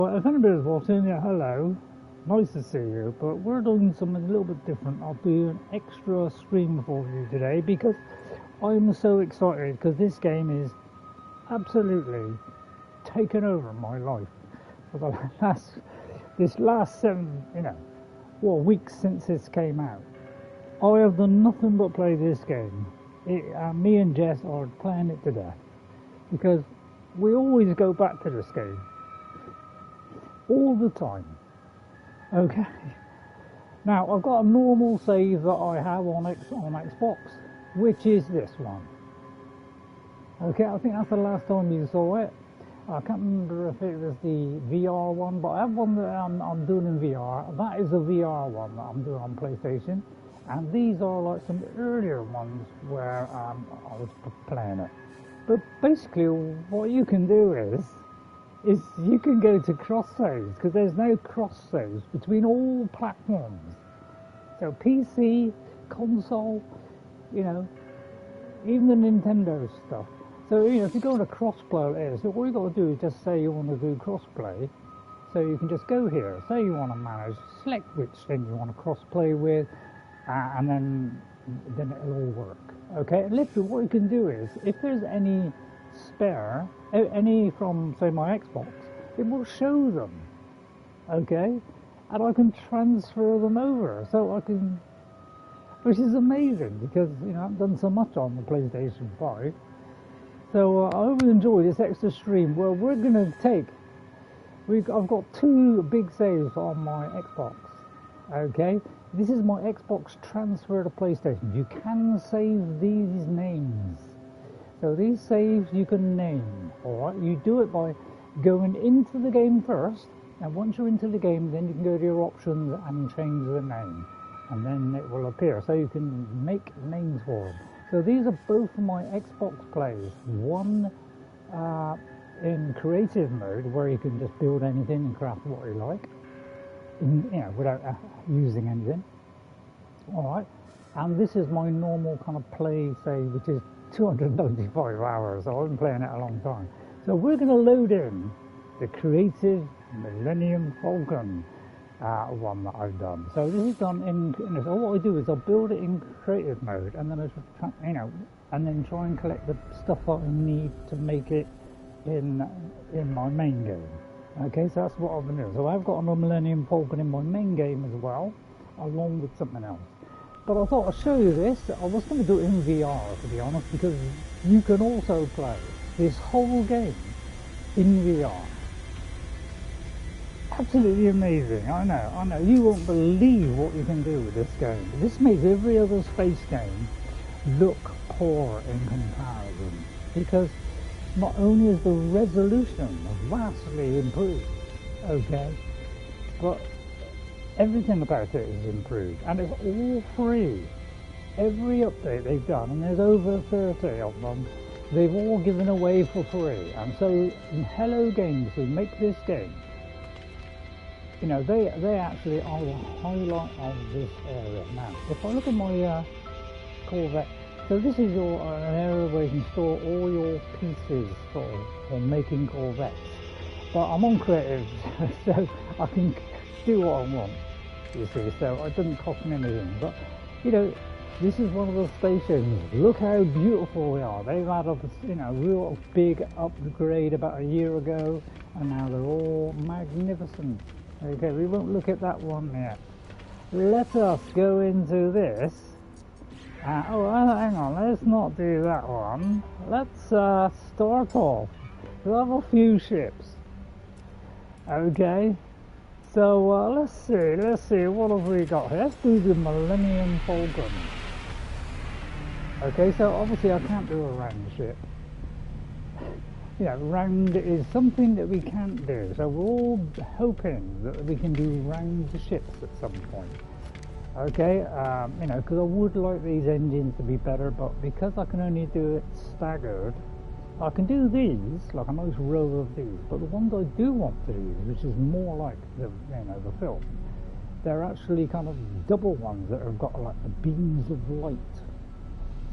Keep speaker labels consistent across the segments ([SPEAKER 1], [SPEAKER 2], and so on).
[SPEAKER 1] Well, if anybody's watching, yeah, hello. Nice to see you, but we're doing something a little bit different. I'll do an extra stream for you today because I'm so excited because this game is absolutely taken over my life for the last 7, weeks since this came out. I have done nothing but play this game. Me and Jess are playing it to death because we always go back to this game all the time. Okay. Now I've got a normal save that I have on Xbox, which is this one. Okay, I think that's the last time you saw it. I can't remember if it was the VR one, but I have one that I'm doing in VR. That is a VR one that I'm doing on PlayStation. And these are like some earlier ones where I was playing it. But basically what you can do is you can go to cross saves, because there's no cross saves between all platforms. So PC, console, even the Nintendo stuff. So if you go on a crossplay, so all you got to do is just say you want to do crossplay. So you can just go here, say you want to manage, select which thing you want to crossplay with, and then it'll all work. Okay, and literally what you can do is, if there's any spare, any from say my Xbox, it will show them. Okay, and I can transfer them over, so I can, which is amazing because I've done so much on the PlayStation 5. So I hope you enjoy this extra stream where we're gonna I've got 2 big saves on my Xbox. Okay, this is my Xbox transfer to PlayStation. You can save these names. So these saves you can name, alright? You do it by going into the game first, and once you're into the game, then you can go to your options and change the name, and then it will appear. So you can make names for them. So these are both of my Xbox plays. One in creative mode, where you can just build anything and craft what you like, without using anything. Alright, and this is my normal kind of play save, which is 295 hours, so I've been playing it a long time. So we're going to load in the creative Millennium Falcon one that I've done. So this is done so what I do is I'll build it in creative mode, and then and then try and collect the stuff that I need to make it in my main game. Okay, so that's what I've been doing. So I've got a Millennium Falcon in my main game as well, along with something else. But I thought I'd show you this. I was going to do it in VR, to be honest, because you can also play this whole game in VR. Absolutely amazing. I know. You won't believe what you can do with this game. This makes every other space game look poor in comparison, because not only is the resolution vastly improved, okay, but everything about it is improved, and it's all free. Every update they've done, and there's over 30 of them, they've all given away for free. And so Hello Games, who make this game, they actually are the highlight of this area. Now, if I look at my Corvette, so this is an area where you can store all your pieces for making Corvettes. But I'm on creative, so I can do what I want, you see, so it doesn't cost me anything. But this is one of the stations. Look how beautiful they are. They've had a real big upgrade about a year ago, and now they're all magnificent. Okay, we won't look at that one yet. Let us go into this. Hang on, let's not do that one. Let's start off. We have a few ships. Okay, so let's see, what have we got here? Let's do the Millennium Falcon. Okay, so obviously I can't do a round ship. Round is something that we can't do, so we're all hoping that we can do round ships at some point. Okay, because I would like these engines to be better, but because I can only do it staggered, I can do these, like a nice row of these, but the ones I do want to use, which is more like the film, they're actually kind of double ones that have got like the beams of light.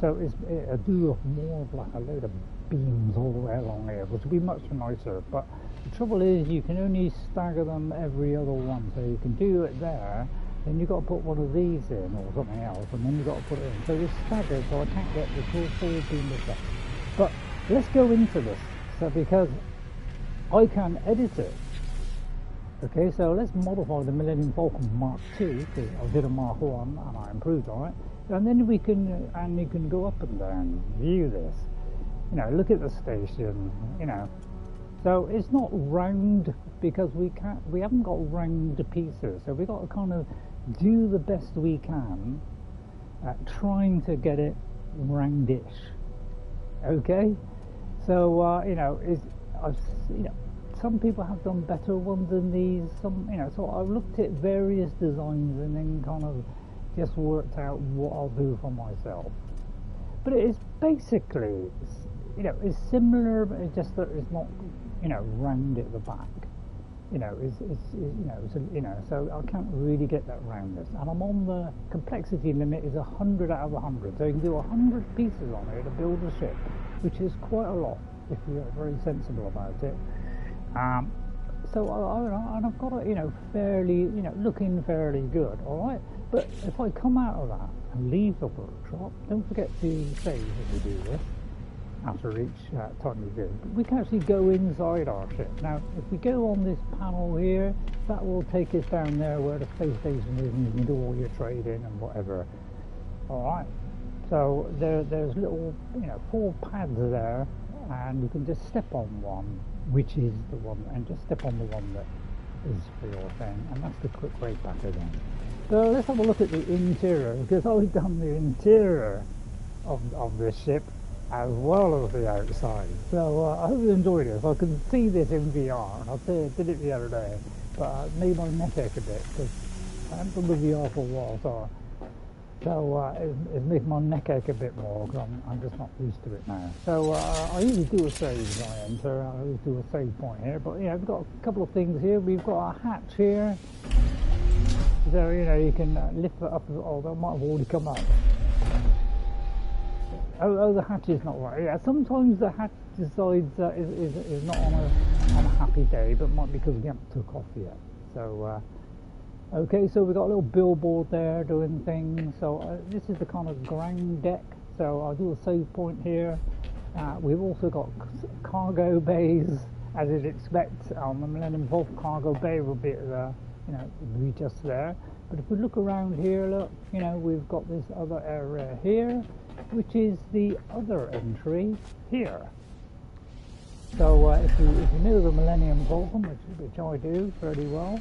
[SPEAKER 1] So I do more of like a load of beams all the way along here, which would be much nicer, but The trouble is you can only stagger them every other one, so you can do it there, then you've got to put one of these in or something else, and then you've got to put it in. So it's staggered, so I can't get the full beam effect. But let's go into this, so because I can edit it. Okay, so let's modify the Millennium Falcon Mk2, because I did a Mark 1 and I improved on it, and then we can, and you can go up and down, view this, you know, look at the station, you know. So it's not round because we haven't got round pieces, so we've got to kind of do the best we can at trying to get it roundish. Okay, so you know, you know, some people have done better ones than these. Some, you know, so I've looked at various designs and then kind of just worked out what I'll do for myself. But it is basically, you know, it's similar, but it's just that it's not, you know, round at the back. You know, you know, so I can't really get that roundness. And I'm on the complexity limit is 100 out of 100. So you can do 100 pieces on it to build a ship, which is quite a lot if you're very sensible about it. So I've got it, you know, fairly, you know, looking fairly good, all right. But if I come out of that and leave the workshop, don't forget to save if you do this. After each time you do, but we can actually go inside our ship. Now, if we go on this panel here, that will take us down there where the space station is, and you can do all your trading and whatever. All right. So there's little, you know, 4 pads there, and you can just step on one, which is the one, and just step on the one that is for your thing, and that's the quick way back again. So let's have a look at the interior, because I've done the interior of this ship as well as the outside. So I hope you enjoy this. I can see this in VR, and I did it the other day, but it made my neck ache a bit because I haven't done the VR for a while, so it's making my neck ache a bit more because I'm just not used to it now. So I usually do a save when I enter. I always do a save point here, but yeah, we've got a couple of things here. We've got a hatch here, so you know you can lift it up. Oh, that might have already come up. Oh, the hatch is not right. Yeah, sometimes the hatch decides is not on a happy day, but might be because we haven't took off yet. So, okay, so we've got a little billboard there doing things. So this is the kind of ground deck. So I'll do a save point here. We've also got cargo bays, as you'd expect. On the Millennium Falcon cargo bay will be, you know, be just there. But if we look around here, look, you know, we've got this other area here, which is the other entry here. So if you know the Millennium Falcon, which I do fairly well,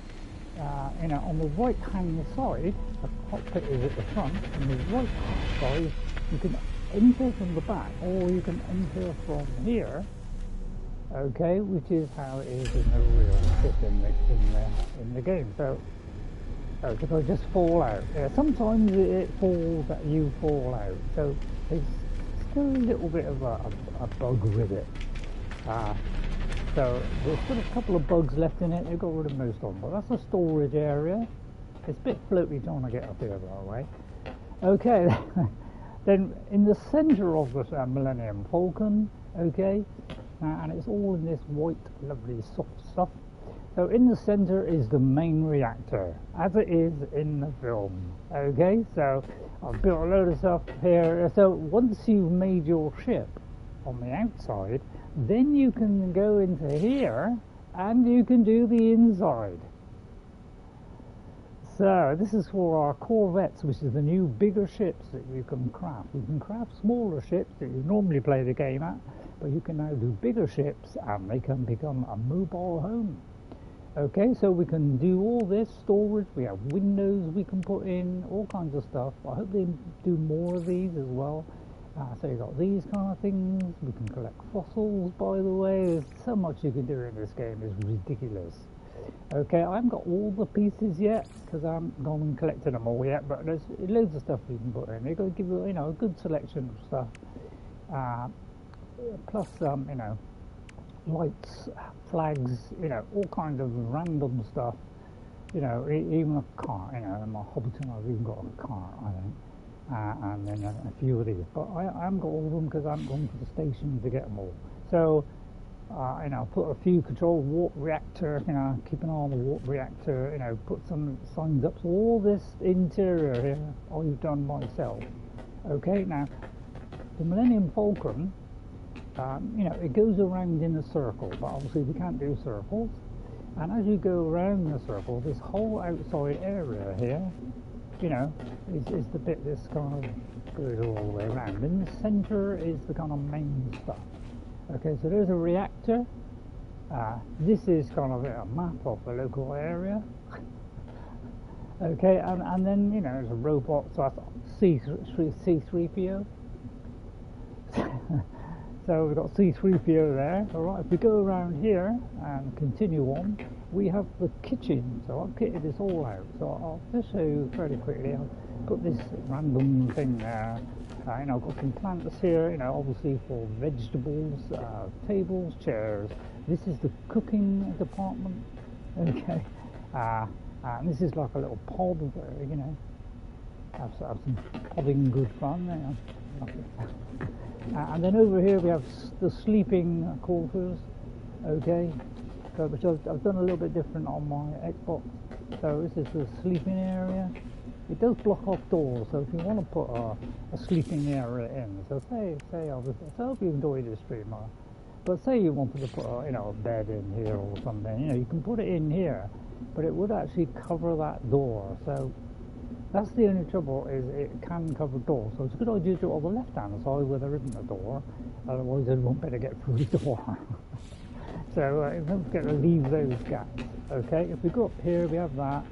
[SPEAKER 1] you know, on the right hand side, the cockpit is at the front. On the right hand side, you can enter from the back, or you can enter from here. Okay, which is how it is in the real ship in the game. So. Because I just fall out. Sometimes it falls that you fall out, so there's still a little bit of a bug with it. So there's still a couple of bugs left in it. They've got rid of most of them, but that's a storage area. It's a bit floaty trying to get up here, by the way. Okay, then in the centre of the Millennium Falcon, okay, and it's all in this white, lovely, soft stuff. So in the center is the main reactor, as it is in the film. Okay, so I've built a load of stuff here. So once you've made your ship on the outside, then you can go into here and you can do the inside. So this is for our Corvettes, which is the new bigger ships that you can craft. You can craft smaller ships that you normally play the game at, but you can now do bigger ships and they can become a mobile home. Okay, so we can do all this storage. We have windows we can put in, all kinds of stuff. I hope they do more of these as well. So you've got these kind of things. We can collect fossils, by the way. There's so much you can do in this game. It's ridiculous. Okay, I haven't got all the pieces yet because I haven't gone and collected them all yet. But there's loads of stuff we can put in. They've got to give you, you know, a good selection of stuff. Plus, you know, lights, flags, you know, all kinds of random stuff, you know, even a car, you know, in my Hobbiton I've even got a car, I think, and then a few of these, but I haven't got all of them because I haven't gone to the station to get them all. So you know, put a few control warp reactor, you know, keep an eye on the warp reactor, you know, put some signs up. So all this interior here, I've done myself. Okay, now the Millennium Falcon, you know, it goes around in a circle, but obviously we can't do circles. And as you go around the circle, this whole outside area here, you know, is the bit that's kind of goes all the way around. In the center is the kind of main stuff. Okay, so there's a reactor. This is kind of a map of the local area. Okay, and then, you know, there's a robot, so that's C3PO. So we've got C3PO there. Alright, if we go around here and continue on, we have the kitchen. So I've kitted this all out. So I'll just show you fairly quickly. I'll put this random thing there. You know, I've got some plants here, you know, obviously for vegetables, tables, chairs. This is the cooking department. Okay. And this is like a little pod where, you know, have some podding good fun there. And then over here we have the sleeping quarters, okay, so, which I've done a little bit different on my Xbox. So this is the sleeping area. It does block off doors, so if you want to put a sleeping area in, so say obviously, so I hope you enjoy this stream, but say you wanted to put you know, a bed in here or something, you know, you can put it in here, but it would actually cover that door. So that's the only trouble, is it can cover doors. So it's a good idea to do it on the left-hand side where there isn't a door, otherwise it won't be able to get through the door. So don't forget to leave those gaps. Okay, if we go up here, we have that.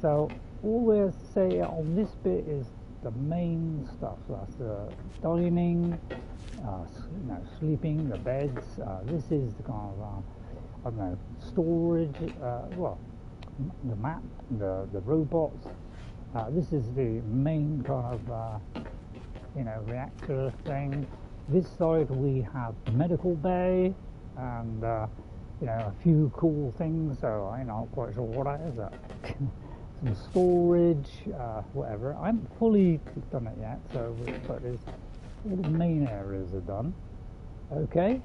[SPEAKER 1] So all we have to say on this bit is the main stuff. So that's the dining, you know, sleeping, the beds. This is the kind of, I don't know, storage, well, the map, the robots. This is the main kind of, you know, reactor thing. This side we have the medical bay and, you know, a few cool things. So I'm not quite sure what that is. Some storage, whatever. I haven't fully done it yet, so but all the main areas are done. Okay.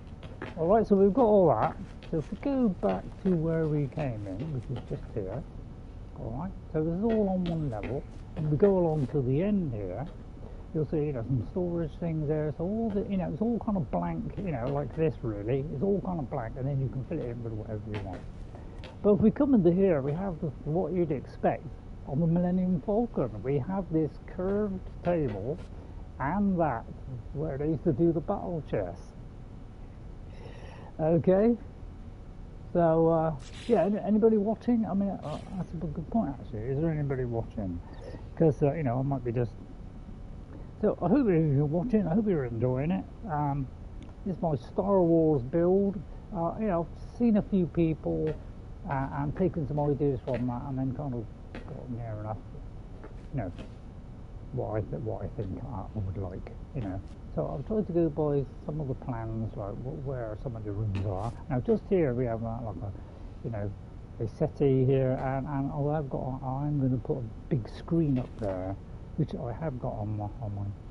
[SPEAKER 1] All right. So we've got all that. So if we go back to where we came in, which is just here. Alright, so this is all on one level, and we go along to the end here, you'll see, you know, some storage things there, so all the, you know, it's all kind of blank, you know, like this really, it's all kind of blank, and then you can fill it in with whatever you want. But if we come into here, we have what you'd expect on the Millennium Falcon. We have this curved table, and that, where they used to do the battle chess. Okay? So, yeah, anybody watching? I mean, that's a good point, actually. Is there anybody watching? Because, you know, I might be just... So, I hope you're watching. I hope you're enjoying it. This is my Star Wars build. You know, I've seen a few people and taken some ideas from that, and then kind of got near enough, you know, what I think I would like, you know. So I've tried to go by some of the plans, like where some of the rooms are. Now just here we have like a, you know, a settee here, and I'm going to put a big screen up there, which I have got on my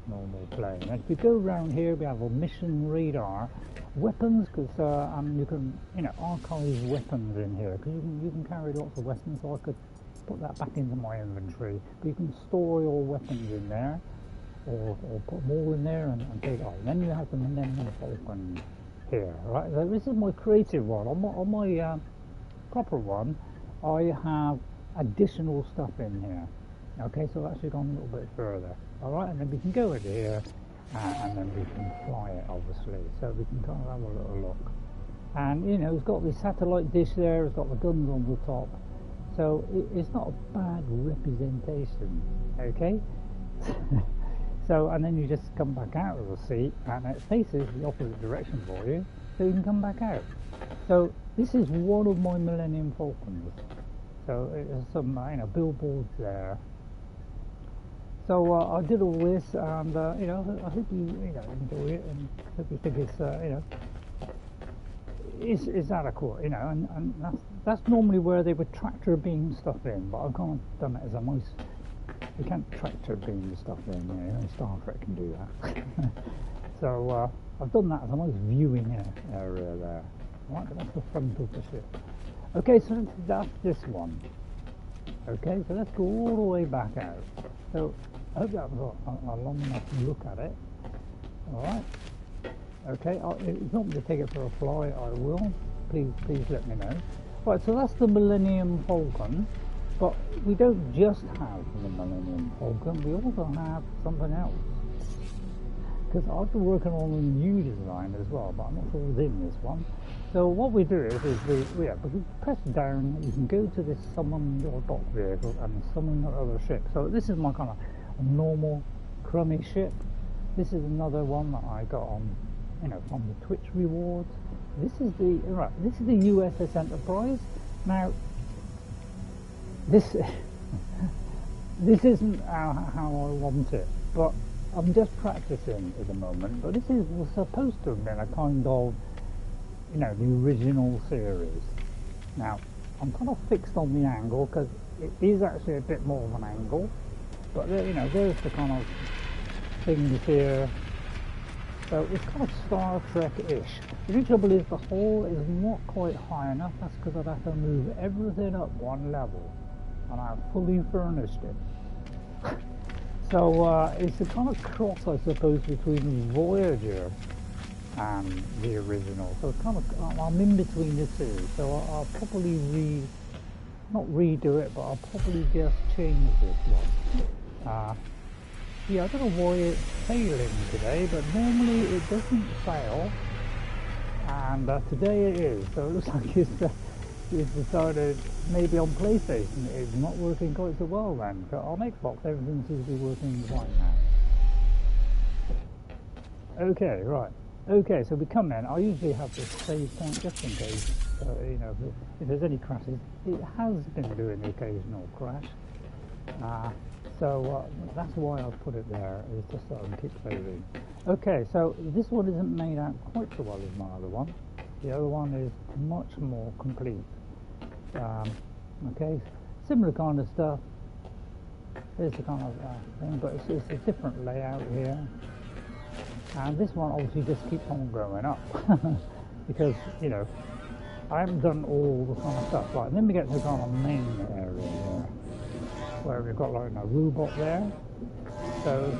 [SPEAKER 1] normal plane. And if we go around here, we have a mission radar, weapons, because you can, you know, archive weapons in here, because you can carry lots of weapons. So I could put that back into my inventory, but you can store your weapons in there. Or put them all in there and take it off. Then you have the Millennium Falcon here, right? So this is my creative one. On my proper one, I have additional stuff in here. Okay, so I've actually gone a little bit further. All right, and then we can go into here, and then we can fly it, obviously. So we can kind of have a little look. And you know, it's got the satellite dish there. It's got the guns on the top. So it's not a bad representation. Okay. So, and then you just come back out of the seat, and it faces the opposite direction for you, so you can come back out. So, this is one of my Millennium Falcons. So, there's some, you know, billboards there. So, I did all this, and, you know, I hope you, you know, enjoy it, and hope you think it's, you know, it's adequate, you know, and that's normally where they would tractor beam stuff in, but I've kind of done it as a nice... You can't tractor beam stuff in, you know, Star Trek can do that. So I've done that as a nice viewing area there. Right, that's the front of the ship. Okay, so that's this one. Okay, so let's go all the way back out. So I hope that was a long enough look at it. Alright. Okay, if you want me to take it for a fly, I will. Please let me know. Right, so that's the Millennium Falcon. But we don't just have the Millennium Falcon, we also have something else. Because I've been working on a new design as well, but I'm not sure it's in this one. So what we do is we press down, you can go to this summon your dock vehicle and summon your other ship. So this is my kind of normal crummy ship. This is another one that I got on, from the Twitch rewards. This is the USS Enterprise. Now, this isn't how I want it, but I'm just practicing at the moment. But this was supposed to have been a kind of, the original series. Now, I'm kind of fixed on the angle because it is actually a bit more of an angle. But there's the kind of things here. So it's kind of Star Trek-ish. The only trouble is the hull is not quite high enough. That's because I'd have to move everything up one level, and I've fully furnished it. So it's a kind of cross, I suppose, between Voyager and the original. So it's kind of, I'm in between the two. So I'll probably not redo it, but I'll probably just change this one. Yeah, I don't know why it's failing today, but normally it doesn't fail, and today it is. So it looks like it's decided maybe on PlayStation it's not working quite so well then. But on Xbox everything seems to be working fine now. Okay, right. Okay, so we come in. I usually have this save point just in case, if there's any crashes. It has been doing the occasional crash. So that's why I've put it there, is just so I can keep saving. Okay, so this one isn't made out quite so well as my other one. The other one is much more complete. Okay, similar kind of stuff. There's the kind of thing, but it's a different layout here. And this one obviously just keeps on growing up. Because, I haven't done all the kind of stuff. Right, and then we get to the kind of main area here, where we've got like a robot there. So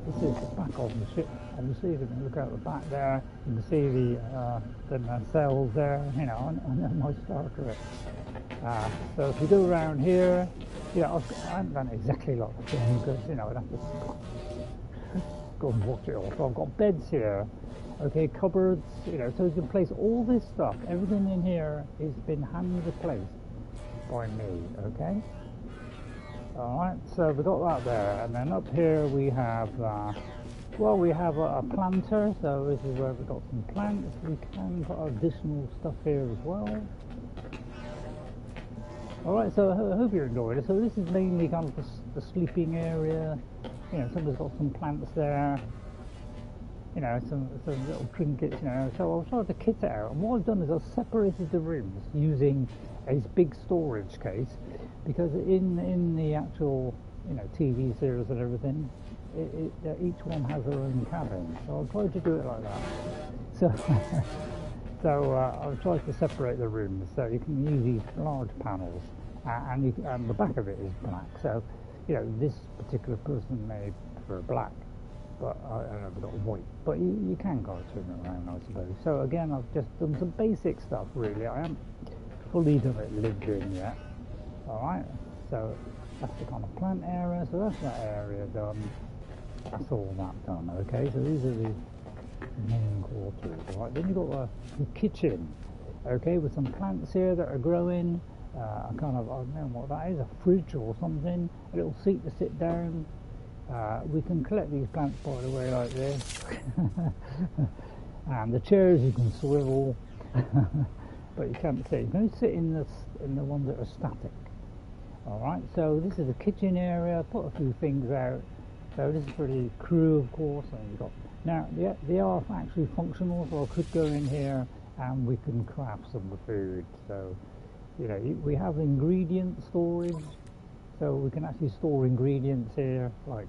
[SPEAKER 1] this is the back of the ship. Obviously, if you can look out the back there, you can see the nacelles there, and then my Star Trek. So if you go around here, I haven't done exactly like the thing because I'd have to go and watch it all. So I've got beds here, okay, cupboards, so you can place all this stuff. Everything in here has been hand replaced by me, okay. Alright, so we've got that there, and then up here we have, we have a planter, so this is where we've got some plants. We can put additional stuff here as well. Alright, so I hope you're enjoying it. So this is mainly kind of the sleeping area. Somebody's got some plants there. Some little trinkets, So I've tried to kit it out. And what I've done is I've separated the rooms using a big storage case, because in the actual, TV series and everything, each one has their own cabin. So I've tried to do it like that. So I've tried to separate the rooms so you can use these large panels, and the back of it is black. So, this particular person may prefer black, but I've got white. But you can go turn it around, I suppose. So again, I've just done some basic stuff really. I haven't fully done it lived in yet. Alright, so that's the kind of plant area. So that's that area done. That's all that done. Okay, so these are the main quarters. Right, then you've got the kitchen. Okay, with some plants here that are growing. I don't know what that is, a fridge or something, a little seat to sit down. We can collect these plants, by the way, like this. And the chairs you can swivel, but you can't sit. You can only sit in the ones that are static. Alright, so this is the kitchen area. Put a few things out. So this is for the crew, of course. And you've got, now, they are actually functional, so I could go in here and we can craft some food. So, we have ingredient storage, so we can actually store ingredients here, like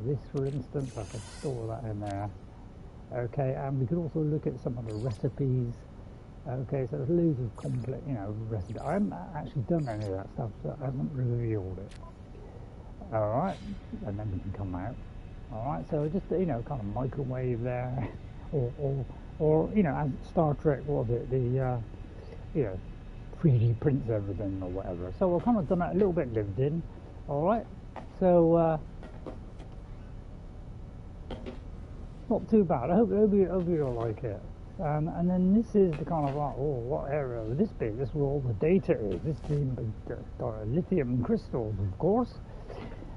[SPEAKER 1] this, for instance. I could store that in there. Okay, and we could also look at some of the recipes. Okay, so there's loads of complex, recipes. I haven't actually done any of that stuff, so I haven't revealed it. Alright, and then we can come out. Alright, so just, kind of microwave there, or as Star Trek, what was it, the, 3D prints everything or whatever. So I've kind of done that a little bit lived in. Alright, so, not too bad. I hope you'll like it. And then this is the kind of like, what area would this be? This is where all the data is. This is the lithium crystals, of course.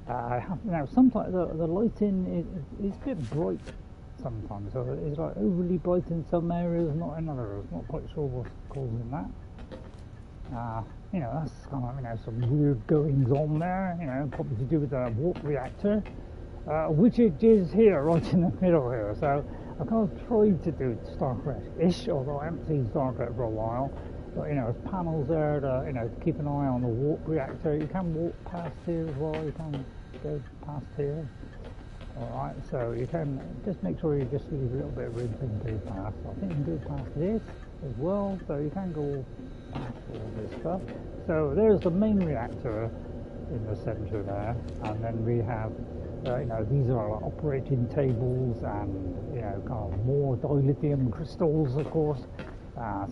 [SPEAKER 1] Now, sometimes the lighting is a bit bright sometimes. So it's like overly bright in some areas, not in others. Not quite sure what's causing that. That's kind of, some weird goings on there. Probably to do with the warp reactor. Which it is here, right in the middle here. So I kind of tried to do Star Trek-ish, although I haven't seen Star Trek for a while. But there's panels there to to keep an eye on the warp reactor. You can walk past here as well. You can go past here. All right, so you can just make sure you just leave a little bit of room so you can go past. I think you can go past this as well, so you can go past all this stuff. So there's the main reactor in the centre there, and then we have. These are like operating tables and, kind of more dilithium crystals, of course.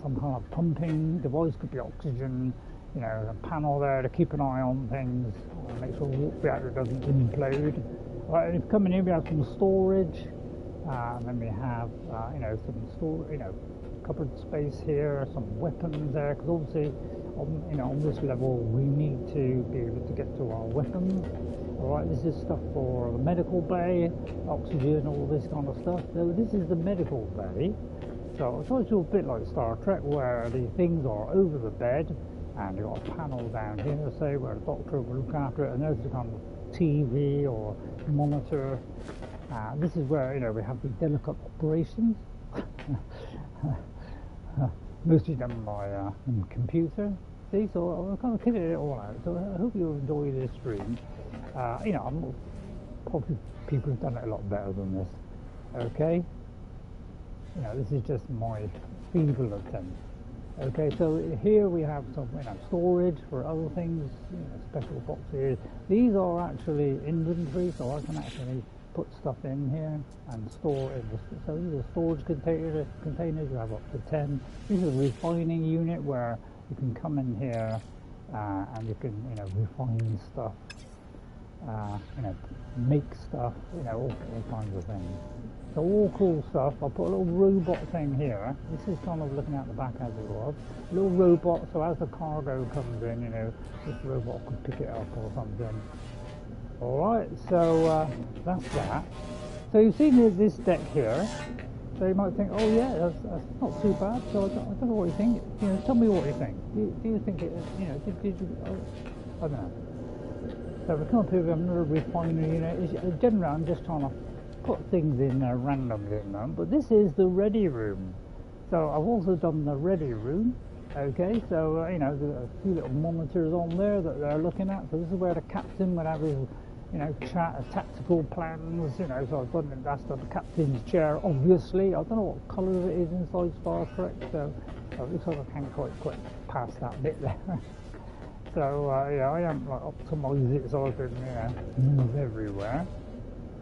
[SPEAKER 1] Some kind of pumping device, could be oxygen, a panel there to keep an eye on things, make sure the warp reactor doesn't implode. Right, and if you come in here, we have some storage, and then we have, some cupboard space here, some weapons there, because obviously, on this level, we need to be able to get to our weapons. Alright, this is stuff for the medical bay, oxygen, all this kind of stuff. So this is the medical bay. So it's also a bit like Star Trek, where the things are over the bed, and you've got a panel down here, say, where the doctor will look after it, and there's the kind of TV or monitor. This is where, we have the delicate operations. Mostly done by computer. See, so I'll kind of kitted it all out. So I hope you enjoy this stream. I'm probably people have done it a lot better than this. Okay. This is just my feeble attempt. Okay, so here we have some storage for other things, special boxes. These are actually inventory, so I can actually put stuff in here and store it. So these are storage containers. You have up to 10. This is a refining unit where you can come in here and you can refine stuff, make stuff, all kinds of things. So all cool stuff. I'll put a little robot thing here. This is kind of looking at the back as it was. A little robot, so as the cargo comes in, this robot could pick it up or something. Alright, so that's that. So you've seen this deck here. So you might think, oh yeah, that's not too bad. So I don't know what you think. Tell me what you think. Do you think it, I don't know. So we come up here with another refinery unit. Generally, I'm just trying to put things in there randomly at the moment, but this is the ready room. So I've also done the ready room. Okay, so there's a few little monitors on there that they're looking at. So this is where the captain would have his tactical plans. So I've done that's the captain's chair, obviously. I don't know what colour it is inside Star Trek, so it looks like I can't quite pass that bit there. So I haven't optimised it so I can move everywhere.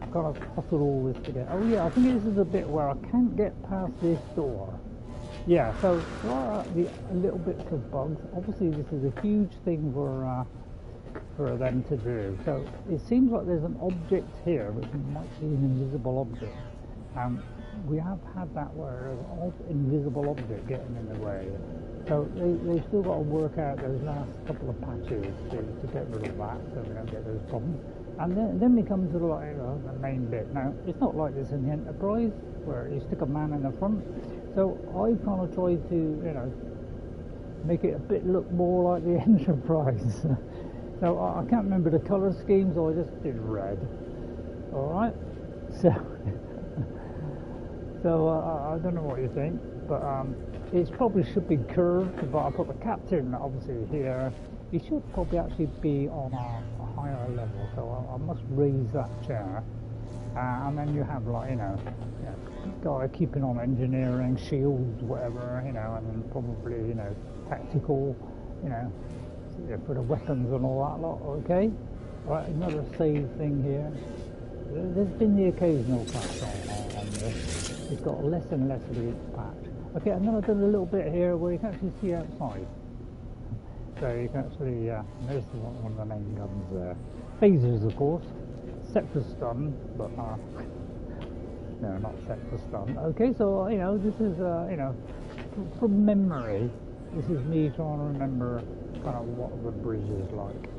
[SPEAKER 1] I've got to hustle all this together. Oh yeah, I think this is a bit where I can't get past this door. Yeah, so there are a little bits of bugs. Obviously this is a huge thing for them to do. So it seems like there's an object here which might be an invisible object. We have had that where there's an odd invisible object getting in the way. So they've still got to work out those last couple of patches to get rid of that, so we don't get those problems. And then we come to the main bit. Now, it's not like this in the Enterprise, where you stick a man in the front. So I kind of tried to, make it a bit look more like the Enterprise. So I can't remember the colour scheme, so I just did red. Alright? So I don't know what you think, but it probably should be curved, but I put the captain obviously here. He should probably actually be on a higher level, so I must raise that chair. And then you have like, guy keeping on engineering, shields, whatever, and then probably, tactical, for the weapons and all that lot, okay? Right, another save thing here. There's been the occasional patch on this. It's got less and less of each patch. Okay, and then I've done a little bit here where you can actually see outside. So you can actually, there's one of the main guns there. Phasers, of course. Set for stun, but no, not set for stun. Okay, so this is from memory. This is me trying to remember kind of what the bridge is like.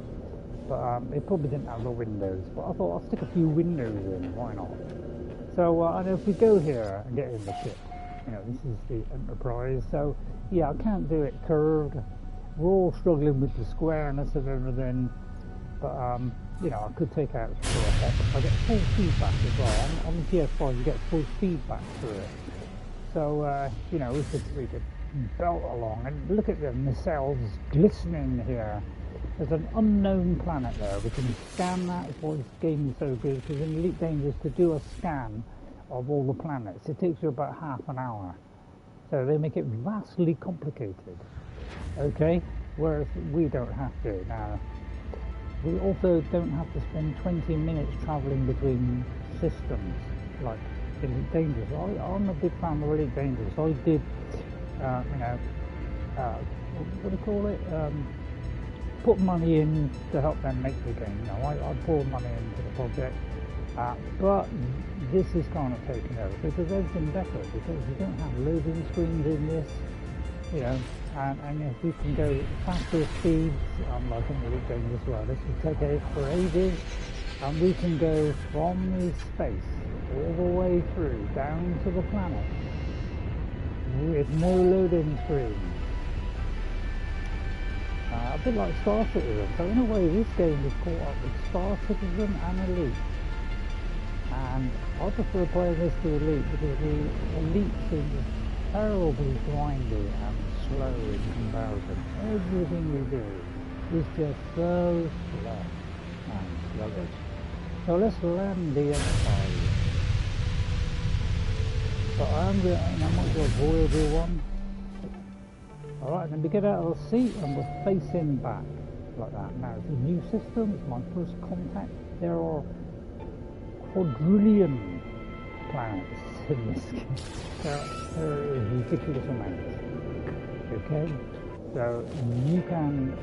[SPEAKER 1] But it probably didn't have the windows. But I thought I'll stick a few windows in. Why not? So and if we go here and get in the ship, this is the Enterprise. So yeah, I can't do it curved. We're all struggling with the squareness of everything. But I could take out the effect. I get full feedback as well. On the PS5, you get full feedback through it. So, we could belt along. And look at the nacelles glistening here. There's an unknown planet there. We can scan that. That's why this game is so good. Because in Elite Dangerous, to do a scan of all the planets, it takes you about half an hour. So they make it vastly complicated. Okay? Whereas we don't have to. Now, we also don't have to spend 20 minutes travelling between systems, like Elite Dangerous. I'm a big fan of Elite Dangerous. I did, what do you call it? Put money in to help them make the game. I poured money into the project, but this is kind of taken over because everything better, because you don't have loading screens in this, and if we can go faster speeds, like in the game as well, this will take it for ages, and we can go from the space all the way through down to the planet with no loading screens. A bit like Star Citizen. So in a way, this game is caught up with Star Citizen and Elite. And I prefer playing this to Elite because the Elite seems terribly grindy and slow in comparison. Everything we do is just so slow and sluggish. So let's land the Enterprise. So I might go avoid one. Alright, then we get out of the seat and we're facing back like that. Now it's a new system, it's my first contact. There are quadrillion planets in this game. There is ridiculous amounts. Okay? So you can,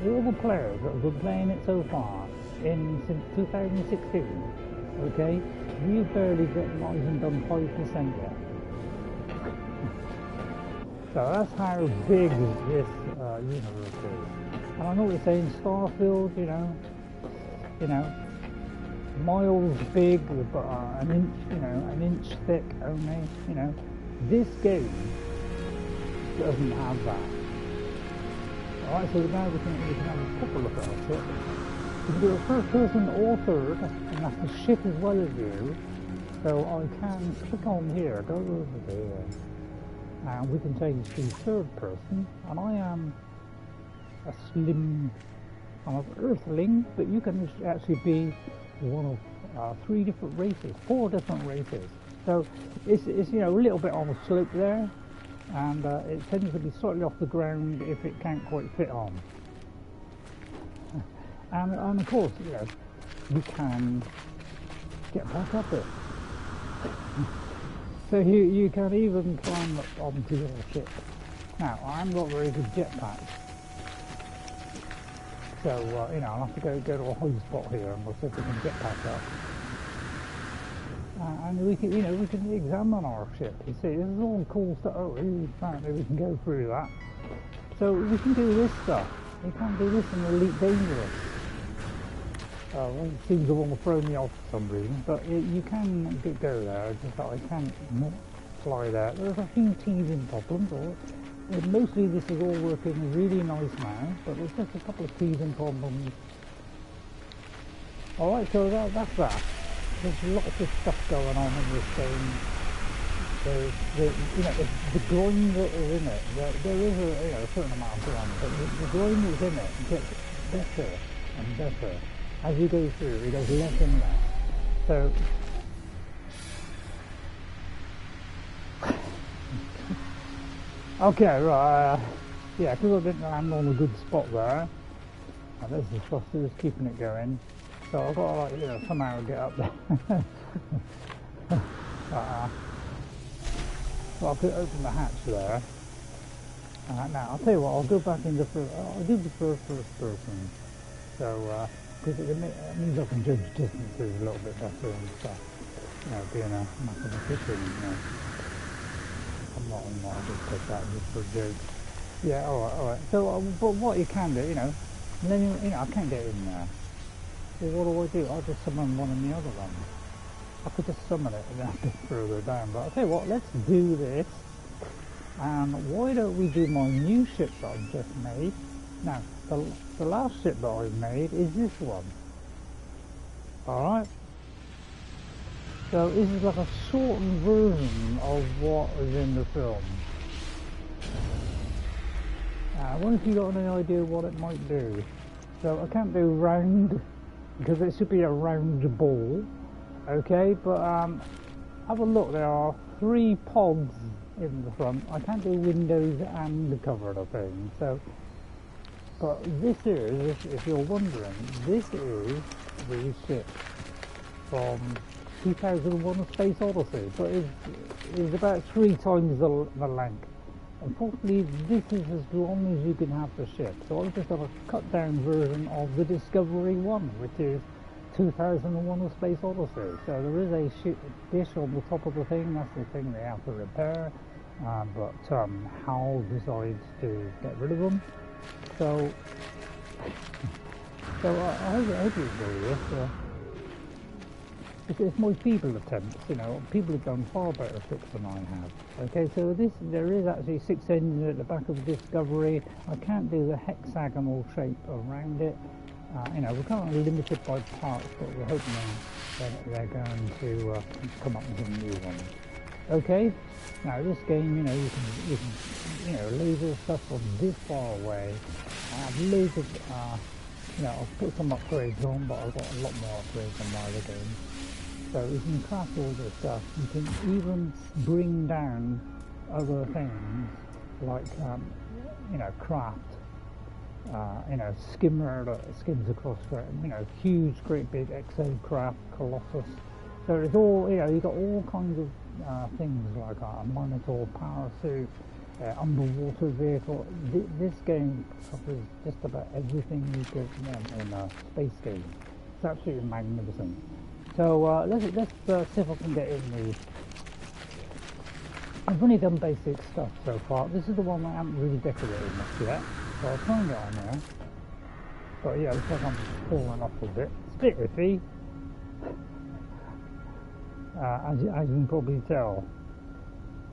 [SPEAKER 1] all the players that have been playing it so far since 2016, okay, we've barely not even done 5% yet. So that's how big this universe is. And I know what you're saying, Starfield, miles big, but an inch thick only, This game doesn't have that. Alright, so now we can have a proper look at our ship. You can do a first person or third, and that's the ship as well as you. So I can click on here, go over there. And we can change to third person, and I am a slim kind of earthling, but you can actually be one of 4 different races. So it's a little bit on the slope there, and it tends to be slightly off the ground if it can't quite fit on. And of course, you can get back up it. So you can even climb up onto your ship. Now, I haven't got very good jetpacks. So, I'll have to go to a high spot here and we'll see if we can jetpack up. And we can examine our ship. You see, this is all cool stuff. Oh, apparently we can go through that. So we can do this stuff. We can't do this in Elite Dangerous. It seems to want to throw me off for some reason, but you can go there, just that I can't not fly there. There's a few teething problems, mostly this is all working really nice now, but there's just a couple of teething problems. Alright, so that's that. There's lots of stuff going on in this game. There's the grind that is in it. There is a certain amount of grind, but the grind that's in it gets better and better. As you go through, it goes less and less. So okay, right, yeah, because I didn't land on a good spot there, and there's the thrusters keeping it going, so I've got to, like, you know, somehow get up there. So I could open the hatch there. Now, I'll tell you what, I'll go back into I'll do the first person, so, because it means I can judge distances a little bit better and stuff, you know, being a mathematician, you know. I'm not, I just said that just for a joke. Yeah, alright. So, but what you can do, you know, Millennium, you know, I can't get in there. So what do? I'll just summon one of the other ones. I could just summon it and then a bit further down, but I'll tell you what, let's do this. And why don't we do my new ship that I've just made? Now, the last ship that I've made is this one. Alright? So this is like a shortened version of what is in the film. I wonder if you got any idea what it might do. So I can't do round, because it should be a round ball. Okay, but have a look, there are 3 pods in the front. I can't do windows and the cover of the thing. So, but this is, if you're wondering, this is the ship from 2001: A Space Odyssey, but it's about 3 times the length. Unfortunately, this is as long as you can have the ship, so I've just got a cut down version of the Discovery one, which is 2001: A Space Odyssey. So there is a dish on the top of the thing, that's the thing they have to repair, but Hal decides to get rid of them. So, I hope you enjoy this. It's my feeble attempts, you know. People have done far better ships than I have. Okay, so there is actually 6 engines at the back of the Discovery. I can't do the hexagonal shape around it. You know, we're kind of limited by parts, but we're hoping that they're going to come up with some new ones. Okay, now this game, you know, you can you know, laser stuff from this far away. I have loads of, you know, I've put some upgrades on, but I've got a lot more upgrades on my other games. So you can craft all this stuff. You can even bring down other things like, you know, craft, you know, skimmer that skims across, you know, huge, great big Exocraft, Colossus. So it's all, you know, you've got all kinds of things like a Minotaur power suit, underwater vehicle. This game covers just about everything you could in a space game. It's absolutely magnificent. So let's see if I can get in the... I've only done basic stuff so far. This is the one I haven't really decorated much yet, so I'll try and get on there. But yeah, looks like I'm falling off a bit. It's a bit iffy, as you can probably tell.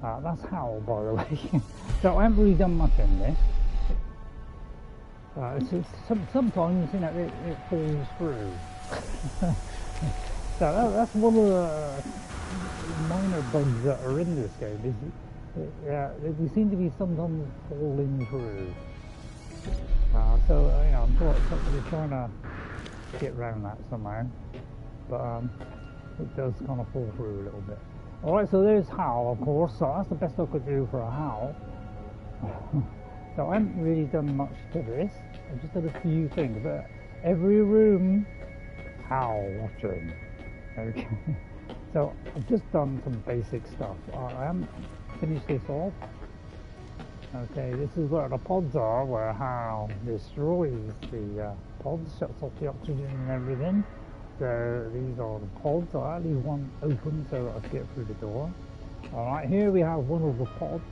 [SPEAKER 1] That's Hal, by the way. So I haven't really done much in this. Sometimes, you know, it falls through. So that's one of the minor bugs that are in this game, is they seem to be sometimes falling through. So you know, I'm trying to get around that somehow, but it does kind of fall through a little bit. Alright, so there's Hal, of course, so that's the best I could do for a Hal. So I haven't really done much to this, I've just done a few things, but every room, Hal watching. Okay, so I've just done some basic stuff. I haven't finished this off. Okay, this is where the pods are, where Hal destroys the pods, shuts off the oxygen and everything. So these are the pods. I leave one open so I can get through the door. Alright, here we have one of the pods.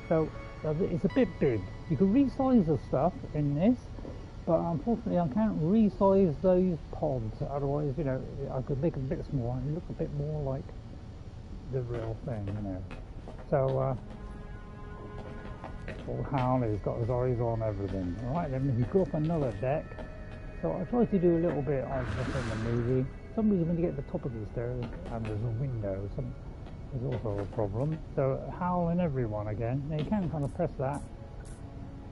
[SPEAKER 1] So it's a bit big. You can resize the stuff in this, but unfortunately I can't resize those pods, otherwise, you know, I could make them a bit smaller and look a bit more like the real thing, you know. So, old Hal has got his eyes on everything. Alright, then we go up another deck. So I tried to do a little bit of this in the movie. Some reason when you get to the top of the stairs and there's a window, there's also a problem. So Hal and everyone again. Now you can kind of press that.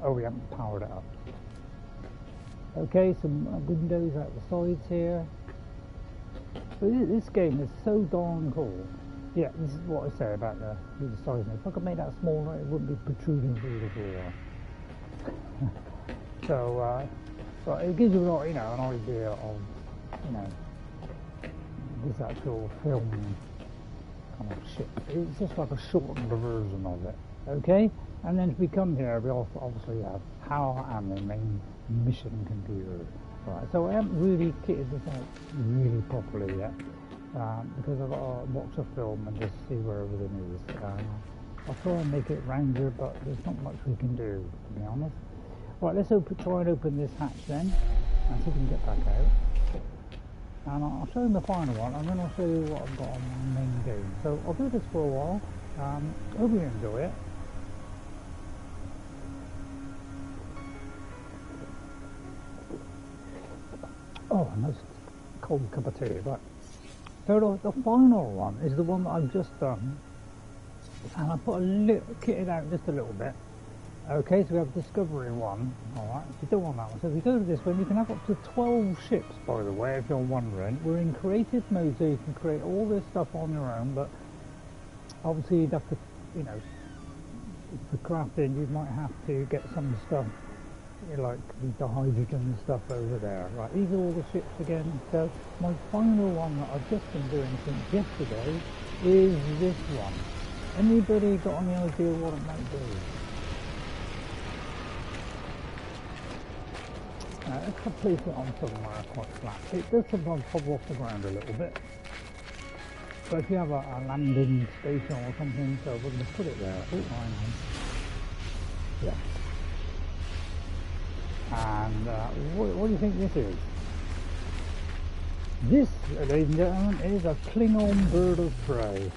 [SPEAKER 1] Oh, we haven't powered it up. Okay, some windows out the sides here. But this game is so darn cool. Yeah, this is what I say about the size. If I could make that smaller, it wouldn't be protruding through the floor. So, but it gives you a lot, you know, an idea of, you know, this actual film kind of ship. It's just like a shortened version of it. Okay, and then if we come here, we also obviously have how am the main mission computer. Right, so I haven't really kitted this out really properly yet, because I've got to watch a film and just see where everything is. I'll try and make it rounder, but there's not much we can do, to be honest. Right, let's try and open this hatch then, and see if we can get back out. And I'll show you the final one, and then I'll show you what I've got on my main game. So I'll do this for a while. Hope you enjoy it. Oh, a nice cold cup of tea, right. So the final one is the one that I've just done, and I put kitted out just a little bit. Okay, so we have Discovery 1, alright, if you don't want that one. So if you go to this one, you can have up to 12 ships, by the way, if you're wondering. We're in creative mode, so you can create all this stuff on your own, but obviously you'd have to, you know, for crafting, you might have to get some stuff, like the hydrogen and stuff over there. Right, these are all the ships again. So my final one that I've just been doing since yesterday is this one. Anybody got any idea what it might be? Let's place it on somewhere quite flat. It does sometimes pop off the ground a little bit. But if you have a landing station or something, so we're going to put it there. Oh, yeah. And what do you think this is? This, ladies and gentlemen, is a Klingon Bird of Prey.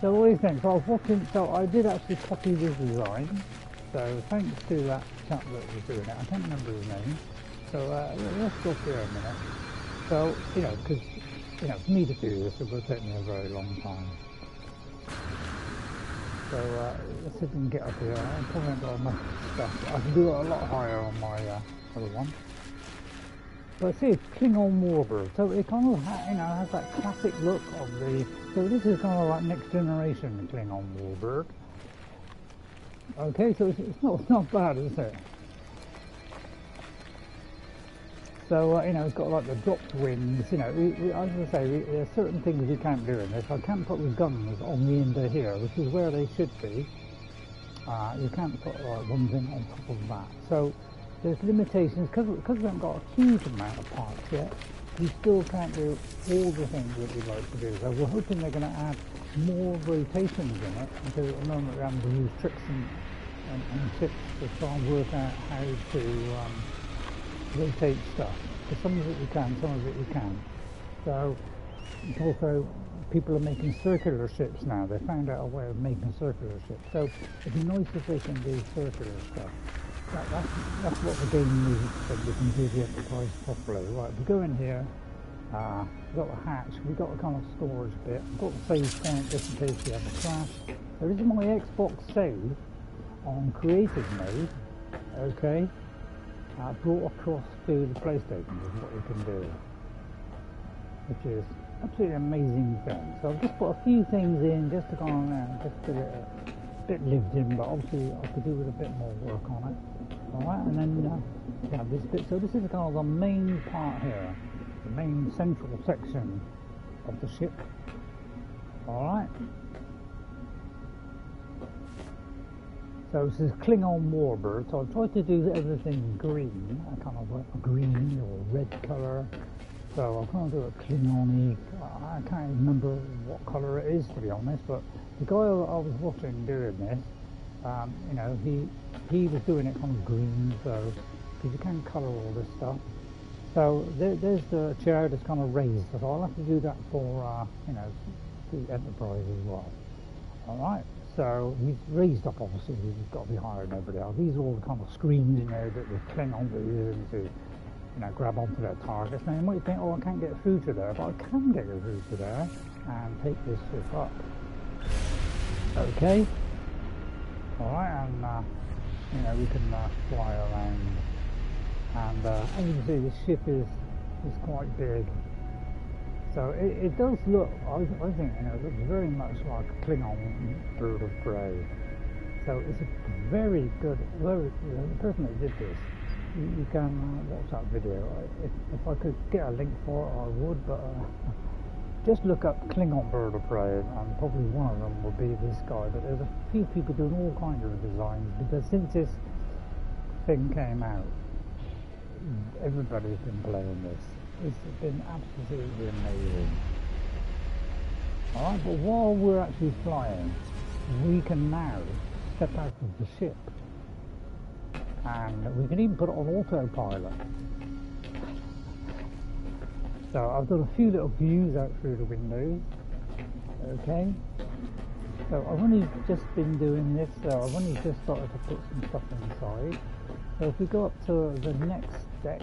[SPEAKER 1] So what do you think? So I was watching, so I did actually copy this design. So thanks to that chap that was doing it. I can't remember his name. So let's go through it a minute. So, you know, because, you know, for me to do this, it will take me a very long time. So let's see if we can get up here. I probably haven't got enough stuff. I can do it a lot higher on my other one. But see, it's Klingon Warbird. So it kind of you know, has that classic look of the. So this is kind of like next generation Klingon Warbird. Okay, so it's not bad, is it? So you know, it's got like the dropped wings. You know, as I say, there's certain things you can't do in this. I can't put the guns on the end of here, which is where they should be. You can't put like one thing on top of that. So there's limitations because we haven't got a huge amount of parts yet. You still can't do all the things that we'd like to do. So we're hoping they're going to add more rotations in it, because at the moment we're having to use tricks and tips to try and work out how to rotate stuff. Because some of it you can, some of it you can't. So it's also, people are making circular ships now. They found out a way of making circular ships. So it'd be nice if they can do circular stuff. That's what the game needs, so we can do the Enterprise properly. Right, we go in here, we've got the hatch, we've got a kind of storage bit, we've got the save point just in case we have a crash. So this is my Xbox save on creative mode, okay, brought across to the PlayStation is what you can do, which is absolutely an amazing thing. So I've just put a few things in just to go on there, just to get it a bit lived in, but obviously I could do with a bit more work on it. Alright, and then we have this bit. So this is kind of the main part here, the main central section of the ship. Alright. So this is Klingon Warbird. So I tried to do everything green, kind of a green or red colour. So I'm going to do a Klingon-y. I can't remember what colour it is, to be honest, but the guy I was watching doing this, you know, he was doing it kind of green, so because you can colour all this stuff. So there's the chair that's kind of raised, so I'll have to do that for you know, the Enterprise as well. All right, so he's raised up, obviously he's got to be higher than everybody else. These are all the kind of screens, you know, that the Klingons are using to, you know, grab onto their targets. Now you might think, oh, I can't get through to there, but I can get through to there and take this ship up. Okay. Alright, and you know, we can fly around and as you can see, the ship is quite big. So it does look, I think, you know, it looks very much like a Klingon Bird of Prey. So it's a very good, the person that did this, you can watch that video. If I could get a link for it, I would, but just look up Klingon Bird of Prey, and probably one of them will be this guy. But there's a few people doing all kinds of designs, because since this thing came out, everybody's been playing this. It's been absolutely amazing. Alright, but while we're actually flying, we can now step out of the ship, and we can even put it on autopilot. So I've done a few little views out through the windows. Okay, so I've only just been doing this, so I've only just started to put some stuff inside. So if we go up to the next deck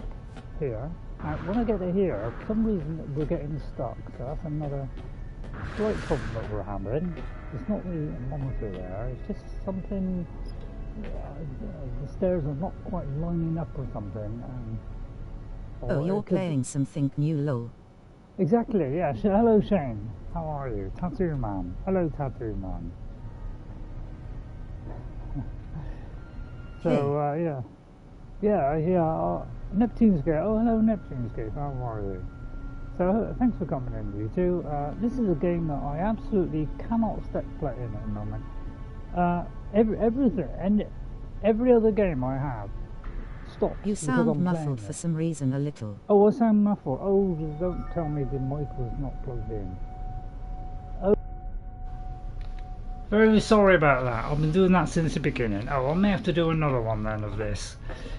[SPEAKER 1] here, now when I get to here, for some reason we're getting stuck, so that's another slight problem that we're having. It's not really a monitor there, it's just something, the stairs are not quite lining up or something.
[SPEAKER 2] Oh, you're playing something new, lol.
[SPEAKER 1] Exactly, yeah. Hello Shane, how are you? Tattoo Man. Hello Tattoo Man. So, yeah, NeptuneScape. Oh, hello NeptuneScape, how are you? So, thanks for coming in, you two. This is a game that I absolutely cannot step play in at the moment. Everything, and every other game I have stops.
[SPEAKER 2] You sound muffled for some reason a little.
[SPEAKER 1] Oh, I sound muffled. Oh, don't tell me the mic was not plugged in. Oh, very sorry about that. I've been doing that since the beginning. Oh, I may have to do another one then of this,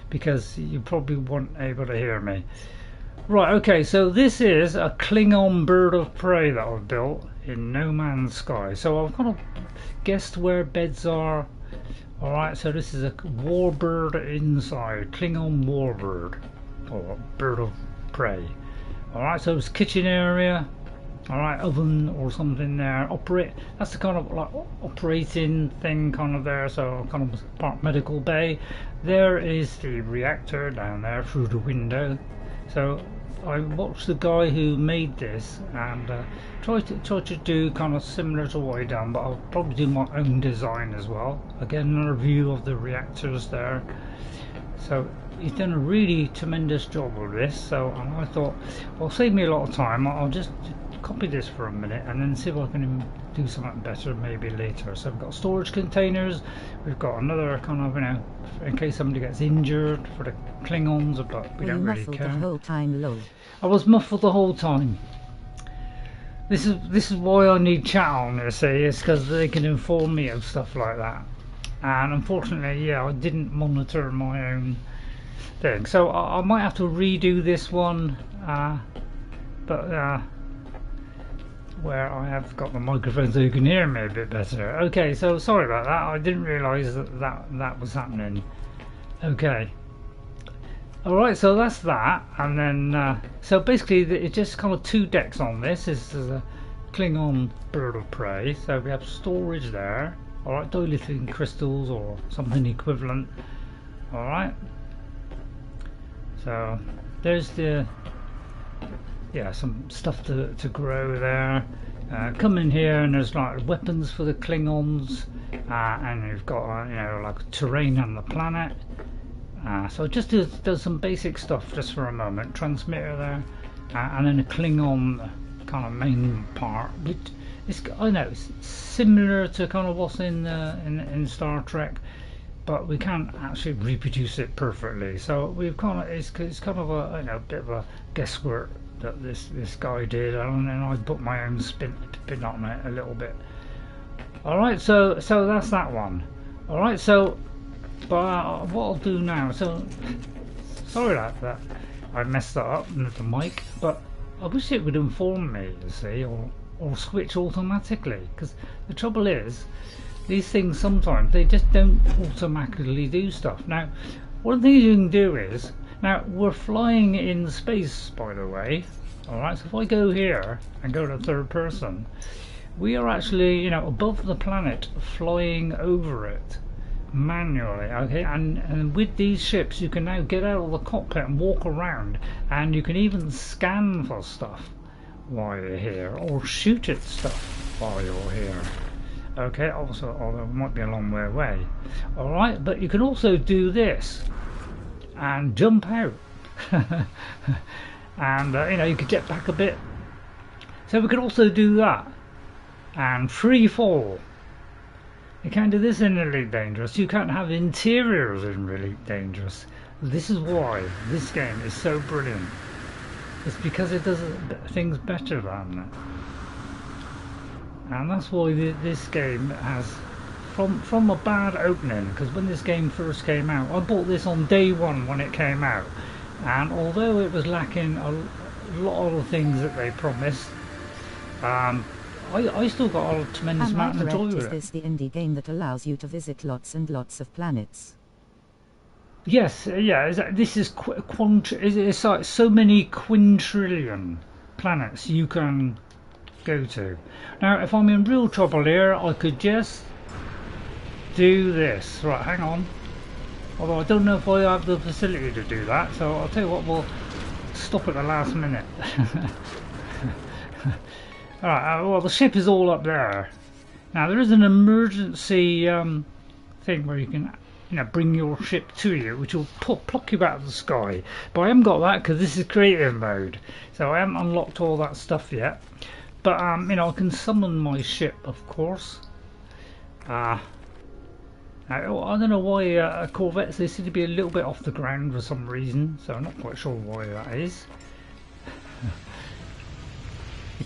[SPEAKER 1] because you probably weren't able to hear me. Right, okay, so this is a Klingon Bird of Prey that I've built in No Man's Sky. So I've kind of guessed where beds are. Alright, so this is a warbird inside, Klingon warbird, or Bird of Prey. Alright, so it's kitchen area, alright, oven or something there, that's the kind of like operating thing kind of there, so kind of part medical bay. There is the reactor down there through the window. So I watched the guy who made this and tried to do kind of similar to what he done, but I'll probably do my own design as well. Again, another view of the reactors there. So he's done a really tremendous job of this. So I thought, well, save me a lot of time. I'll just copy this for a minute and then see if I can do something better maybe later. So we've got storage containers. We've got another kind of, you know, in case somebody gets injured for the Klingons, but we don't really care.
[SPEAKER 2] The whole time, lol.
[SPEAKER 1] I was muffled the whole time. This is why I need chat on, you see, is because they can inform me of stuff like that. And unfortunately, yeah, I didn't monitor my own thing, so I might have to redo this one, but where I have got the microphone so you can hear me a bit better. Okay, so sorry about that. I didn't realise that was happening. Okay. Alright, so that's that, and then so basically it's just kind of two decks on this. This is a Klingon Bird of Prey, so we have storage there, alright, dilating crystals or something equivalent. Alright, so there's the, yeah, some stuff to grow there. Come in here and there's like weapons for the Klingons, and you've got you know, like terrain on the planet. So just does some basic stuff just for a moment. Transmitter there, and then a Klingon kind of main part. I know it's similar to kind of what's in Star Trek, but we can't actually reproduce it perfectly. So we've kind of it's kind of a, you know, bit of a guesswork that this guy did, and then I put my own spin on it a little bit. All right, so that's that one. All right, so. But what I'll do now, so sorry that I messed that up with the mic, but I wish it would inform me, you see, or switch automatically, because the trouble is these things sometimes they just don't automatically do stuff. Now one of the things you can do is, now we're flying in space, by the way, alright, so if I go here and go to third person, we are actually, you know, above the planet, flying over it. manually. Okay, and with these ships you can now get out of the cockpit and walk around, and you can even scan for stuff while you're here, or shoot at stuff while you're here. Okay, also, although it might be a long way away. Alright, but you can also do this and jump out. And you know, you could jet back a bit. So we could also do that and free fall. You can't do this in Elite Dangerous. You can't have interiors in Elite Dangerous. This is why this game is so brilliant. It's because it does things better than that. And that's why this game has, from a bad opening, because when this game first came out, I bought this on day one when it came out, and although it was lacking a lot of the things that they promised, I still got a tremendous amount of joy with it.
[SPEAKER 2] Is this the indie game that allows you to visit lots and lots of planets?
[SPEAKER 1] Yes, yeah. This is it's like so many quintillion planets you can go to. Now, if I'm in real trouble here, I could just do this. Right, hang on. Although I don't know if I have the facility to do that, so I'll tell you what, we'll stop at the last minute. Alright, well, the ship is all up there. Now, there is an emergency thing where you can, you know, bring your ship to you, which will pluck you out of the sky. But I haven't got that because this is creative mode, so I haven't unlocked all that stuff yet. But you know, I can summon my ship, of course. I don't know why Corvettes, they seem to be a little bit off the ground for some reason, so I'm not quite sure why that is.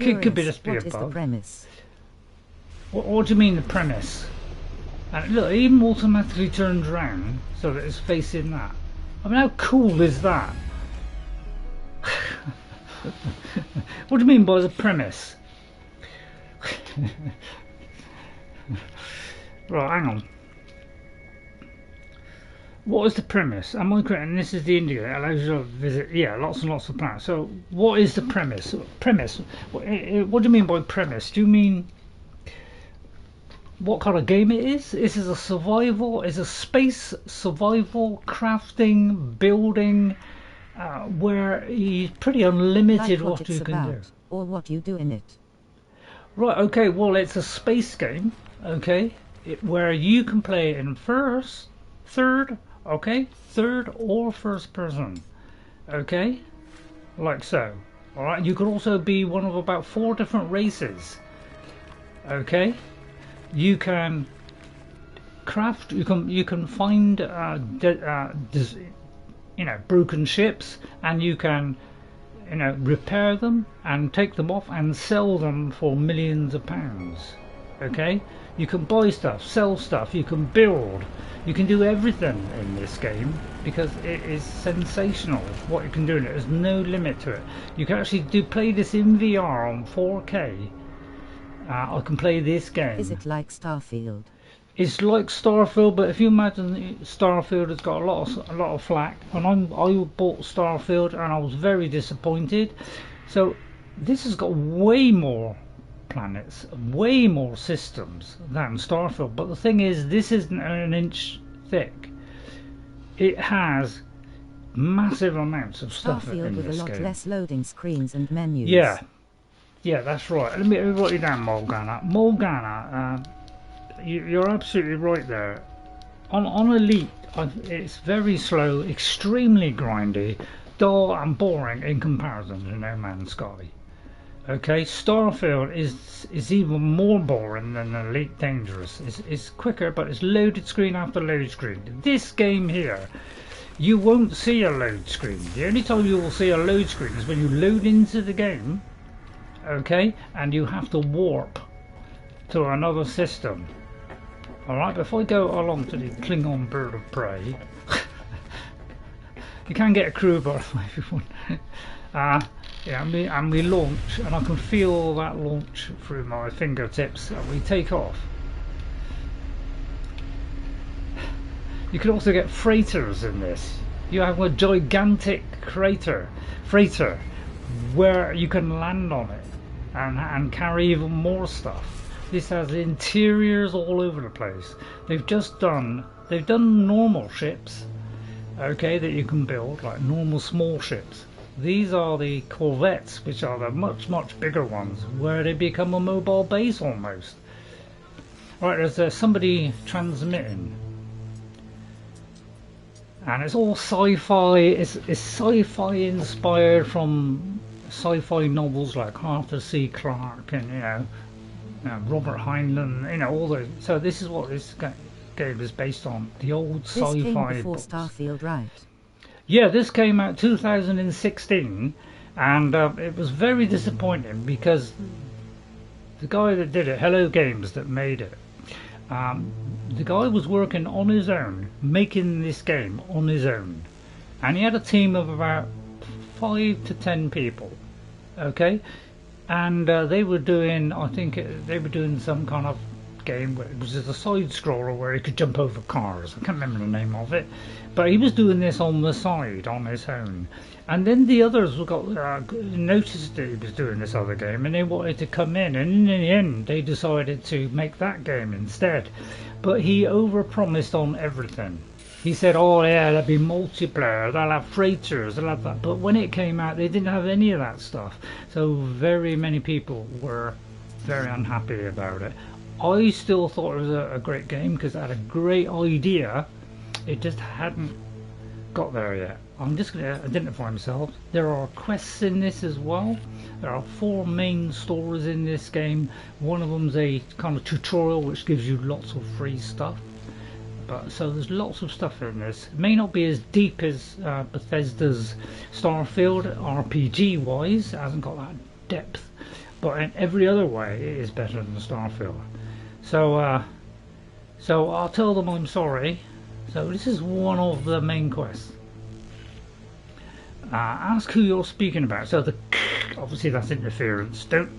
[SPEAKER 1] It could be just be a bug.
[SPEAKER 2] What is the premise?
[SPEAKER 1] What do you mean the premise? And look, it even automatically turns around so that it's facing that. I mean, how cool is that? What do you mean by the premise? Right, hang on. What is the premise? Am I correct? And this is the indicator. It allows you to visit, yeah, lots and lots of planets. So, what is the premise? Premise. What do you mean by premise? Do you mean what kind of game it is? This is a survival. It's a space survival, crafting, building, where it's pretty unlimited
[SPEAKER 2] like
[SPEAKER 1] what you can do,
[SPEAKER 2] or what you do in it.
[SPEAKER 1] Right. Okay. Well, it's a space game. Okay, where you can play in first, third. Okay, third or first person. Okay, like so. All right. You could also be one of about 4 different races. Okay, you can craft. You can find you know, broken ships, and you can, you know, repair them and take them off and sell them for millions of pounds. Okay, you can buy stuff, sell stuff, you can build, you can do everything in this game because it is sensational what you can do in it. There's no limit to it. You can actually play this in VR on 4K. I can play this game.
[SPEAKER 2] Is it like Starfield?
[SPEAKER 1] It's like Starfield, but if you imagine Starfield has got a lot of flack, and I bought Starfield and I was very disappointed. So this has got way more planets, way more systems than Starfield. But the thing is, this isn't an inch thick. It has massive amounts of stuff in this game.
[SPEAKER 2] Starfield with a lot less loading screens and menus.
[SPEAKER 1] Yeah, that's right. Let me write you down, Morgana. Morgana. You're absolutely right there. On Elite, it's very slow, extremely grindy, dull and boring in comparison to No Man's Sky. Okay, Starfield is even more boring than Elite Dangerous. It's quicker, but it's loaded screen after load screen. This game here, you won't see a load screen. The only time you will see a load screen is when you load into the game, okay, and you have to warp to another system. Alright, before I go along to the Klingon Bird of Prey, you can get a crew by the way if you want. Yeah, and we launch, and I can feel that launch through my fingertips, and we take off. You can also get freighters in this. You have a gigantic freighter where you can land on it and carry even more stuff. This has interiors all over the place. They've done normal ships, okay, that you can build, like normal small ships. These are the Corvettes, which are the much bigger ones, where they become a mobile base almost. Right, there's somebody transmitting, and it's all sci-fi. It's sci-fi inspired from sci-fi novels like Arthur C Clarke and Robert Heinlein, all those. So this is what this game is based on, the old sci-fi.
[SPEAKER 2] This came before
[SPEAKER 1] books.
[SPEAKER 2] Starfield, right?
[SPEAKER 1] Yeah, this came out 2016, and it was very disappointing because the guy that did it, Hello Games, that made it, the guy was working on his own, making this game on his own, and he had a team of about 5 to 10 people, okay, and they were doing, I think they were doing some kind of game where it was just a side scroller where he could jump over cars. I can't remember the name of it, but he was doing this on the side on his own, and then the others got noticed that he was doing this other game, and they wanted to come in, and in the end they decided to make that game instead. But he overpromised on everything. He said, oh yeah, there'll be multiplayer, they'll have freighters, they'll have that, but when it came out they didn't have any of that stuff, so very many people were very unhappy about it. I still thought it was a great game because it had a great idea. It just hadn't got there yet. I'm just going to identify myself. There are quests in this as well. There are 4 main stories in this game. One of them's a kind of tutorial which gives you lots of free stuff. But so there's lots of stuff in this. It may not be as deep as Bethesda's Starfield RPG wise. It hasn't got that depth. But in every other way it is better than Starfield. So I'll tell them I'm sorry. So this is one of the main quests. Ask who you're speaking about. So the obviously that's interference. Don't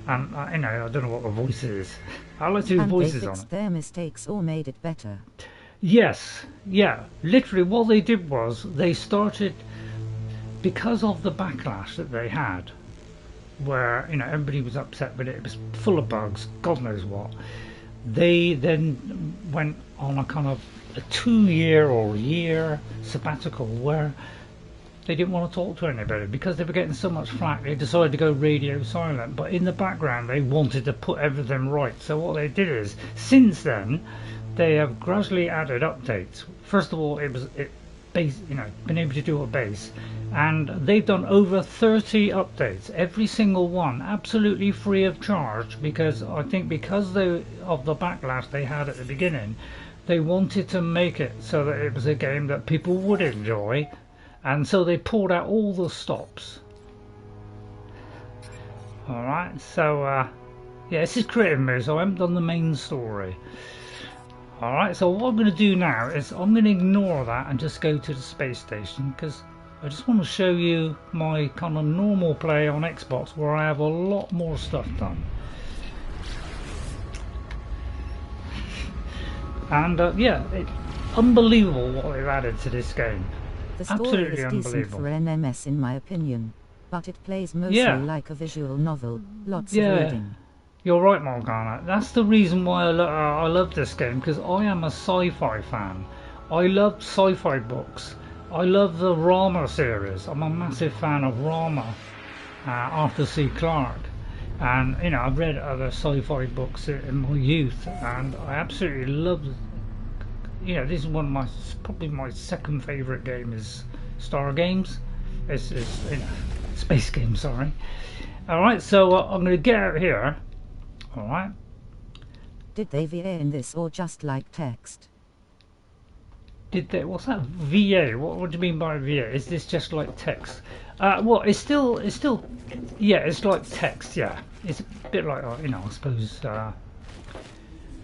[SPEAKER 1] I don't know what the voice is. I like to do voices on it.
[SPEAKER 2] Their mistakes or made it better.
[SPEAKER 1] Yes, yeah. Literally, what they did was they started, because of the backlash that they had, where everybody was upset with it. It was full of bugs. God knows what. They then went on a kind of a 2-year or year sabbatical where they didn't want to talk to anybody because they were getting so much flack. They decided to go radio silent, but in the background they wanted to put everything right. So what they did is, since then, they have gradually added updates. First of all, been able to do a base, and they've done over 30 updates, every single one absolutely free of charge, because I think because of the backlash they had at the beginning, they wanted to make it so that it was a game that people would enjoy, and so they pulled out all the stops. Alright, so yeah, this is creative mode, so I haven't done the main story. Alright, so what I'm going to do now is I'm going to ignore that and just go to the space station, because I just want to show you my kind of normal play on Xbox where I have a lot more stuff done. And yeah, it's unbelievable what they've added to this game.
[SPEAKER 2] The story
[SPEAKER 1] Absolutely
[SPEAKER 2] is decent
[SPEAKER 1] unbelievable.
[SPEAKER 2] for an MS in my opinion, but it plays mostly like a visual novel, lots of reading.
[SPEAKER 1] You're right, Morgana. That's the reason why I love this game, because I am a sci-fi fan. I love sci-fi books. I love the Rama series. I'm a massive fan of Rama, Arthur C Clarke, and I've read other sci-fi books in my youth, and I absolutely love. This is one of my probably my second favourite game is Star Games. It's Space Games. Sorry. All right, so I'm going to get out here. Alright.
[SPEAKER 2] Did they VA in this or just like text?
[SPEAKER 1] Did they? What's that? VA? What do you mean by VA? Is this just like text? Well, it's still, yeah, it's like text. Yeah, it's a bit like I suppose.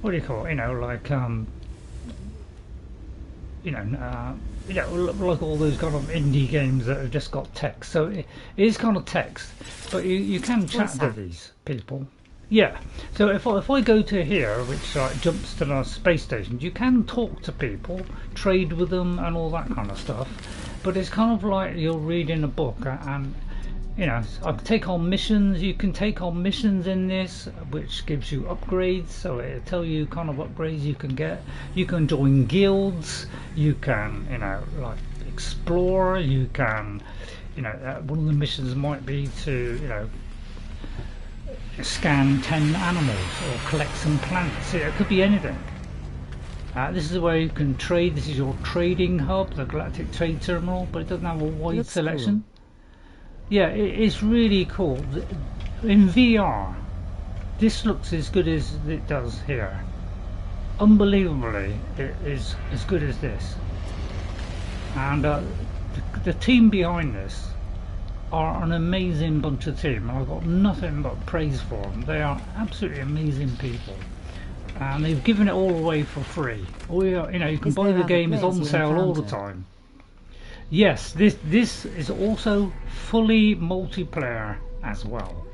[SPEAKER 1] What do you call it? Like like all those kind of indie games that have just got text. So it is kind of text, but you can chat to these people. Yeah, so if I go to here, which jumps to the space station, you can talk to people, trade with them and all that kind of stuff, but it's kind of like you're reading a book, and you know, I can take on missions. You can take on missions in this, which gives you upgrades. So it'll tell you kind of upgrades you can get. You can join guilds. You can, you know, like explore. You can, you know, one of the missions might be to, you know, scan 10 animals or collect some plants. It could be anything. This is where you can trade. This is your trading hub, the Galactic Trade Terminal, but it doesn't have a wide
[SPEAKER 2] Looks
[SPEAKER 1] selection.
[SPEAKER 2] Cool.
[SPEAKER 1] Yeah, it's really cool. In VR, this looks as good as it does here. Unbelievably, it is as good as this. And the team behind this are an amazing bunch of team. I've got nothing but praise for them. They are absolutely amazing people. And they've given it all away for free. You know, you can buy the game, it's on sale all the time. Yes, this is also fully multiplayer as well.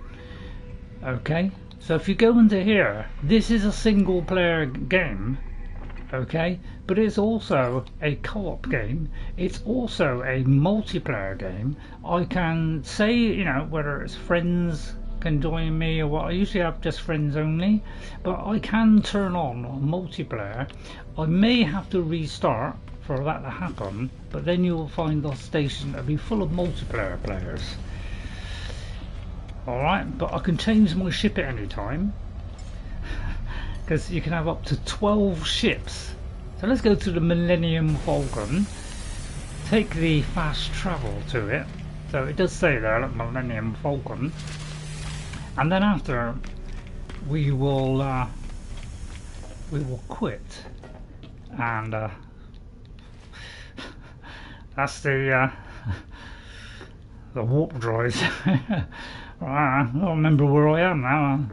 [SPEAKER 1] Okay, so if you go into here, this is a single player game, okay, but it's also a co-op game. It's also a multiplayer game. I can say, you know, whether it's friends can join me or what. I usually have just friends only, but I can turn on multiplayer. I may have to restart for that to happen, but then you will find the station to be full of multiplayer players. Alright, but I can change my ship at any time, because you can have up to 12 ships. So let's go to the Millennium Falcon, take the fast travel to it. So it does say there, look, Millennium Falcon, and then after we will quit, and that's the warp droids. I don't remember where I am now.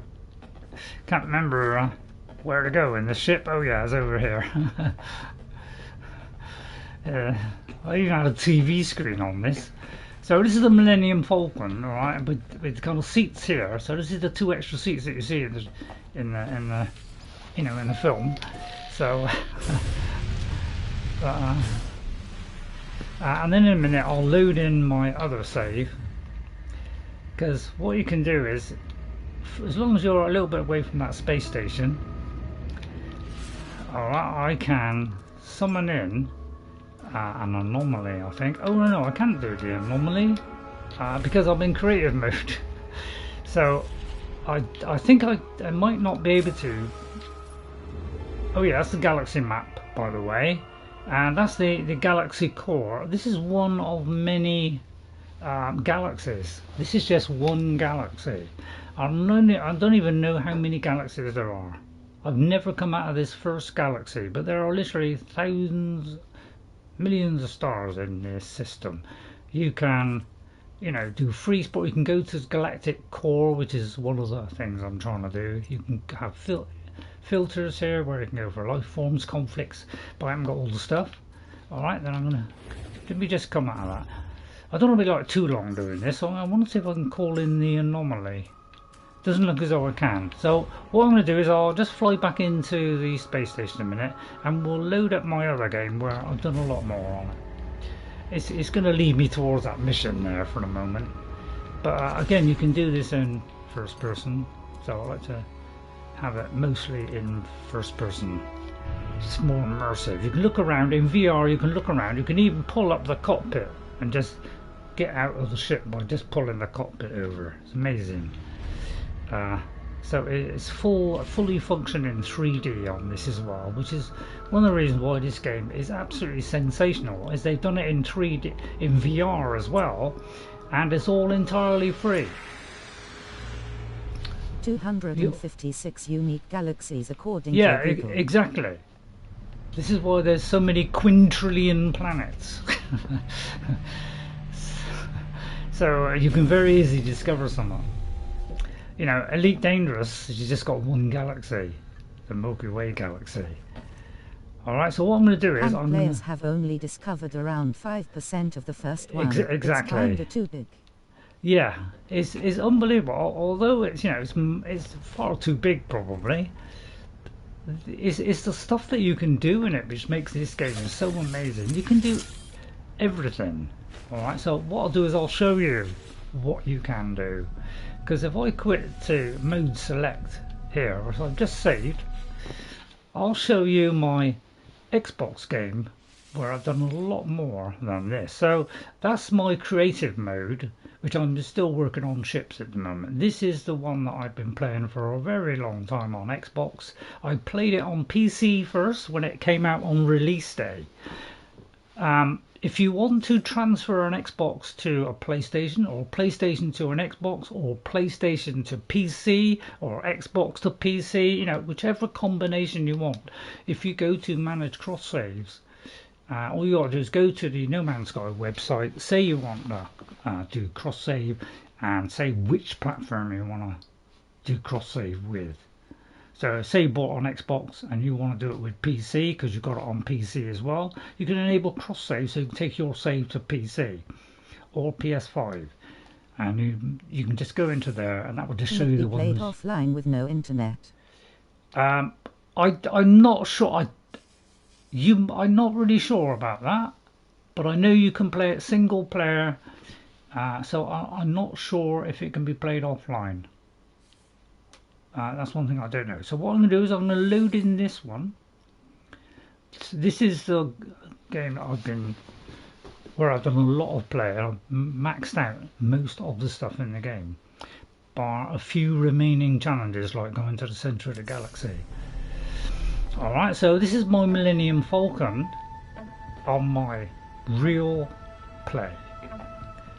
[SPEAKER 1] Can't remember where to go in the ship. Oh yeah, it's over here. I even had a TV screen on this. So this is the Millennium Falcon, all right, with kind of seats here. So this is the 2 extra seats that you see in the you know, in the film. So. And then in a minute I'll load in my other save, because what you can do is, as long as you're a little bit away from that space station, alright, I can summon in an anomaly, I think. Oh no, I can't do the anomaly because I'm in creative mode. So I think I might not be able to. Oh yeah, that's the galaxy map, by the way. And that's the galaxy core. This is one of many galaxies. This is just one galaxy. I don't even know how many galaxies there are. I've never come out of this first galaxy, but there are literally thousands, millions of stars in this system. You can, you know, do free sport. You can go to galactic core, which is one of the things I'm trying to do. You can have filters here where you can go for life forms, conflicts, but I haven't got all the stuff. Alright, then let me just come out of that. I don't want to be like too long doing this, so I want to see if I can call in the anomaly. Doesn't look as though I can. So what I'm going to do is I'll just fly back into the space station a minute, and we'll load up my other game where I've done a lot more on it. It's going to lead me towards that mission there for the moment. But again, you can do this in first person, so I like to have it mostly in first person. It's more immersive. You can look around in VR. You can look around. You can even pull up the cockpit and just get out of the ship by just pulling the cockpit over. It's amazing. So it's fully functioning 3D on this as well, which is one of the reasons why this game is absolutely sensational. Is they've done it in 3D in VR as well, and it's all entirely free.
[SPEAKER 2] 256 unique galaxies according to Google.
[SPEAKER 1] Exactly. This is why there's so many quintillion planets. So you can very easily discover someone. You know, Elite Dangerous, you just got one galaxy, the Milky Way galaxy. Alright, so what I'm going to do is
[SPEAKER 2] players have only discovered around 5% of the first one.
[SPEAKER 1] Exactly.
[SPEAKER 2] It's kinda too big.
[SPEAKER 1] Yeah, it's unbelievable. Although it's, you know, it's far too big probably. It's the stuff that you can do in it which makes this game so amazing. You can do everything. Alright, so what I'll do is I'll show you what you can do. Because if I quit to mode select here, as I've just saved, I'll show you my Xbox game where I've done a lot more than this. So that's my creative mode, which I'm still working on ships at the moment. This is the one that I've been playing for a very long time on Xbox. I played it on PC first when it came out on release day. If you want to transfer an Xbox to a PlayStation, or PlayStation to an Xbox, or PlayStation to PC, or Xbox to PC, you know, whichever combination you want, if you go to manage cross saves, all you got to do is go to the No Man's Sky website, say you want to do cross save, and say which platform you want to do cross save with. So say you bought on Xbox and you want to do it with PC because you've got it on PC as well, you can enable cross save, so you can take your save to PC or PS5, and you can just go into there and that will just show you the ones.
[SPEAKER 2] Played offline with no internet.
[SPEAKER 1] I'm not sure. I'm not really sure about that, but I know you can play it single player. So I'm not sure if it can be played offline. That's one thing I don't know. So what I'm going to do is I'm going to load in this one. This is the game that where I've done a lot of play. I've maxed out most of the stuff in the game, bar a few remaining challenges like going to the centre of the galaxy. Alright, so this is my Millennium Falcon on my real play.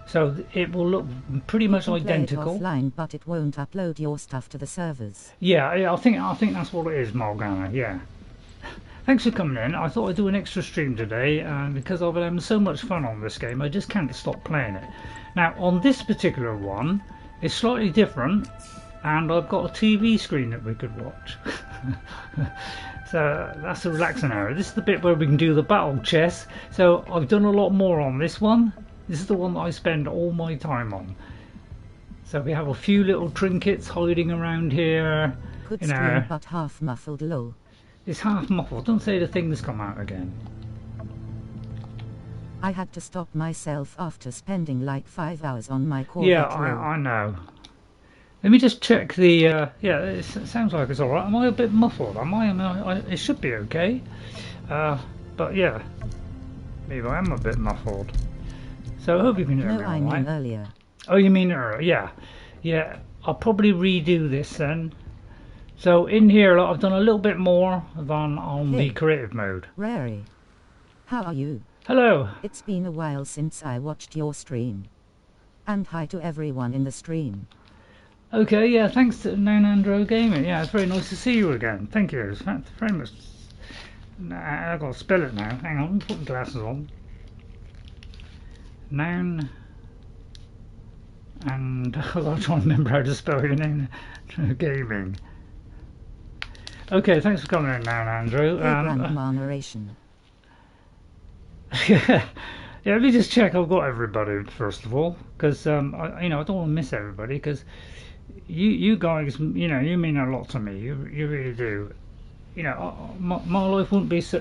[SPEAKER 1] So it will look pretty much identical.
[SPEAKER 2] Play it offline, but it won't upload your stuff to the servers.
[SPEAKER 1] Yeah, I think that's what it is, Morgana. Yeah. Thanks for coming in. I thought I'd do an extra stream today, because I've been having so much fun on this game. I just can't stop playing it. Now, on this particular one, it's slightly different, and I've got a TV screen that we could watch. So that's a relaxing area. This is the bit where we can do the battle chess. So I've done a lot more on this one. This is the one that I spend all my time on. So we have a few little trinkets hiding around here.
[SPEAKER 2] Good stream, but half muffled, lol.
[SPEAKER 1] It's half muffled. Don't say the thing's come out again.
[SPEAKER 2] I had to stop myself after spending like 5 hours on my Corvette.
[SPEAKER 1] Yeah, I know. Let me just check the. Yeah, it sounds like it's all right. Am I a bit muffled? Am I? It should be okay. But yeah, maybe I am a bit muffled. So I hope you can hear me all right.
[SPEAKER 2] No, I mean earlier.
[SPEAKER 1] Oh, you mean earlier? Yeah, yeah. I'll probably redo this then. So in here, I've done a little bit more than on the creative mode.
[SPEAKER 2] Rary, how are you?
[SPEAKER 1] Hello.
[SPEAKER 2] It's been a while since I watched your stream. And hi to everyone in the stream.
[SPEAKER 1] Okay, yeah, thanks to Nanandro Gaming. Yeah, it's very nice to see you again. Thank you. It's very much. I've got to spell it now. Hang on, put my glasses on. Noun. And I've got to try and remember how to spell your name. Gaming. Okay, thanks for coming in now, Andrew.
[SPEAKER 2] Grandma narration.
[SPEAKER 1] Yeah, let me just check I've got everybody first of all, because I don't want to miss everybody, because you guys, you mean a lot to me. You really do. My life wouldn't be so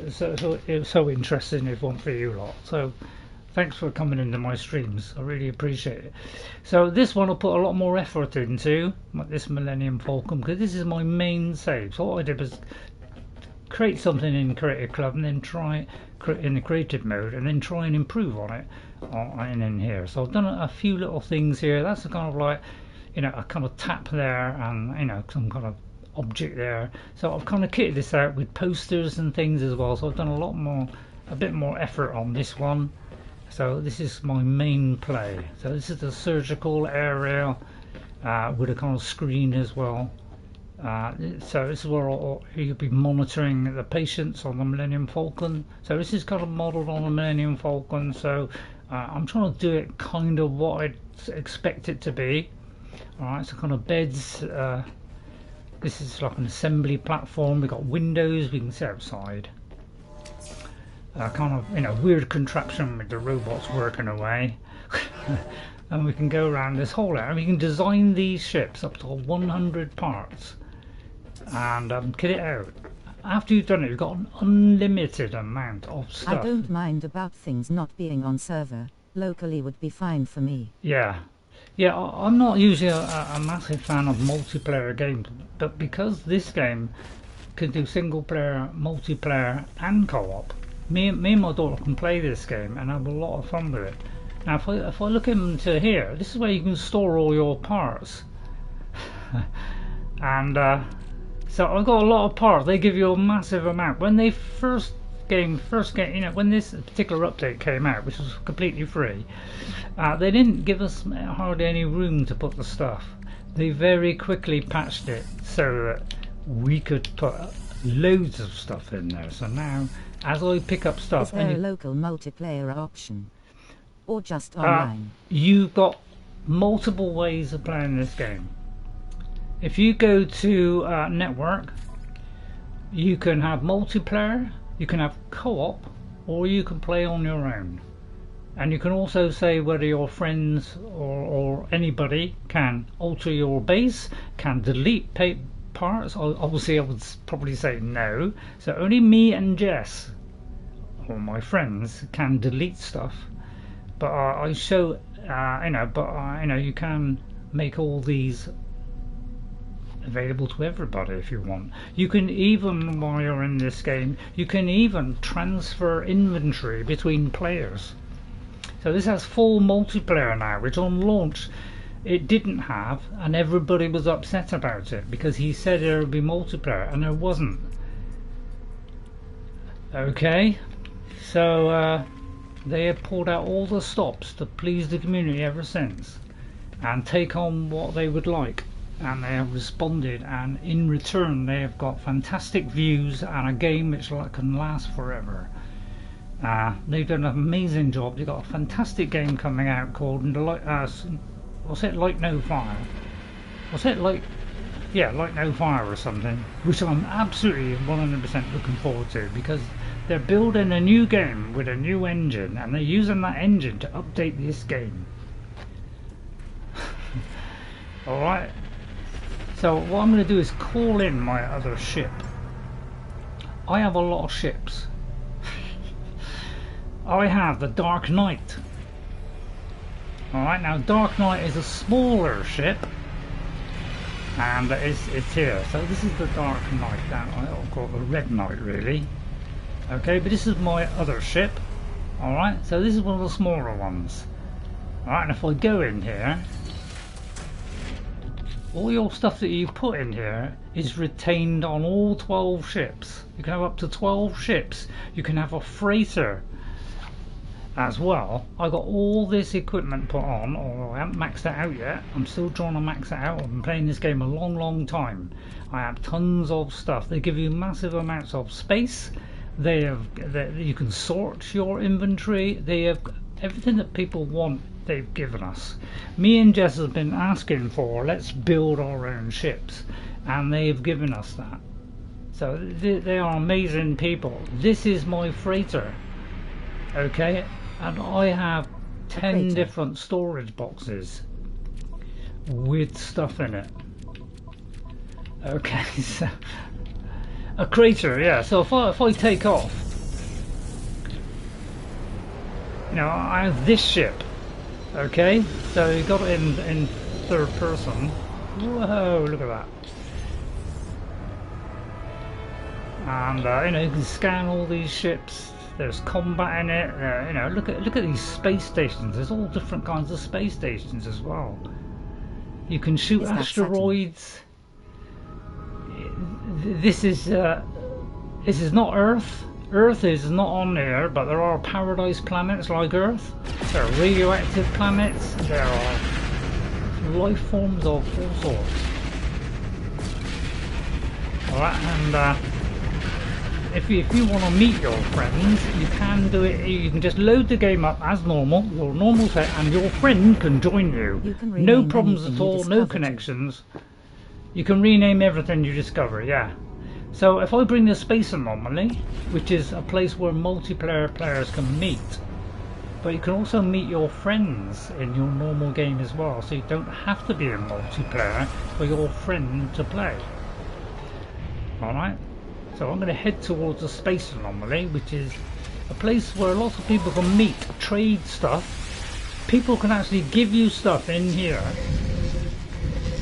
[SPEAKER 1] interesting if it weren't for you lot. So thanks for coming into my streams. I really appreciate it. So this one I'll put a lot more effort into, this Millennium Falcon, because this is my main save. So what I did was create something in Creative Club and then try in the creative mode and then try and improve on it in here. So I've done a few little things here. That's a kind of like, a kind of tap there and some kind of object there. So I've kind of kitted this out with posters and things as well. So I've done a bit more effort on this one. So this is my main play. So this is the surgical area with a kind of screen as well. So this is where you'll be monitoring the patients on the Millennium Falcon. So this is kind of modelled on the Millennium Falcon. So I'm trying to do it kind of what I'd expect it to be. Alright, so kind of beds. This is like an assembly platform. We've got windows we can see outside. Kind of weird contraption with the robots working away. And we can go around this whole area. We can design these ships up to 100 parts and kit it out. After you've done it, you've got an unlimited amount of stuff.
[SPEAKER 2] I don't mind about things not being on server. Locally would be fine for me.
[SPEAKER 1] Yeah. Yeah, I'm not usually a massive fan of multiplayer games, but because this game can do single player, multiplayer and co-op, me and my daughter can play this game and have a lot of fun with it. Now if I look into here, this is where you can store all your parts. And so I've got a lot of parts. They give you a massive amount. When they first game, you know, when this particular update came out, which was completely free, they didn't give us hardly any room to put the stuff. They very quickly patched it so that we could put loads of stuff in there. So now, as I pick up stuff,
[SPEAKER 2] is there a local multiplayer option, or just online?
[SPEAKER 1] You've got multiple ways of playing this game. If you go to network, you can have multiplayer, you can have co-op, or you can play on your own. And you can also say whether your friends or anybody can alter your base, can delete parts. Obviously I would probably say no, so only me and Jess or my friends can delete stuff, but I show you know, you can make all these available to everybody if you want. You can even, while you're in this game, you can even transfer inventory between players. So this has full multiplayer now, which on launch it didn't have, and everybody was upset about it because he said there would be multiplayer and there wasn't. Okay, so they have pulled out all the stops to please the community ever since and take on what they would like, and they have responded, and in return they have got fantastic views and a game which can last forever. They've done an amazing job. They've got a fantastic game coming out called what's it, Light No Fire? What's it like? Yeah, Light No Fire or something, which I'm absolutely 100% looking forward to, because they're building a new game with a new engine and they're using that engine to update this game. Alright, so what I'm going to do is call in my other ship. I have a lot of ships. I have the Dark Knight. Alright, now Dark Knight is a smaller ship, and it's here. So this is the Dark Knight. I'll call it the Red Knight really. Okay, but this is my other ship. Alright, so this is one of the smaller ones. Alright, and if I go in here, all your stuff that you put in here is retained on all 12 ships. You can have up to 12 ships. You can have a freighter as well. I got all this equipment put on, or I haven't maxed it out yet. I'm still trying to max it out. I've been playing this game a long time. I have tons of stuff. They give you massive amounts of space. You can sort your inventory. They have everything that people want. They've given us. Me and Jess have been asking for, let's build our own ships, and they've given us that. So they are amazing people. This is my freighter, okay, and I have 10 different storage boxes with stuff in it. Okay, so a crater, yeah. So if I take off, you know, I have this ship. Okay, so you got it in third person. Whoa, look at that. And you know, you can scan all these ships. There's combat in it. You know, look at these space stations. There's all different kinds of space stations as well. You can shoot asteroids. This is not Earth. Earth is not on there, but there are paradise planets like Earth. There are radioactive planets. There are life forms of all sorts. Alright, and if you want to meet your friends, you can do it. You can just load the game up as normal, your normal set, and your friend can join you. No problems at all, no connections. You can rename everything you discover, yeah. So if I bring the Space Anomaly, which is a place where multiplayer players can meet, but you can also meet your friends in your normal game as well, so you don't have to be in multiplayer for your friend to play. Alright, so I'm going to head towards the Space Anomaly, which is a place where lots of people can meet, trade stuff, people can actually give you stuff in here.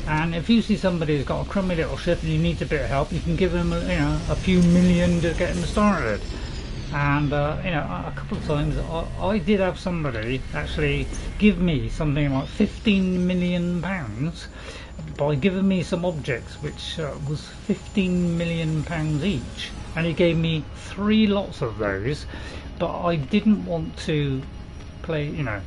[SPEAKER 1] And if you see somebody who's got a crummy little ship and you need a bit of help, you can give them, you know, a few million to get them started. And you know, a couple of times I did have somebody actually give me something like £15 million by giving me some objects, which was £15 million each, and he gave me 3 lots of those. But I didn't want to play, you know,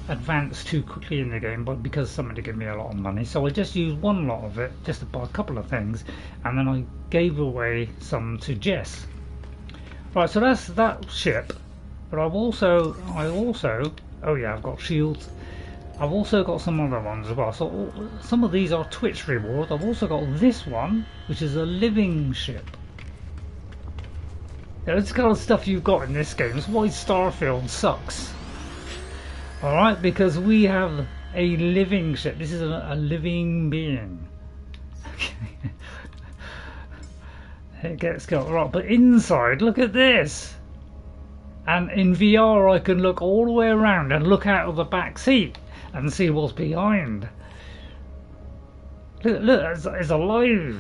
[SPEAKER 1] advance too quickly in the game, but because somebody gave me a lot of money, so I just used 1 lot of it just to buy a couple of things, and then I gave away some to Jess. Right, so that's that ship. But I also oh yeah, I've got shields. I've also got some other ones as well. So some of these are Twitch rewards. I've also got this one, which is a living ship. Now, this kind of stuff you've got in this game. That's why Starfield sucks. Alright, because we have a living ship. This is a living being. It gets got right, but inside, look at this. And in VR I can look all the way around and look out of the back seat and see what's behind. Look, it's alive.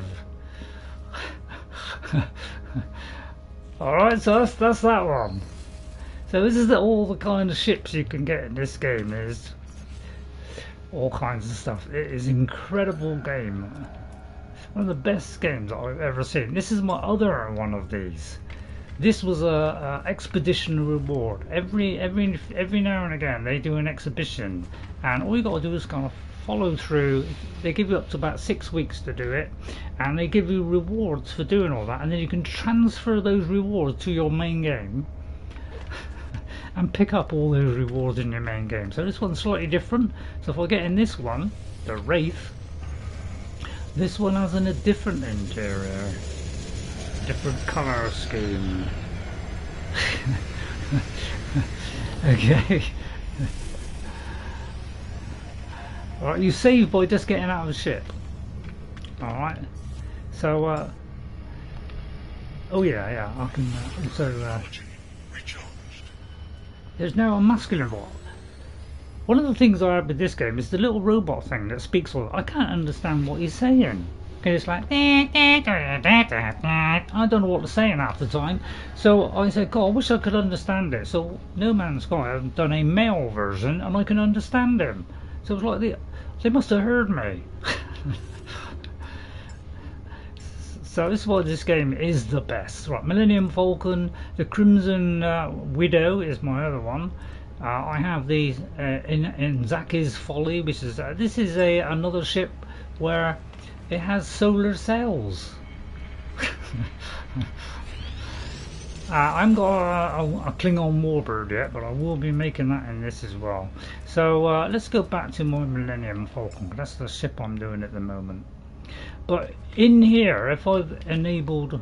[SPEAKER 1] Alright, so that's that one. So this is all the kind of ships you can get in this game. There's all kinds of stuff. It is an incredible game. One of the best games I've ever seen. This is my other one of these. This was a expedition reward. Every now and again they do an exhibition, and all you got to do is kind of follow through. They give you up to about 6 weeks to do it, and they give you rewards for doing all that, and then you can transfer those rewards to your main game and pick up all those rewards in your main game. So this one's slightly different. So if I get in this one, the Wraith, this one has a different interior, different colour scheme. Okay. Alright, you save by just getting out of the ship. Alright. So, oh yeah, I can also, there's now a masculine voice. One of the things I have with this game is the little robot thing that speaks all. I can't understand what he's saying. It's like I don't know what they're saying half the time. So I said, God, I wish I could understand it. So No Man's Sky, I've done a male version and I can understand him. So it was like they must have heard me. So this is why this game is the best. Right, Millennium Falcon, the Crimson Widow is my other one. I have these in Zaki's Folly, which is this is another ship where it has solar cells. I haven't got a Klingon Warbird yet, but I will be making that in this as well. So let's go back to my Millennium Falcon. That's the ship I'm doing at the moment. But in here, if I've enabled,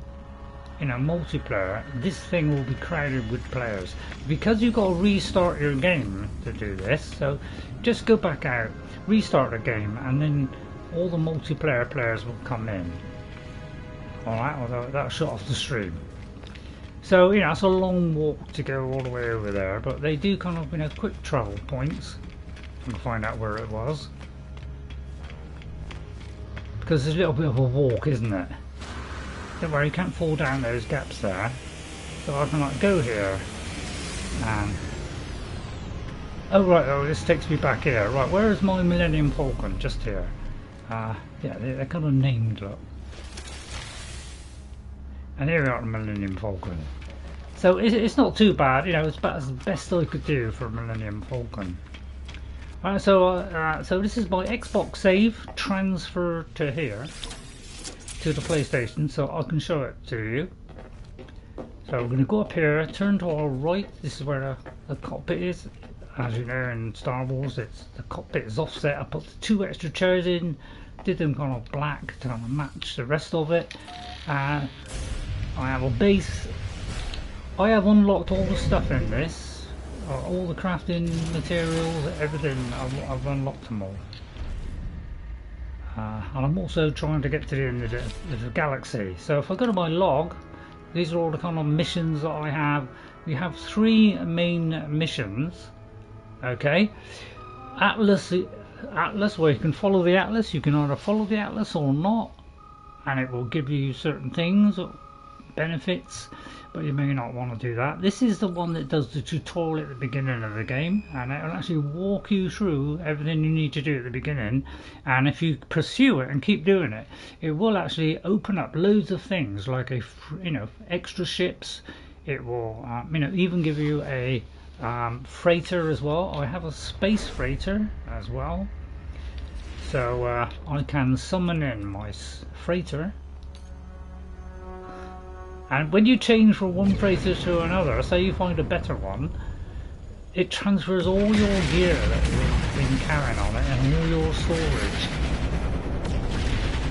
[SPEAKER 1] you know, multiplayer, this thing will be crowded with players because you've got to restart your game to do this. So just go back out, restart the game, and then all the multiplayer players will come in. Alright, although that'll shut off the stream. So, you know, it's a long walk to go all the way over there, but they do kind of, you know, quick travel points. I can find out where it was. Because there's a little bit of a walk, isn't it? Don't worry, you can't fall down those gaps there. So I can like go here and oh right, oh this takes me back here. Right, where is my Millennium Falcon? Just here. Yeah, they're kind of named, look. And here we are, the Millennium Falcon. So it's not too bad, you know, it's about as best I could do for a Millennium Falcon. Alright, so this is my Xbox save transfer to here, to the PlayStation, so I can show it to you. So we're going to go up here, turn to our right. This is where the cockpit is. As you know, in Star Wars, the cockpit is offset. I put 2 extra chairs in, did them kind of black to kind of match the rest of it. I have a base. I have unlocked all the stuff in this. All the crafting materials, everything, I've unlocked them all. And I'm also trying to get to the end of the galaxy. So if I go to my log, these are all the kind of missions that I have. We have 3 main missions, okay? Atlas, where you can follow the Atlas. You can either follow the Atlas or not, and it will give you certain things, or benefits, but you may not want to do that. This is the one that does the tutorial at the beginning of the game, and it will actually walk you through everything you need to do at the beginning, and if you pursue it and keep doing it, it will actually open up loads of things like extra ships. It will even give you a freighter as well. I have a space freighter as well, so I can summon in my freighter. And when you change from one freighter to another, say you find a better one, it transfers all your gear that you've been carrying on it and all your storage.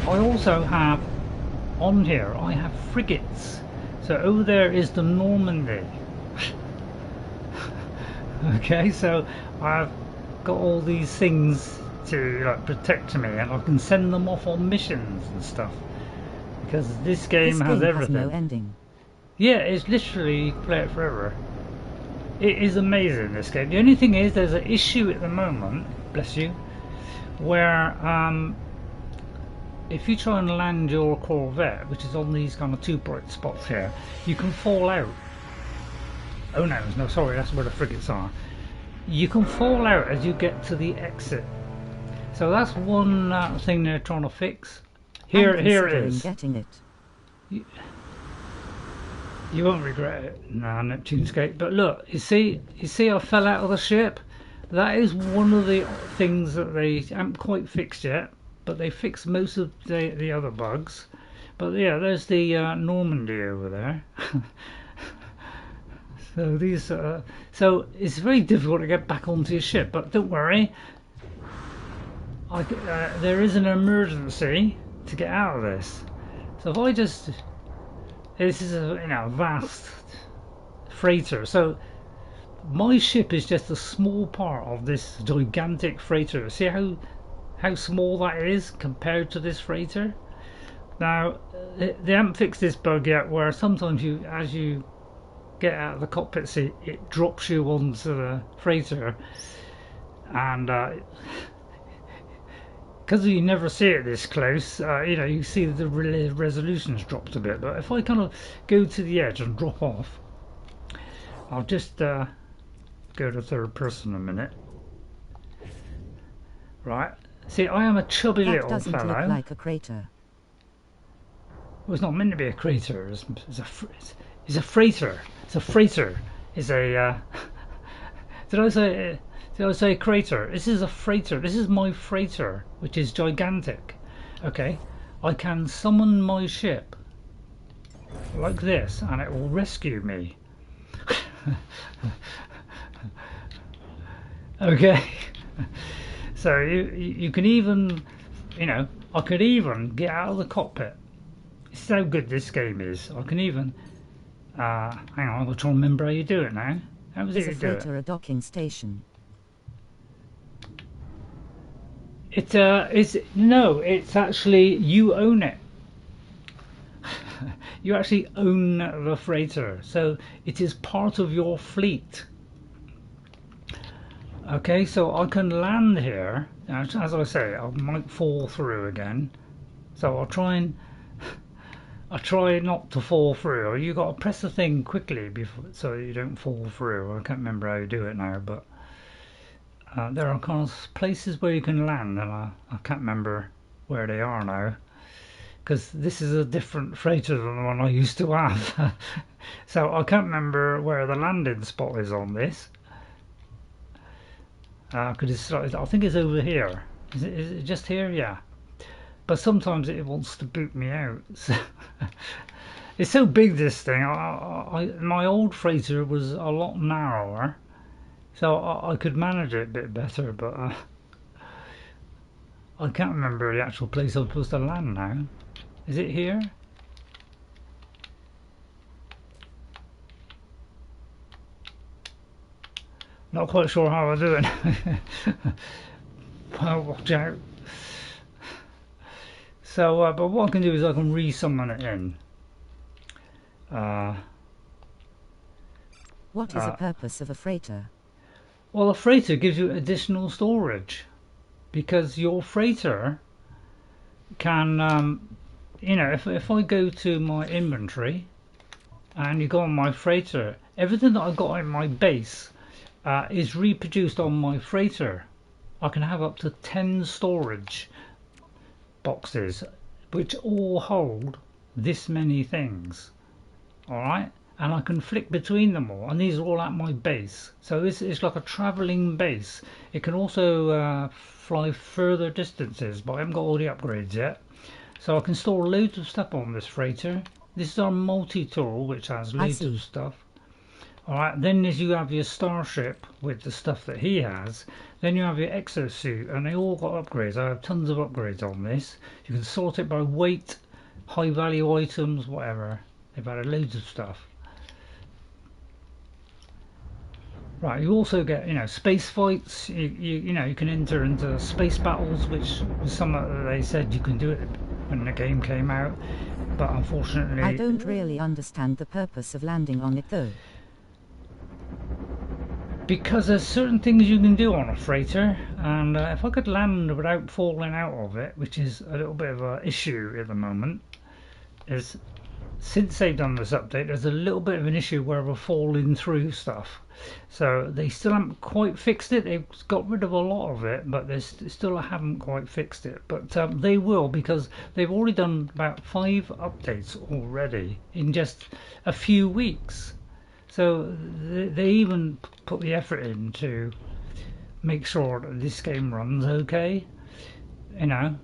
[SPEAKER 1] I also have, on here, I have frigates. So over there is the Normandy. Okay, so I've got all these things to protect me, and I can send them off on missions and stuff. Because this game has everything.
[SPEAKER 2] Has no ending.
[SPEAKER 1] Yeah, it's literally play it forever. It is amazing, this game. The only thing is, there's an issue at the moment, bless you, where if you try and land your Corvette, which is on these kind of two bright spots here, you can fall out. Oh no, sorry, that's where the frigates are. You can fall out as you get to the exit. So that's one thing they're trying to fix. Here it is.
[SPEAKER 2] Getting it.
[SPEAKER 1] You won't regret it. No, NeptuneScape. But look, you see I fell out of the ship? That is one of the things that they haven't quite fixed yet, but they fixed most of the other bugs. But yeah, there's the Normandy over there. So these, so it's very difficult to get back onto your ship, but don't worry. There is an emergency to get out of this. So if I just, this is a vast freighter. So my ship is just a small part of this gigantic freighter. See how small that is compared to this freighter. Now they haven't fixed this bug yet, where sometimes as you get out of the cockpit seat, it drops you onto the freighter, and because you never see it this close, you see the resolution's dropped a bit. But if I kind of go to the edge and drop off, I'll just go to third person a minute. Right, see, I am a chubby little
[SPEAKER 2] doesn't
[SPEAKER 1] fellow.
[SPEAKER 2] Look like a crater.
[SPEAKER 1] Well, it's not meant to be a crater. It's a freighter. It's a freighter. It's a. Did I say crater? This is a freighter. This is my freighter, which is gigantic. Okay, I can summon my ship like this, and it will rescue me. Okay, so you can even, I could even get out of the cockpit. This is how good this game is. I can even. Hang on, I'll try and remember how you do it now. How was it you do it?
[SPEAKER 2] Is a freighter a docking station?
[SPEAKER 1] No, it's actually, you own it. You actually own the freighter, so it is part of your fleet. Okay, so I can land here. As I say, I might fall through again, so I'll try not to fall through. Or you got to press the thing quickly before, so you don't fall through. I can't remember how you do it now, but there are kind of places where you can land, and I can't remember where they are now, because this is a different freighter than the one I used to have. So I can't remember where the landing spot is on this. I think it's over here. Is it just here? Yeah. But sometimes it wants to boot me out. So it's so big, this thing. My old freighter was a lot narrower, so I could manage it a bit better, but I can't remember the actual place I'm supposed to land now. Is it here? Not quite sure how I do it. Well, watch out. So, but what I can do is I can re-summon it in.
[SPEAKER 2] What is the purpose of a freighter?
[SPEAKER 1] Well, a freighter gives you additional storage because your freighter can, you know, if I go to my inventory and you go on my freighter, everything that I got in my base is reproduced on my freighter. I can have up to 10 storage boxes which all hold this many things. Alright, and I can flick between them all, and these are all at my base. So this is like a travelling base. It can also fly further distances, but I haven't got all the upgrades yet. So I can store loads of stuff on this freighter. This is our multi-tool, which has loads of stuff. Alright, then as you have your starship with the stuff that he has, then you have your exosuit, and they all got upgrades. I have tons of upgrades on this. You can sort it by weight, high value items, whatever. They've added loads of stuff. Right, you also get, you know, space fights. You know, you can enter into space battles, which was something that they said you can do it when the game came out, but unfortunately
[SPEAKER 2] I don't really understand the purpose of landing on it though.
[SPEAKER 1] Because there's certain things you can do on a freighter, and if I could land without falling out of it, which is a little bit of an issue at the moment, is since they've done this update, there's a little bit of an issue where we're falling through stuff. So they still haven't quite fixed it. They've got rid of a lot of it, but they still haven't quite fixed it. But they will, because they've already done about 5 updates already in just a few weeks. So they even put the effort in to make sure that this game runs okay. You know, I'm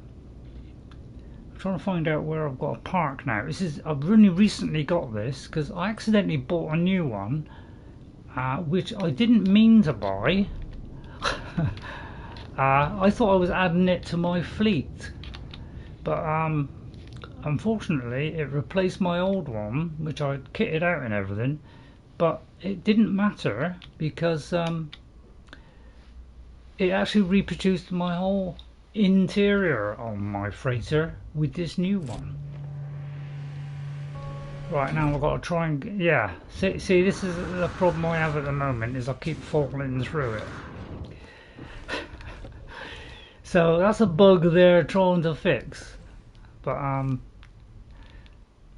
[SPEAKER 1] trying to find out where I've got a park now. I've really recently got this because I accidentally bought a new one, which I didn't mean to buy. I thought I was adding it to my fleet, but unfortunately it replaced my old one, which I'd kitted out and everything. But it didn't matter because it actually reproduced my whole interior on my freighter with this new one. Right, now I've got to try and, yeah, see this is the problem I have at the moment, is I keep falling through it. So that's a bug they're trying to fix. But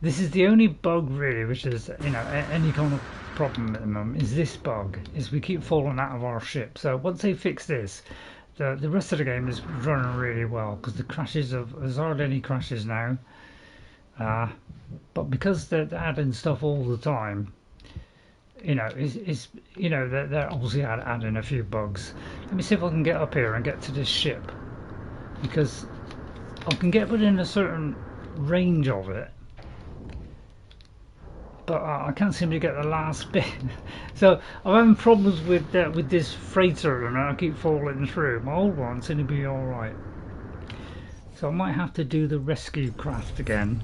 [SPEAKER 1] this is the only bug really which is, you know, any kind of problem at the moment, is this bug, is we keep falling out of our ship. So once they fix this, the rest of the game is running really well, because the crashes there's hardly any crashes now, but because they're adding stuff all the time, you know, you know, they're obviously adding a few bugs. Let me see if I can get up here and get to this ship, because I can get within a certain range of it, but I can't seem to get the last bit. So I'm having problems with this freighter, and I keep falling through. My old one seems to be alright, so I might have to do the rescue craft again.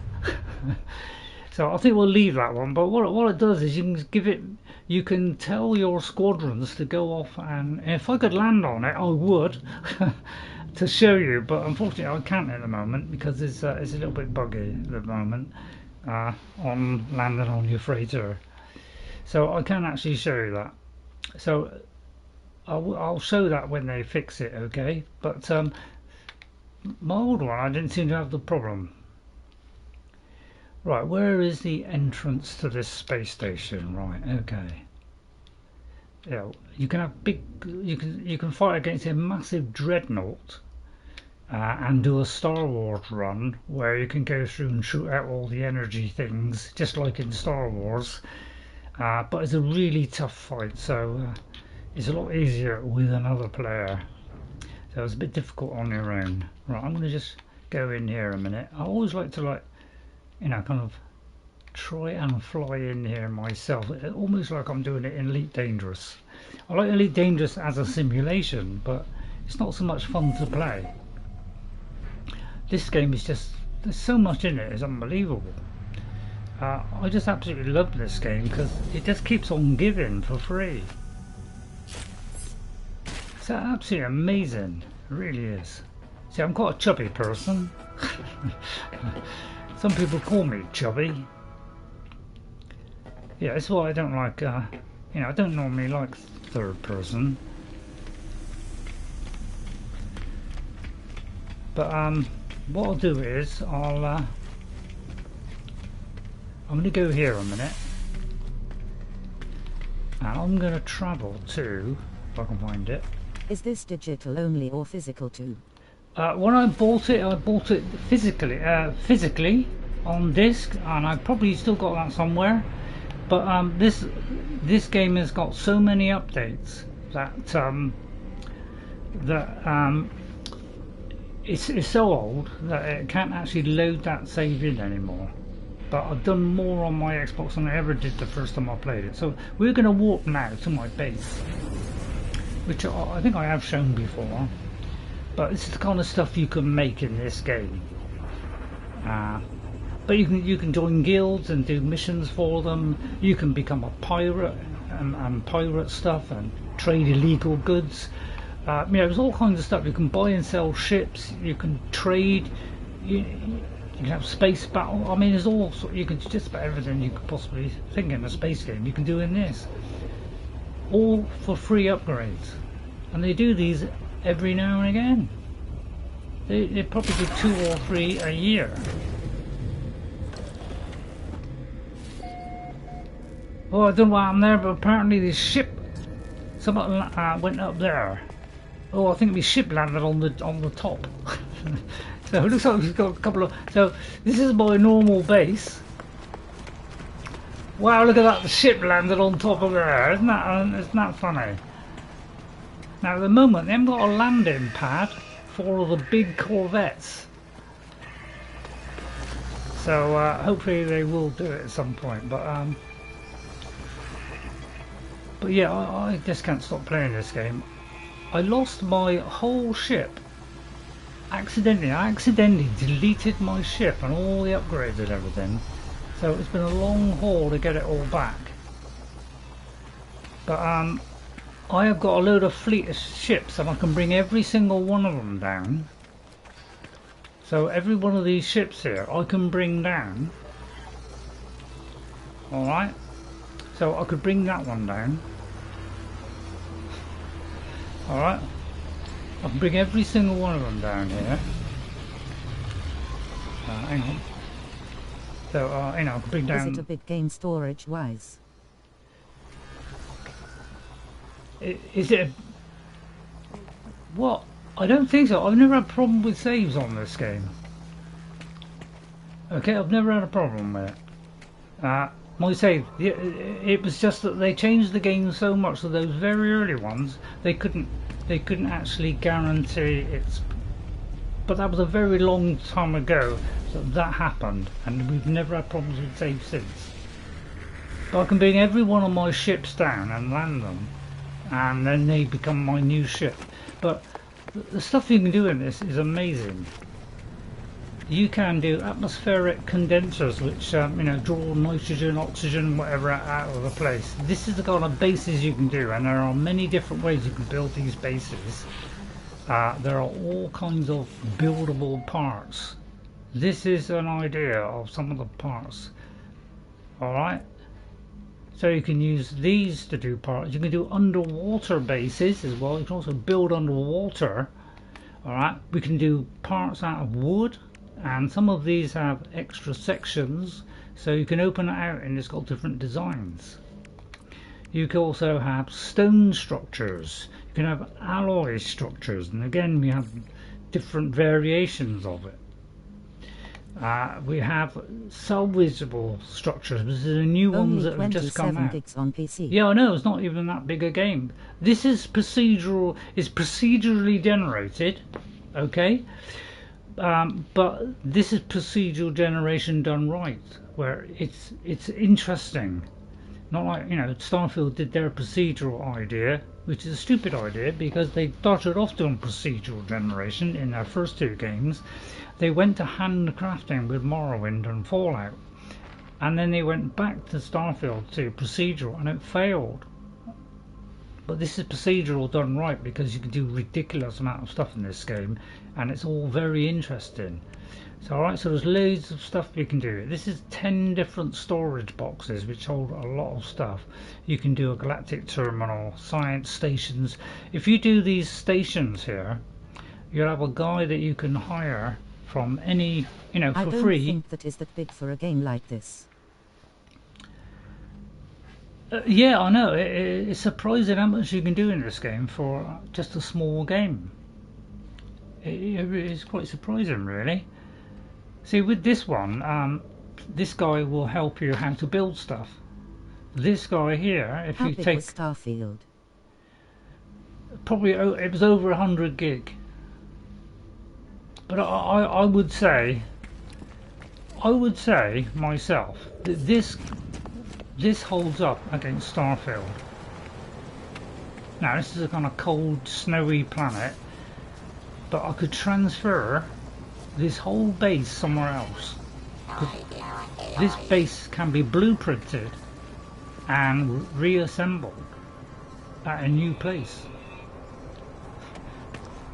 [SPEAKER 1] So I think we'll leave that one, but what it does is you can tell your squadrons to go off, and if I could land on it I would to show you, but unfortunately I can't at the moment because it's a little bit buggy at the moment. On landing on your freighter, so I can actually show you that. So I'll show that when they fix it, okay? But my old one, I didn't seem to have the problem. Right, where is the entrance to this space station? Right, okay. Yeah, you can have you can fight against a massive dreadnought. And do a Star Wars run where you can go through and shoot out all the energy things, just like in Star Wars. But it's a really tough fight, so it's a lot easier with another player. So it's a bit difficult on your own. Right, I'm going to just go in here a minute. I always like to, like, you know, kind of try and fly in here myself. Almost like I'm doing it in Elite Dangerous. I like Elite Dangerous as a simulation, but it's not so much fun to play. This game is just, there's so much in it, it's unbelievable. I just absolutely love this game because it just keeps on giving for free. It's absolutely amazing, it really is. See, I'm quite a chubby person. Some people call me chubby. Yeah, that's why I don't like, you know, I don't normally like third person. But what I'll do is I'm going to go here a minute, and I'm going to travel to, if I can find it.
[SPEAKER 2] Is this digital only or physical too?
[SPEAKER 1] When I bought it physically on disc, and I've probably still got that somewhere. But this game has got so many updates that it's so old that it can't actually load that save in anymore. But I've done more on my Xbox than I ever did the first time I played it. So we're going to warp now to my base, which I think I have shown before. But this is the kind of stuff you can make in this game. But you can join guilds and do missions for them. You can become a pirate and pirate stuff and trade illegal goods. There's all kinds of stuff. You can buy and sell ships. You can trade. You can have space battle. I mean, there's all you can just about everything you could possibly think in a space game. You can do in this, all for free upgrades, and they do these every now and again. They probably do 2 or 3 a year. Oh, I don't know what happened there, but apparently this ship, someone went up there. Oh, I think my ship landed on the top. So it looks like we've got a couple of. So this is my normal base. Wow, look at that! The ship landed on top of there. Isn't that funny? Now at the moment they haven't got a landing pad for all the big Corvettes. So hopefully they will do it at some point. But yeah, I just can't stop playing this game. I lost my whole ship accidentally. I accidentally deleted my ship and all the upgrades and everything. So it's been a long haul to get it all back. But I have got a load of fleet of ships and I can bring every single one of them down. So every one of these ships here I can bring down. Alright. So I could bring that one down. Alright. I can bring every single one of them down here. Hang on. So, I can bring down...
[SPEAKER 2] Is it a big game storage-wise?
[SPEAKER 1] Is it... What? I don't think so. I've never had a problem with saves on this game. Okay, I've never had a problem with it. My save, it was just that they changed the game so much that those very early ones, they couldn't actually guarantee it's... But that was a very long time ago that happened, and we've never had problems with saves since. But I can bring every one of my ships down and land them, and then they become my new ship. But the stuff you can do in this is amazing. You can do atmospheric condensers which draw nitrogen, oxygen, whatever out of the place. This is the kind of bases you can do, and there are many different ways you can build these bases. There are all kinds of buildable parts. This is an idea of some of the parts. Alright, so you can use these to do parts. You can do underwater bases as well. You can also build underwater. Alright, we can do parts out of wood, and some of these have extra sections, so you can open it out and it's got different designs. You can also have stone structures, you can have alloy structures, and again we have different variations of it. We have salvageable structures. This is the new ones that have just come out.
[SPEAKER 2] Gigs on PC.
[SPEAKER 1] Yeah, I know, it's not even that big a game. This is procedural, it's procedurally generated, okay? But this is procedural generation done right, where it's interesting. Not like, Starfield did their procedural idea, which is a stupid idea because they started off doing procedural generation in their first 2 games. They went to handcrafting with Morrowind and Fallout, and then they went back to Starfield to procedural, and it failed. But this is procedural done right because you can do ridiculous amount of stuff in this game, and it's all very interesting. So alright, so there's loads of stuff you can do. This is 10 different storage boxes which hold a lot of stuff. You can do a galactic terminal, science stations. If you do these stations here, you'll have a guy that you can hire from any, you know, for free.
[SPEAKER 2] I don't think that is that big for a game like this.
[SPEAKER 1] Yeah, I know. It's surprising how much you can do in this game for just a small game. It is quite surprising, really. See, with this one, this guy will help you how to build stuff. This guy here, if you take
[SPEAKER 2] Starfield,
[SPEAKER 1] probably it was over 100 gig. But I would say myself that this holds up against Starfield. Now this is a kind of cold, snowy planet, but I could transfer this whole base somewhere else. This base can be blueprinted and reassembled at a new place.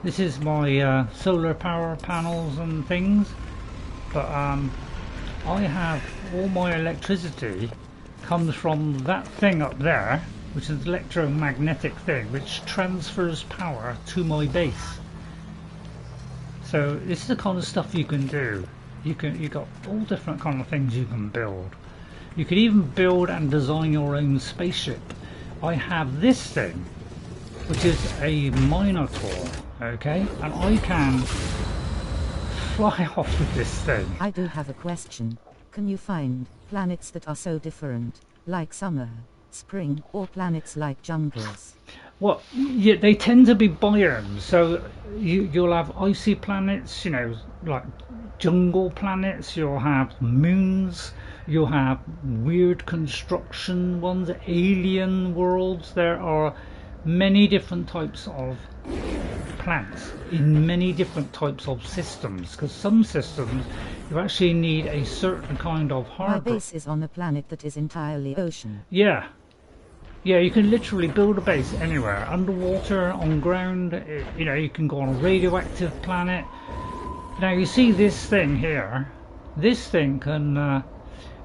[SPEAKER 1] This is my solar power panels and things, but I have all my electricity comes from that thing up there, which is an electromagnetic thing which transfers power to my base. So this is the kind of stuff you can do. You got all different kind of things you can build. You can even build and design your own spaceship. I have this thing, which is a Minotaur, okay, and I can fly off with this thing.
[SPEAKER 2] I do have a question. Can you find planets that are so different, like summer, spring, or planets like jungles?
[SPEAKER 1] Well, yeah, they tend to be biomes, so you'll have icy planets, you know, like jungle planets, you'll have moons, you'll have weird construction ones, alien worlds. There are many different types of plants in many different types of systems, because some systems you actually need a certain kind of hardware.
[SPEAKER 2] My base is on a planet that is entirely ocean.
[SPEAKER 1] Yeah, you can literally build a base anywhere, underwater, on ground. You know, you can go on a radioactive planet. Now you see this thing here, this thing can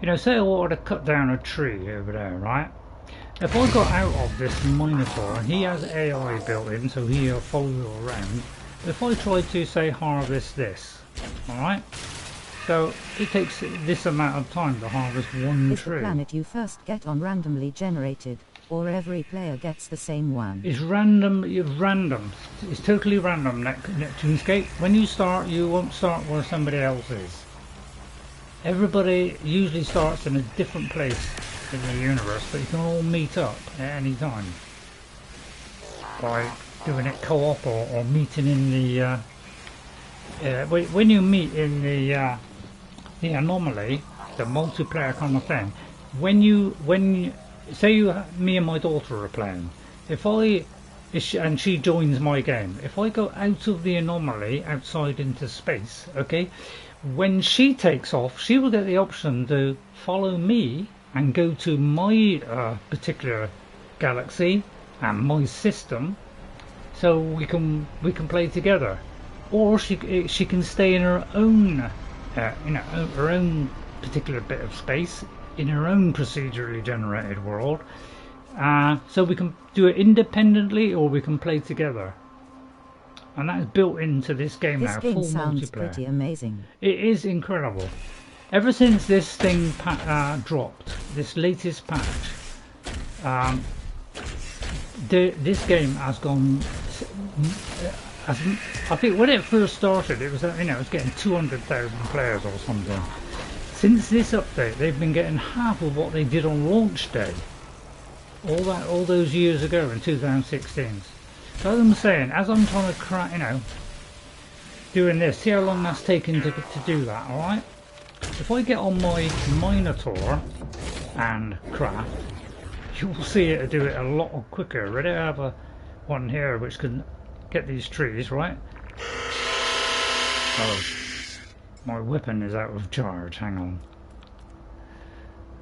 [SPEAKER 1] you know, say I wanted to cut down a tree over there, right? If I got out of this Minotaur, and he has AI built in, so he'll follow you around. If I tried to, say, harvest this, alright? So it takes this amount of time to harvest one tree.
[SPEAKER 2] Is the planet you first get on randomly generated, or every player gets the same one?
[SPEAKER 1] It's random. It's totally random, NeptuneScape. When you start, you won't start where somebody else is. Everybody usually starts in a different place in the universe, but you can all meet up at any time by doing it co-op or meeting in the when you meet in the Anomaly, the multiplayer kind of thing. When you say me and my daughter are playing, and she joins my game, if I go out of the Anomaly outside into space, okay, when she takes off, she will get the option to follow me and go to my particular galaxy and my system, so we can play together. Or she can stay in her own her own particular bit of space in her own procedurally generated world, so we can do it independently or we can play together. And that is built into this game now.
[SPEAKER 2] This game
[SPEAKER 1] full
[SPEAKER 2] sounds
[SPEAKER 1] multiplayer.
[SPEAKER 2] pretty amazing.
[SPEAKER 1] It is incredible. Ever since this thing dropped, this latest patch, this game has gone. I think when it first started, it was it was getting 200,000 players or something. Since this update, they've been getting half of what they did on launch day. All those years ago in 2016. So as I'm saying, as I'm trying to crack, doing this, see how long that's taken to do that, alright? If I get on my Minotaur and craft, you'll see it do it a lot quicker. Ready? I have one here which can get these trees, right? Oh, my weapon is out of charge, hang on.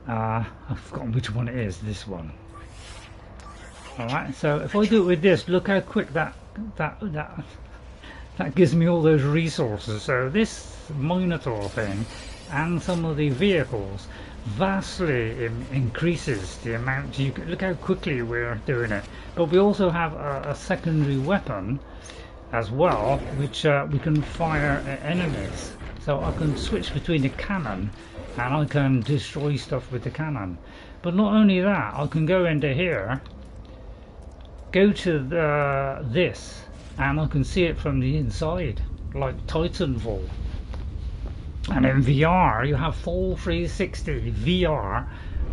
[SPEAKER 1] I've forgotten which one it is, this one. Alright, so if I do it with this, look how quick that gives me all those resources. So this Minotaur thing and some of the vehicles vastly increases the amount look how quickly we're doing it. But we also have a secondary weapon as well, which we can fire at enemies. So I can switch between the cannon and I can destroy stuff with the cannon. But not only that, I can go into here, go to this, and I can see it from the inside, like Titanfall. And in VR, you have full 360 VR,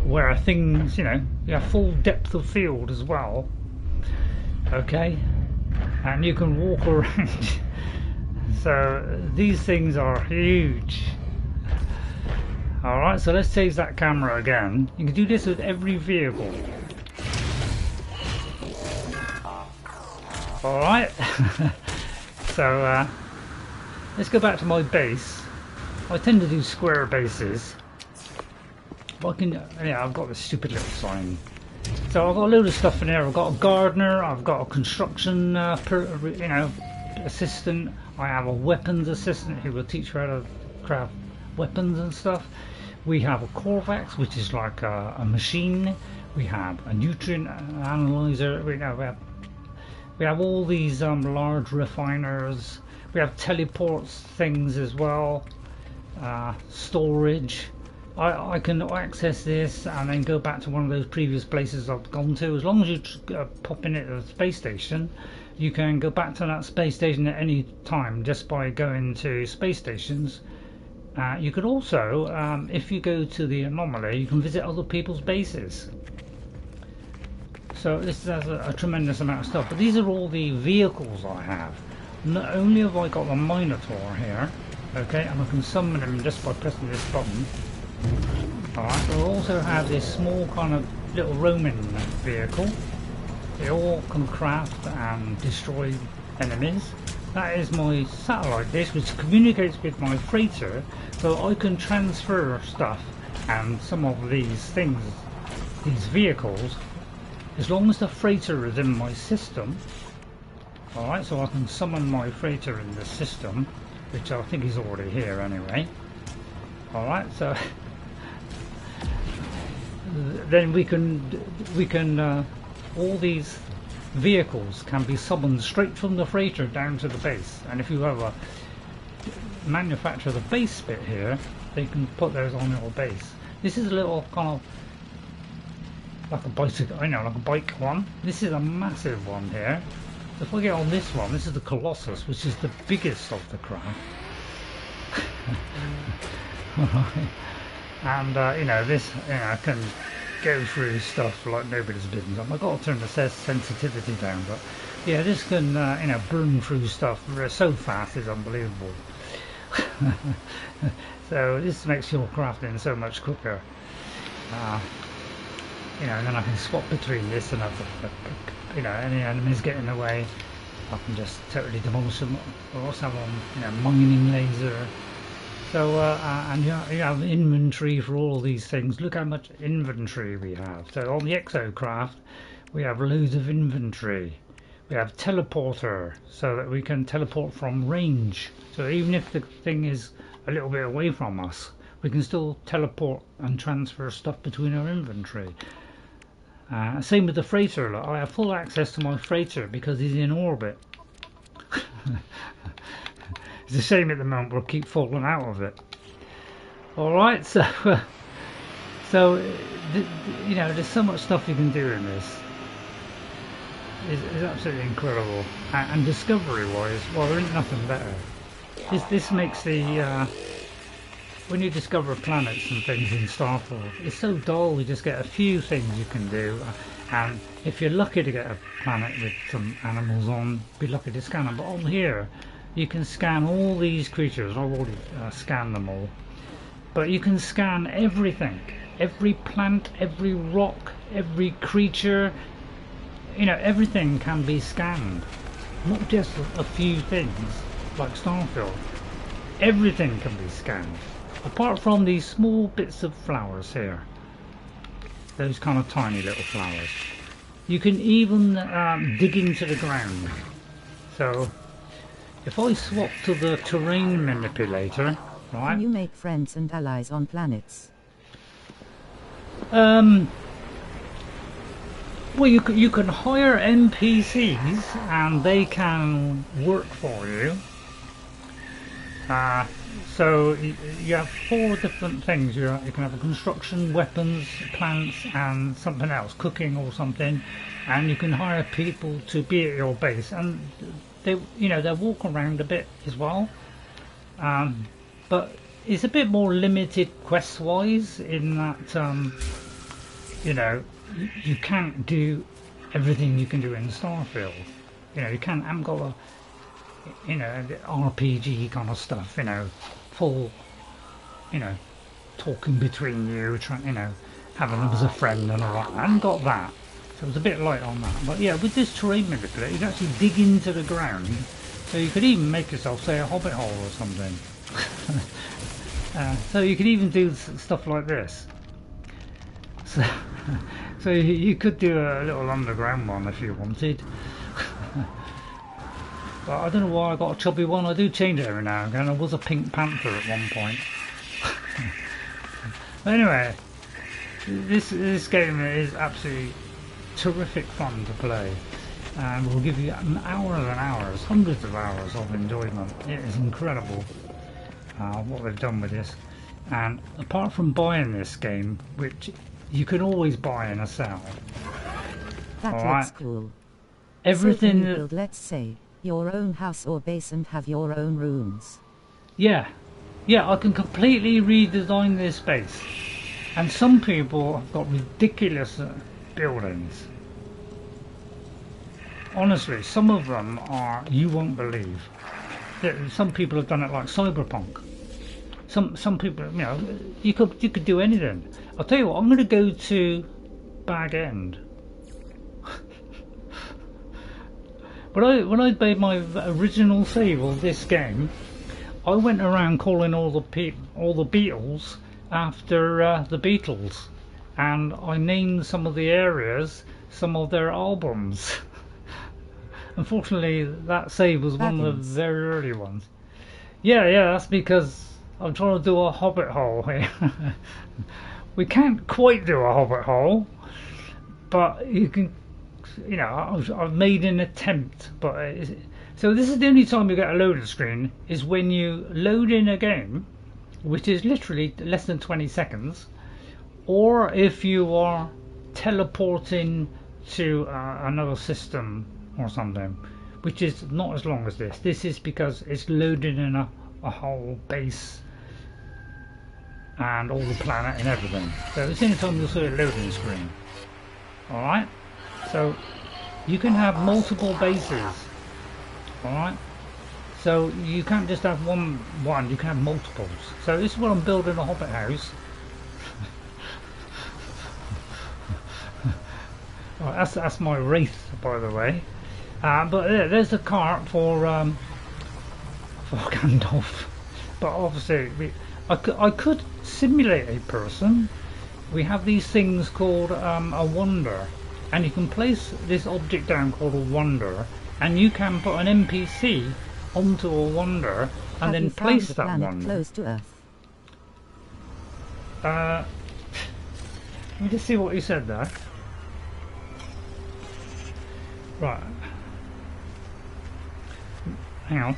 [SPEAKER 1] where things, you know, you have full depth of field as well. Okay, and you can walk around. So these things are huge. Alright, so let's change that camera again. You can do this with every vehicle. Alright, so let's go back to my base. I tend to do square bases. But I can, yeah, I've got this stupid little sign. So I've got a load of stuff in here. I've got a gardener, I've got a construction assistant, I have a weapons assistant who will teach you how to craft weapons and stuff. We have a Corvette, which is like a machine. We have a nutrient analyzer. We have all these large refiners. We have teleports things as well. Storage. I can access this and then go back to one of those previous places I've gone to. As long as you pop in at the space station, you can go back to that space station at any time just by going to space stations. You could also, if you go to the Anomaly, you can visit other people's bases. So this has a tremendous amount of stuff. But these are all the vehicles I have. Not only have I got the Minotaur here, okay, and I can summon him just by pressing this button. Alright, we also have this small kind of little roaming vehicle. They all can craft and destroy enemies. That is my satellite dish, which communicates with my freighter, so I can transfer stuff and some of these things, these vehicles, as long as the freighter is in my system. Alright, so I can summon my freighter in the system, which I think is already here anyway. Alright, so then we can all these vehicles can be summoned straight from the freighter down to the base, and if you have a manufacture the base bit here, they can put those on your base. This is a little kind of like a bicycle, I know, like a bike one. This is a massive one here. If I get on this one, this is the Colossus, which is the biggest of the craft. And you know, this, you know, can go through stuff like nobody's business. I've got to turn the sensitivity down, but yeah, this can you know, burn through stuff so fast, it's unbelievable. So this makes your crafting so much quicker. You know, and then I can swap between this and you know, any enemies get in the way, I can just totally demolish them. I also have on, you know, mining laser. So and you have inventory for all these things. Look how much inventory we have. So on the Exocraft we have loads of inventory. We have teleporter, so that we can teleport from range. So even if the thing is a little bit away from us, we can still teleport and transfer stuff between our inventory. Same with the freighter. Look, I have full access to my freighter because he's in orbit. It's a shame at the moment we'll keep falling out of it. Alright, so you know, there's so much stuff you can do in this. It's absolutely incredible. And discovery wise, well, there ain't nothing better. This makes the when you discover planets and things in Starfield, it's so dull. You just get a few things you can do, and if you're lucky to get a planet with some animals on, be lucky to scan them. But on here you can scan all these creatures. I've already scanned them all, but you can scan everything, every plant, every rock, every creature. You know, everything can be scanned, not just a few things like Starfield. Everything can be scanned, apart from these small bits of flowers here, those kind of tiny little flowers. You can even dig into the ground. So if I swap to the terrain manipulator, right?
[SPEAKER 2] Can you make friends and allies on planets?
[SPEAKER 1] Well, you can hire NPCs and they can work for you. So you have 4 different things. You can have a construction, weapons, plants, and something else, cooking or something. And you can hire people to be at your base, and they walk around a bit as well. But it's a bit more limited quest-wise in that you can't do everything you can do in Starfield. You can't. I haven't got a the RPG kind of stuff. Full. Talking between you, trying. Having them as a friend and all that. I haven't got that. So it was a bit light on that. But yeah, with this terrain manipulator, you can actually dig into the ground. So you could even make yourself, say, a hobbit hole or something. So you could even do stuff like this. So you could do a little underground one if you wanted. But I don't know why I got a chubby one. I do change it every now and again. I was a Pink Panther at one point. But anyway, this game is absolutely terrific fun to play, and will give you hours and hours, hundreds of hours of enjoyment. It is incredible what they've done with this. And apart from buying this game, which you can always buy and sell,
[SPEAKER 2] that looks cool.
[SPEAKER 1] Everything.
[SPEAKER 2] So can you build, let's say, your own house or base and have your own rooms.
[SPEAKER 1] Yeah, I can completely redesign this base, and some people have got ridiculous buildings. Honestly, some of them are, you won't believe. Some people have done it like Cyberpunk. Some people, you could do anything. I'll tell you what, I'm going to go to Bagend. When I made my original save of this game, I went around calling all the Beatles after the Beatles, and I named some of the areas, some of their albums. Unfortunately, that save was one of the very early ones. Yeah, that's because I'm trying to do a hobbit hole here. We can't quite do a hobbit hole, but you can. I've made an attempt, but so this is the only time you get a loading screen is when you load in a game, which is literally less than 20 seconds, or if you are teleporting to another system or something, which is not as long as this. This is because it's loading in a whole base and all the planet and everything. So it's the only time you'll see a loading screen. Alright? So you can have multiple bases, alright? So you can't just have one, you can have multiples. So this is what I'm building, a hobbit house. Right, that's my wraith, by the way. But there's the cart for Gandalf. But obviously, I could simulate a person. We have these things called a wonder. And you can place this object down called a wonder, and you can put an NPC onto a wonder and then place that wonder
[SPEAKER 2] close to Earth.
[SPEAKER 1] Let me just see what you said there. Right. Hang on.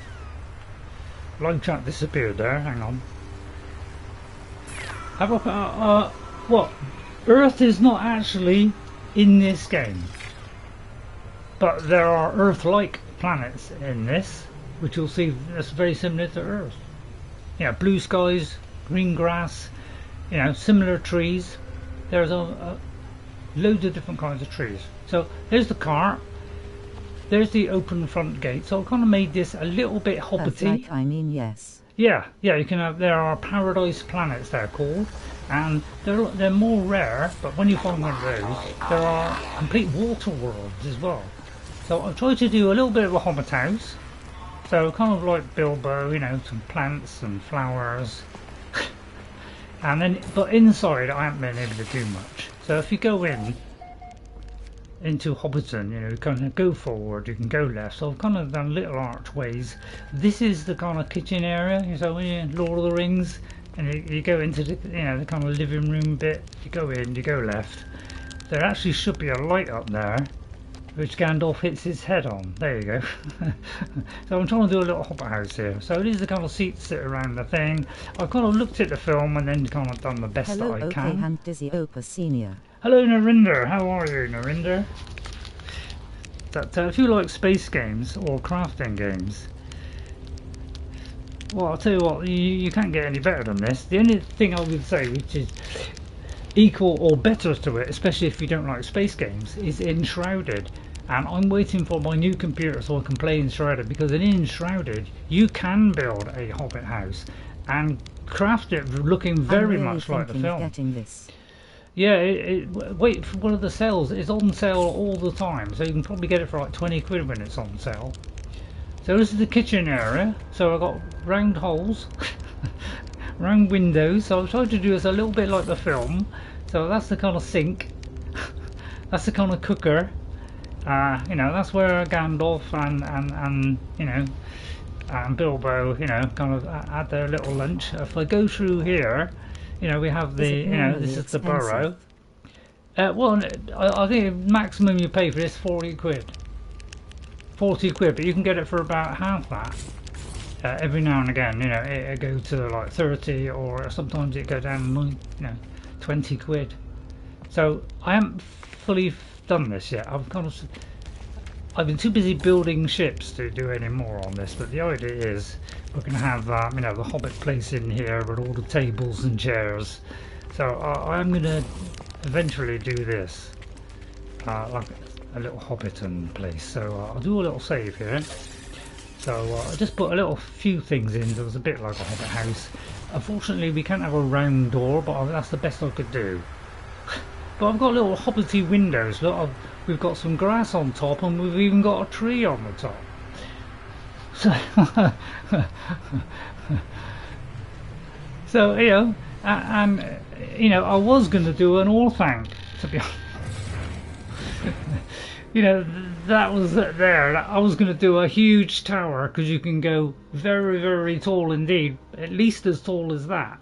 [SPEAKER 1] Live chat disappeared there. Hang on. Have a what? Earth is not actually in this game, but there are Earth-like planets in this, which you'll see that's very similar to Earth. Blue skies, green grass, similar trees. There's loads of different kinds of trees. So there's the cart, there's the open front gate. So I kind of made this a little bit hobbity.
[SPEAKER 2] Yes.
[SPEAKER 1] Yeah, you can have. There are paradise planets, they're called, and they're more rare. But when you find one of those, there are complete water worlds as well. So I've tried to do a little bit of a hobbit house. So kind of like Bilbo, some plants and flowers, and then but inside I haven't been able to do much. So if you go into Hobbiton, you kind of go forward, you can go left. So I've kind of done little archways. This is the kind of kitchen area. So when you're in Lord of the Rings, and you go into the the kind of living room bit, you go in, you go left. there actually should be a light up there which Gandalf hits his head on. There you go. So I'm trying to do a little hobbit house here. So these are the kind of seats that are around the thing. I've kind of looked at the film and then kind of done the best that I can.
[SPEAKER 2] Hello, and Dizzy Opa Senior.
[SPEAKER 1] Hello, Narinder. How are you, Narinder? That if you like space games or crafting games, well, I'll tell you what, you can't get any better than this. The only thing I would say, which is equal or better to it, especially if you don't like space games, is Enshrouded. And I'm waiting for my new computer so I can play Enshrouded, because in Enshrouded you can build a hobbit house and craft it looking very much like the film.
[SPEAKER 2] Getting this.
[SPEAKER 1] Yeah, wait for one of the sales. It's on sale all the time, so you can probably get it for like 20 quid when it's on sale. So this is the kitchen area. So I've got round holes, round windows. So I've tried to do this a little bit like the film. So that's the kind of sink. That's the kind of cooker. You know, that's where Gandalf and you know, and Bilbo, you know, kind of had their little lunch. If I go through here, you know, we have the, you know, this is the burrow. Well, I think maximum you pay for this 40 quid. 40 quid, but you can get it for about half that. Every now and again, you know, it go to like 30, or sometimes it go down, you know, 20 quid. So I haven't fully done this yet. I've been too busy building ships to do any more on this, but the idea is we're going to have, you know, the Hobbit place in here with all the tables and chairs. So I'm going to eventually do this, like a little Hobbiton place. So I'll do a little save here. So I just put a little few things in. There was a bit like a Hobbit house. Unfortunately, we can't have a round door, but that's the best I could do. But I've got little hobbity windows. Look, we've got some grass on top, and we've even got a tree on the top. So, so you know, and you know, I was going to do an Orthanc, to be honest. You know, that was there. I was going to do a huge tower, because you can go very, very tall indeed, at least as tall as that.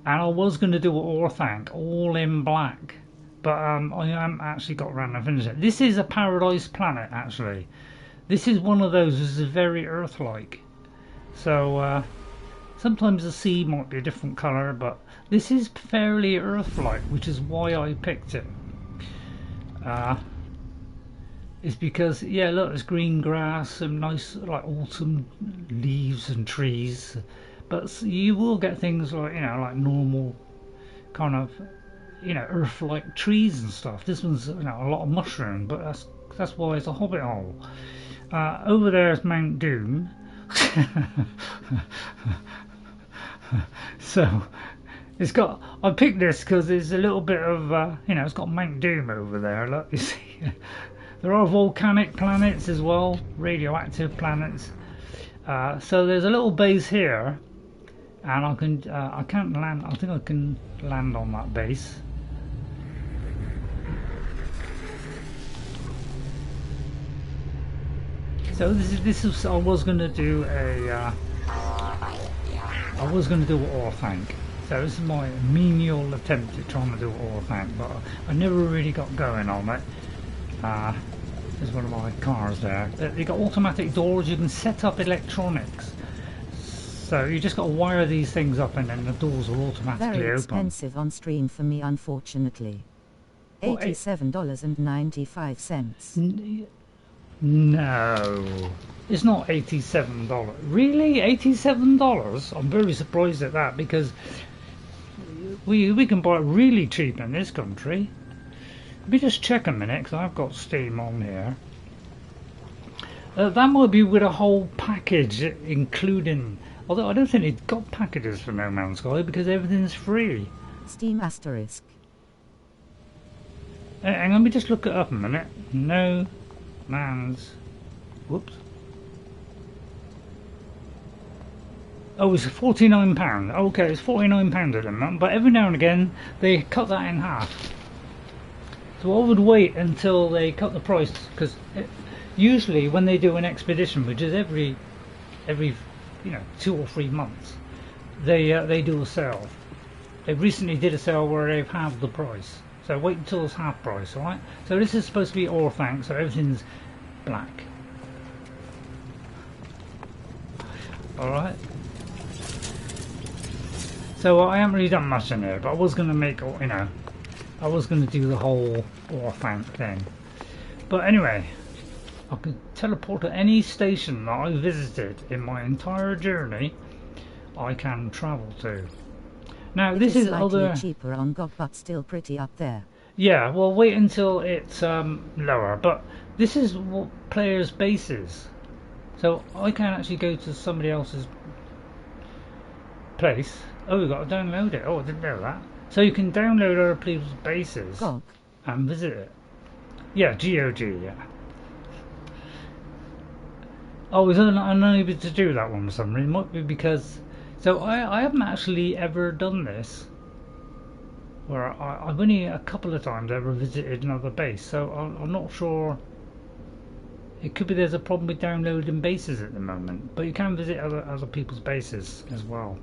[SPEAKER 1] And I was going to do an Orthanc, all in black, but I haven't actually got around to finish it. This is a paradise planet, actually. This is one of those. This is very Earth-like. So sometimes the sea might be a different colour, but this is fairly Earth-like, which is why I picked it. It's because, yeah, look, there's green grass, some nice like autumn leaves and trees, but you will get things like, you know, like normal kind of, you know, Earth-like trees and stuff. This one's, you know, a lot of mushroom, but that's why it's a hobbit hole. Over there is Mount Doom. So it's got, I picked this because there's a little bit of, you know, it's got Mount Doom over there. Look, you see. There are volcanic planets as well, radioactive planets. So there's a little base here, and I can't land. I think I can land on that base. So this is I was going to do an Orthanc. So this is my menial attempt at trying to do an Orthanc, but I never really got going on it. There's one of my cars there. You've got automatic doors. You can set up electronics. So you just got to wire these things up, and then the doors will automatically
[SPEAKER 2] Very
[SPEAKER 1] open.
[SPEAKER 2] expensive on stream for me, unfortunately. $87.95.
[SPEAKER 1] No, it's not $87. Really, $87? I'm very surprised at that, because we can buy it really cheap in this country. Let me just check a minute, because I've got Steam on here. That might be with a whole package, including, although I don't think it's got packages for No Man's Sky, because everything's free.
[SPEAKER 2] Steam asterisk.
[SPEAKER 1] And let me just look it up a minute. No Man's, whoops. Oh, it's £49. Okay, it's £49 at the moment, but every now and again they cut that in half. So I would wait until they cut the price, because usually when they do an expedition, which is every you know 2 or 3 months, they do a sale. They recently did a sale where they've halved the price. So wait until it's half price, alright? So this is supposed to be Orthanc, so everything's black. Alright. So I haven't really done much in here, but I was going to make, you know, I was going to do the whole Orthanc thing. But anyway, I can teleport to any station that I visited in my entire journey. I can travel to. Now this is other
[SPEAKER 2] cheaper on GOG, but still pretty up there.
[SPEAKER 1] Yeah, well, wait until it's lower. But this is what players' bases. So I can actually go to somebody else's place. Oh, we've got to download it. Oh, I didn't know that. So you can download other people's bases
[SPEAKER 2] GOG.
[SPEAKER 1] And visit it. Yeah, GOG. Yeah. Oh, I was unable to do that one for some reason. It might be because. So I haven't actually ever done this, where I've only a couple of times ever visited another base, so I'm not sure. It could be there's a problem with downloading bases at the moment, but you can visit other people's bases as well.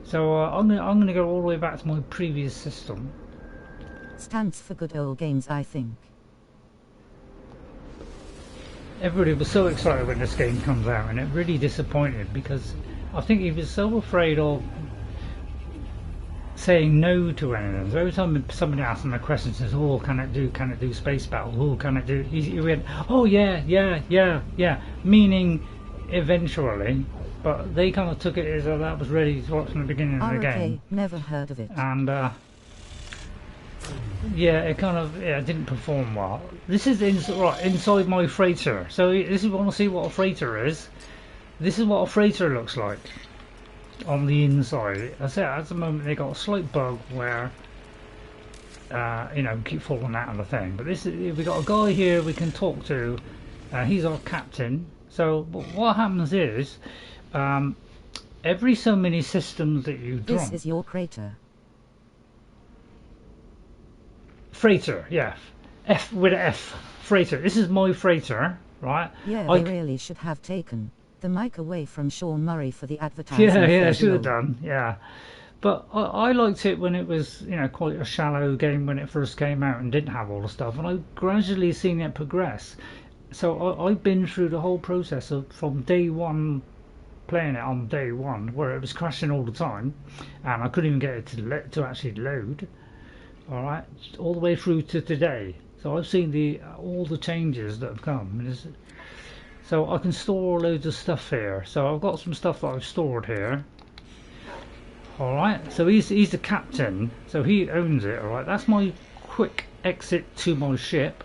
[SPEAKER 1] So I'm gonna go all the way back to my previous system.
[SPEAKER 2] Stands for good old games, I think.
[SPEAKER 1] Everybody was so excited when this game comes out, and it really disappointed because I think he was so afraid of saying no to anything. So every time somebody asks him a question, says, "Oh, can it do space battle? Oh, can it do?" He went, "Oh yeah, meaning eventually. But they kind of took it as though that was ready to watch from the beginning of the game.
[SPEAKER 2] Never heard of it.
[SPEAKER 1] And yeah, it kind of didn't perform well. This is inside my freighter. So this is want to see what a freighter is. This is what a freighter looks like on the inside. I said at the moment they got a slight bug where you know, keep falling out of the thing. But this is, we got a guy here we can talk to. He's our captain. So what happens is every so many systems that you drop.
[SPEAKER 2] This is your crater.
[SPEAKER 1] Freighter, yeah. F with an F. Freighter. This is my freighter, right?
[SPEAKER 2] Yeah, they really should have taken the mic away from Sean Murray for the advertising.
[SPEAKER 1] Yeah, should have done. Yeah, but I liked it when it was, you know, quite a shallow game when it first came out and didn't have all the stuff, and I've gradually seen it progress. So I've been through the whole process of from day one, playing it on day one, where it was crashing all the time, and I couldn't even get it to actually load. All right, all the way through to today. So I've seen all the changes that have come. So I can store loads of stuff here. So I've got some stuff that I've stored here. All right. So he's the captain. So he owns it. All right. That's my quick exit to my ship.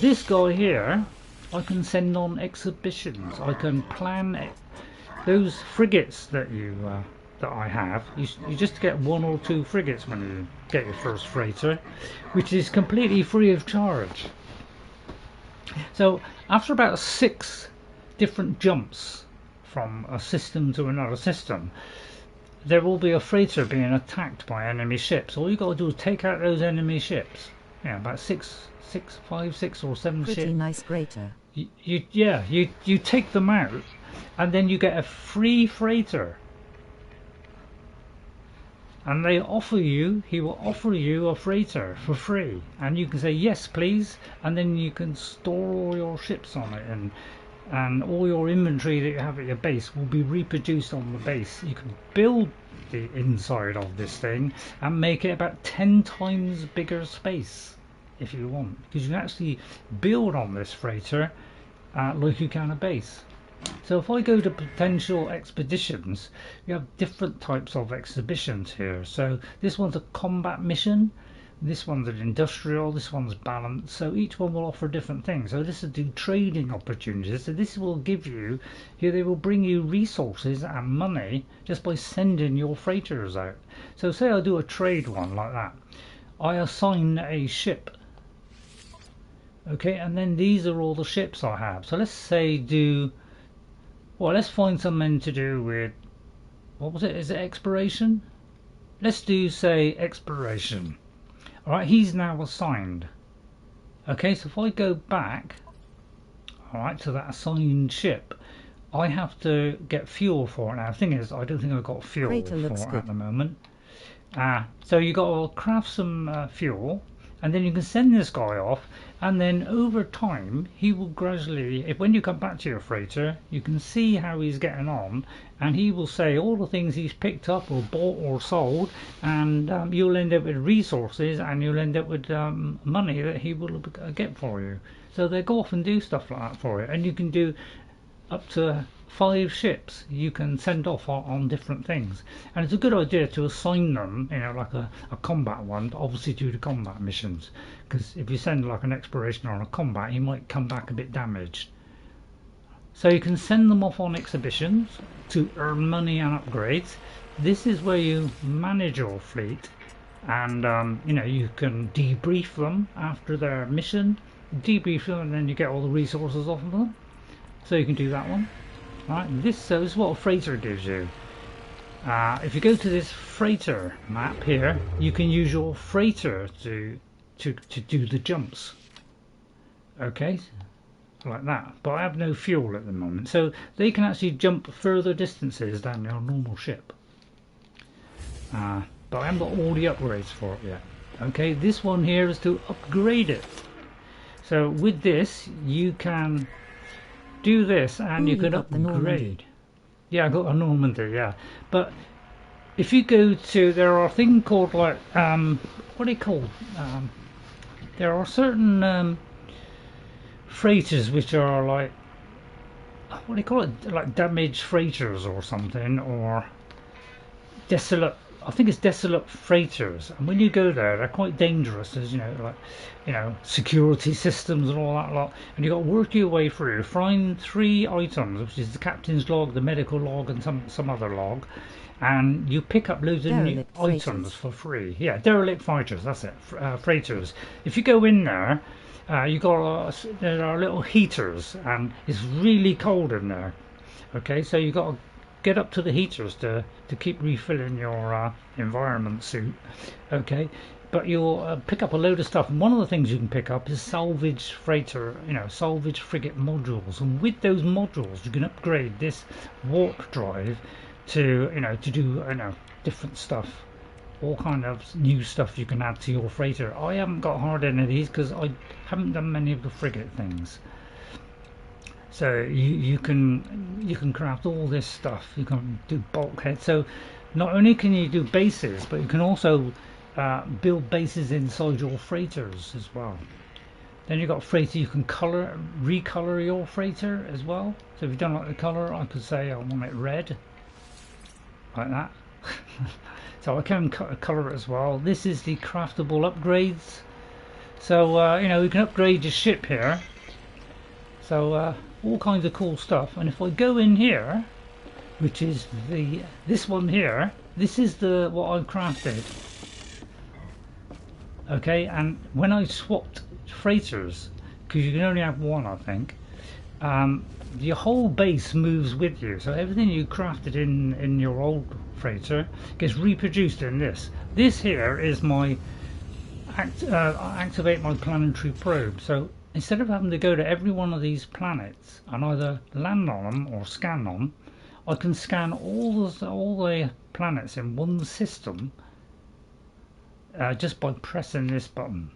[SPEAKER 1] This guy here, I can send on exhibitions. I can plan it. Those frigates that that I have. You just get 1 or 2 frigates when you get your first freighter, which is completely free of charge. So after about 6 different jumps from a system to another system, there will be a freighter being attacked by enemy ships. All you got to do is take out those enemy ships. Yeah, about 5, 6 or 7 ships.
[SPEAKER 2] Pretty nice freighter.
[SPEAKER 1] You take them out, and then you get a free freighter. And he will offer you a freighter for free, and you can say yes please, and then you can store all your ships on it, and all your inventory that you have at your base will be reproduced on the base. You can build the inside of this thing and make it about 10 times bigger space if you want, because you can actually build on this freighter like you can a base. So if I go to potential expeditions, we have different types of exhibitions here. So this one's a combat mission, this one's an industrial, this one's balanced. So each one will offer different things. So this will do trading opportunities. So this will give you, here they will bring you resources and money just by sending your freighters out. So say I do a trade one like that. I assign a ship. Okay, and then these are all the ships I have. So let's say well, let's find something to do with, what was it? Is it exploration? Let's do, say, exploration. Alright, he's now assigned. Okay, so if I go back, alright, to that assigned ship, I have to get fuel for it. Now, the thing is, I don't think I've got fuel for it at the moment. So you got to craft some fuel, and then you can send this guy off, and then over time he will gradually, if when you come back to your freighter, you can see how he's getting on, and he will say all the things he's picked up or bought or sold, and you'll end up with resources, and you'll end up with money that he will get for you. So they go off and do stuff like that for you, and you can do up to 5 ships you can send off on different things, and it's a good idea to assign them, you know, like a combat one, obviously do the combat missions, because if you send like an exploration on a combat, he might come back a bit damaged. So you can send them off on exhibitions to earn money and upgrades. This is where you manage your fleet, and you know, you can debrief them after their mission, debrief them, and then you get all the resources off of them. So you can do that one. Right, this is what a freighter gives you. If you go to this freighter map here, you can use your freighter to do the jumps. Okay, like that. But I have no fuel at the moment, so they can actually jump further distances than your normal ship. But I haven't got all the upgrades for it yet. Okay, this one here is to upgrade it. So with this, you can do this, and you can upgrade. Yeah, I got a Normandy, yeah. But if you go to, there are things called like what are they called? There are certain freighters which are like, what do you call it? Like damaged freighters or something, or desolate. I think it's desolate freighters, and when you go there, they're quite dangerous, as you know, like, you know, security systems and all that lot. And you got to work your way through, find 3 items, which is the captain's log, the medical log, and some other log, and you pick up loads of new items for free. Yeah, derelict fighters, that's it, freighters. If you go in there, you got there are little heaters, and it's really cold in there. Okay, so you got to get up to the heaters to keep refilling your environment suit. Okay, but you'll pick up a load of stuff, and one of the things you can pick up is salvage freighter, you know, salvage frigate modules, and with those modules you can upgrade this warp drive to, you know, to do, you know, different stuff, all kind of new stuff you can add to your freighter. I haven't got hard any of these because I haven't done many of the frigate things. So you can craft all this stuff. You can do bulkheads. So not only can you do bases, but you can also build bases inside your freighters as well. Then you've got freighter. You can recolor your freighter as well. So if you don't like the color, I could say I want it red, like that. So I can color it as well. This is the craftable upgrades. So you know, we can upgrade your ship here. So all kinds of cool stuff. And if I go in here, which is this one here, this is the what I've crafted. Okay, and when I swapped freighters, because you can only have one, I think, your whole base moves with you. So everything you crafted in your old freighter gets reproduced in this. This here is my activate my planetary probe. So instead of having to go to every one of these planets and either land on them or scan them, I can scan all the planets in one system just by pressing this button.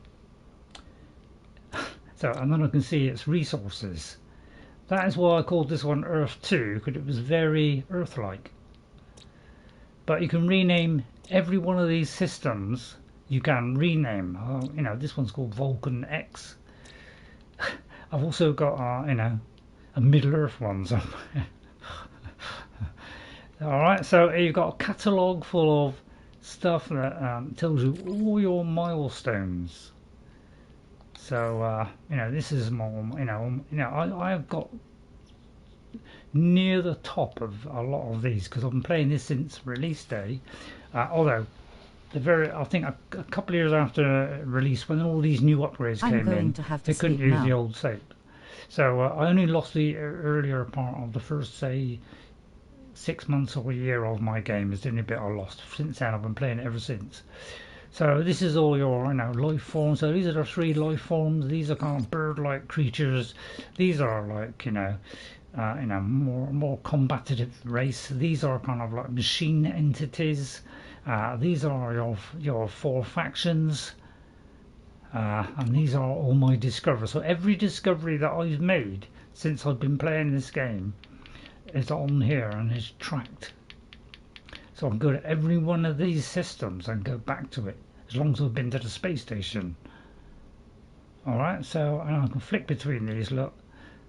[SPEAKER 1] So, and then I can see its resources. That is why I called this one Earth 2, because it was very Earth-like. But you can rename every one of these systems. You can rename. You know, this one's called Vulcan X. I've also got, you know, a Middle Earth one somewhere. Alright, so you've got a catalogue full of stuff that tells you all your milestones. So, you know, this is more, you know, I've got near the top of a lot of these because I've been playing this since release day. Although I think a couple of years after release, when all these new upgrades came in, they couldn't use the old save. So I only lost the earlier part of the first, say, 6 months or a year of my game. Is the only bit I lost. Since then, I've been playing it ever since. So this is all your, you know, life forms. So these are the 3 life forms. These are kind of bird-like creatures. These are like, you know, more combative race. These are kind of like machine entities. These are your 4 factions, and these are all my discoveries. So every discovery that I've made since I've been playing this game is on here and is tracked. So I can go to every one of these systems and go back to it as long as I've been to the space station. Alright, so and I can flick between these, look.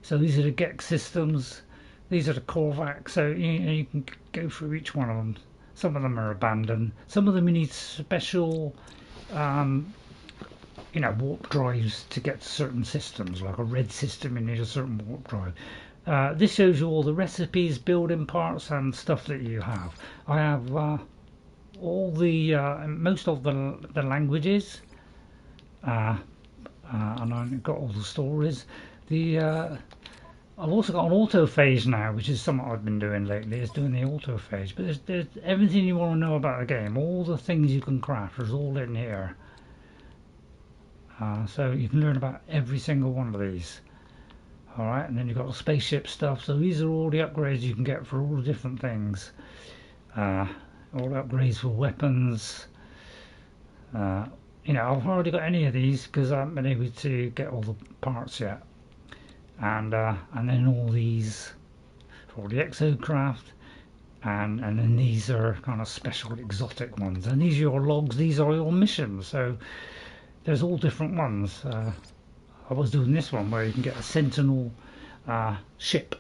[SPEAKER 1] So these are the Gex systems, these are the Corvette, so you can go through each one of them. Some of them are abandoned, some of them you need special warp drives to get to certain systems, like a red system you need a certain warp drive. This shows you all the recipes, building parts and stuff that you have. I have all the most of the languages, and I've got all the stories. I've also got an autophage now, which is something I've been doing lately, is doing the autophage. But there's everything you want to know about the game, all the things you can craft, is all in here. So you can learn about every single one of these. Alright, and then you've got the spaceship stuff, so these are all the upgrades you can get for all the different things. All the upgrades for weapons. I've already got any of these because I haven't been able to get all the parts yet. And then all these for the Exocraft, and then these are kind of special exotic ones. And these are your logs, these are your missions. So there's all different ones. I was doing this one where you can get a Sentinel ship,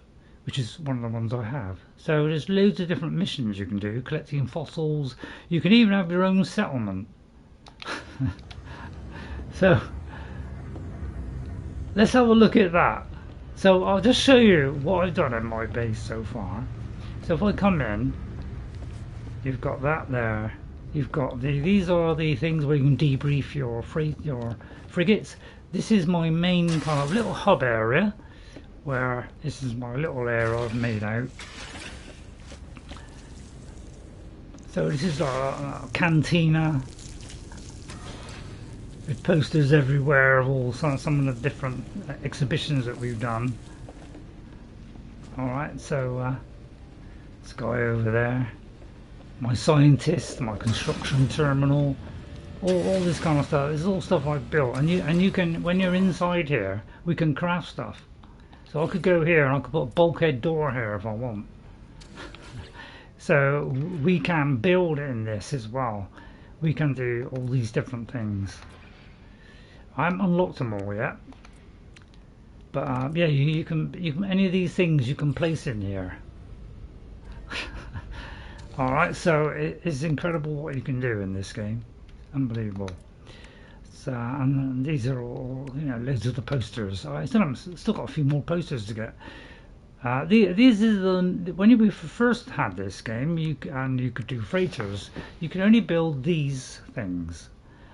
[SPEAKER 1] which is one of the ones I have. So there's loads of different missions you can do, collecting fossils. You can even have your own settlement. So let's have a look at that. So I'll just show you what I've done in my base so far. So if I come in, you've got that there. You've got these are the things where you can debrief your frigates. This is my main kind of little hub area, where this is my little area I've made out. So this is a cantina with posters everywhere of all some of the different exhibitions that we've done. Alright, so this guy over there, my scientist, my construction terminal, all this kind of stuff. This is all stuff I've built, and you can, when you're inside here, we can craft stuff. So I could go here and I could put a bulkhead door here if I want. So we can build in this as well. We can do all these different things. I haven't unlocked them all yet, but yeah, you can any of these things you can place in here. All right, so it's incredible what you can do in this game, unbelievable. So, and these are all, loads of the posters. I still got a few more posters to get. These are when we first had this game, you could do freighters. You could only build these things.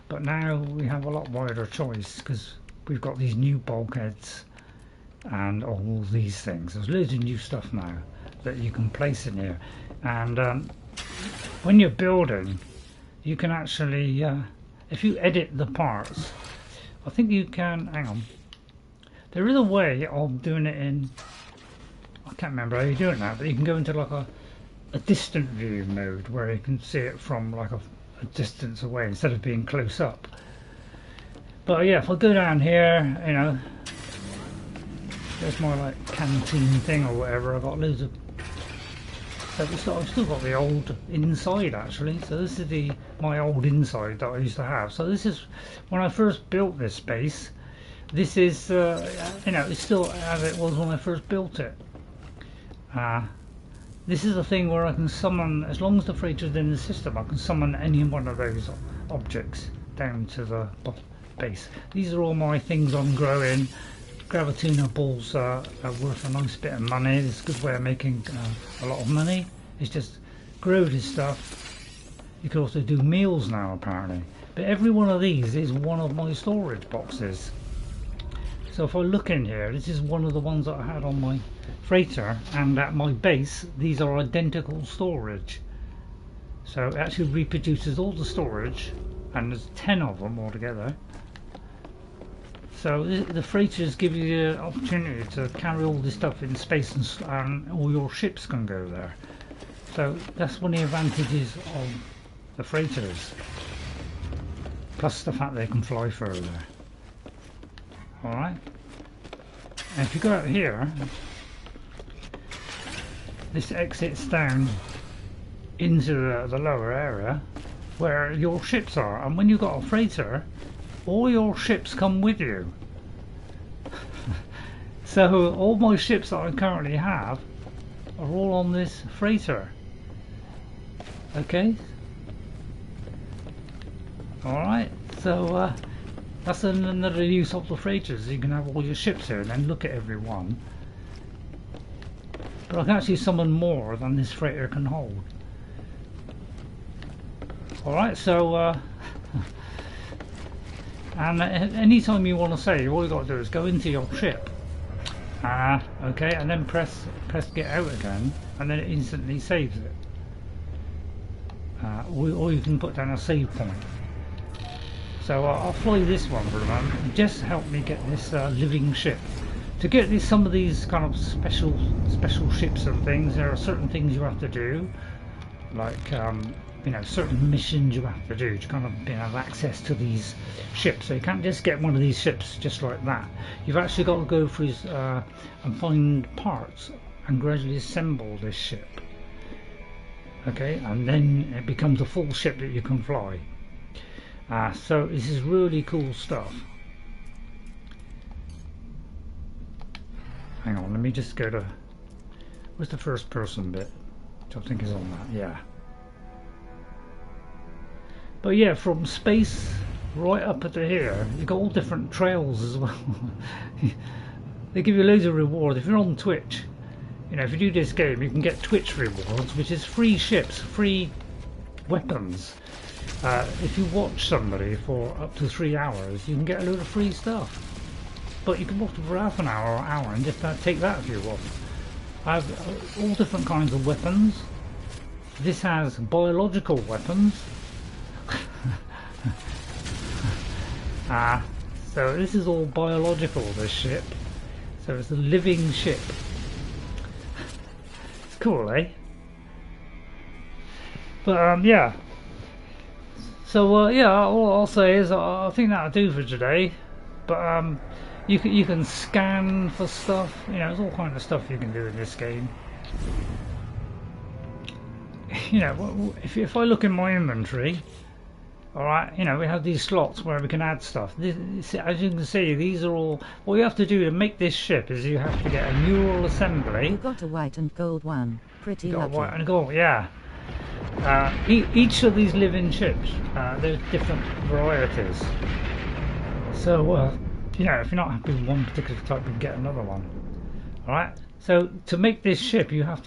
[SPEAKER 1] But now we have a lot wider choice because we've got these new bulkheads and all these things. There's loads of new stuff now that you can place in here. And when you're building, you can actually, if you edit the parts, I think you can, hang on, there is a way of doing it in, I can't remember how you do it now, but you can go into like a distant view mode where you can see it from like a distance away instead of being close up. But yeah, if I go down here, there's my like canteen thing or whatever. I've got loads of. So I've still got the old inside actually. So this is my old inside that I used to have. So this is when I first built this base. This is it's still as it was when I first built it. This is a thing where I can summon, as long as the freighter's in the system, I can summon any one of those objects down to the base. These are all my things I'm growing. Gravituna balls are worth a nice bit of money. It's a good way of making a lot of money. It's just grow this stuff. You can also do meals now apparently. But every one of these is one of my storage boxes. So if I look in here, this is one of the ones that I had on my freighter, and at my base these are identical storage. So it actually reproduces all the storage, and there's 10 of them altogether. So the freighters give you the opportunity to carry all this stuff in space, and all your ships can go there. So that's one of the advantages of the freighters. Plus the fact they can fly further. Alright. And if you go out here, this exits down into the lower area where your ships are. And when you've got a freighter, all your ships come with you. So all my ships that I currently have are all on this freighter. Okay. Alright, so that's another use of the freighters. You can have all your ships here and then look at every one. But I can actually summon more than this freighter can hold. Alright, so and anytime you want to save, all you got to do is go into your ship. Okay, and then press get out again, and then it instantly saves it. Or you can put down a save point. So I'll fly this one for a moment. Just help me get this living ship. To get some of these kind of special ships and things, there are certain things you have to do, like you know, certain missions you have to do to kind of have access to these ships. So you can't just get one of these ships just like that. You've actually got to go through and find parts and gradually assemble this ship. Okay, and then it becomes a full ship that you can fly. So this is really cool stuff. Hang on, let me just go to, where's the first person bit, which I think is on that, yeah. But yeah, from space right up to here, you've got all different trails as well. They give you loads of rewards. If you're on Twitch, you know, if you do this game, you can get Twitch rewards, which is free ships, free weapons. If you watch somebody for up to 3 hours, you can get a load of free stuff. But you can watch for half an hour or hour and just take that if you want. I have all different kinds of weapons. This has biological weapons. So this is all biological, this ship. So it's a living ship. It's cool, eh? But yeah. So yeah, all I'll say is I think that'll do for today. But you can scan for stuff. You know, there's all kinds of stuff you can do in this game. You know, if I look in my inventory, alright, you know, we have these slots where we can add stuff. As you can see, these are all, what you have to do to make this ship is you have to get a neural assembly.
[SPEAKER 2] You got a white and gold one. Pretty lucky.
[SPEAKER 1] White and gold, yeah. Each of these living ships, there's different varieties. So, you know, if you're not happy with one particular type, you can get another one. Alright, so to make this ship, you have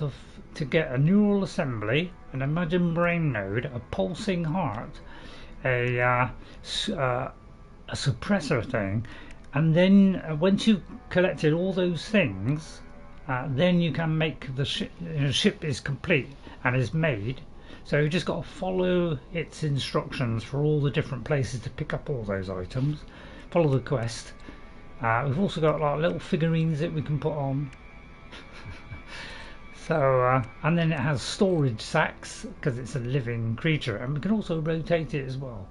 [SPEAKER 1] to get a neural assembly, an imagined brain node, a pulsing heart, a suppressor thing, and then once you've collected all those things, then you can make the ship. The ship is complete and is made. So you just got to follow its instructions for all the different places to pick up all those items. Follow the quest. We've also got like little figurines that we can put on. So and then it has storage sacks because it's a living creature, and we can also rotate it as well.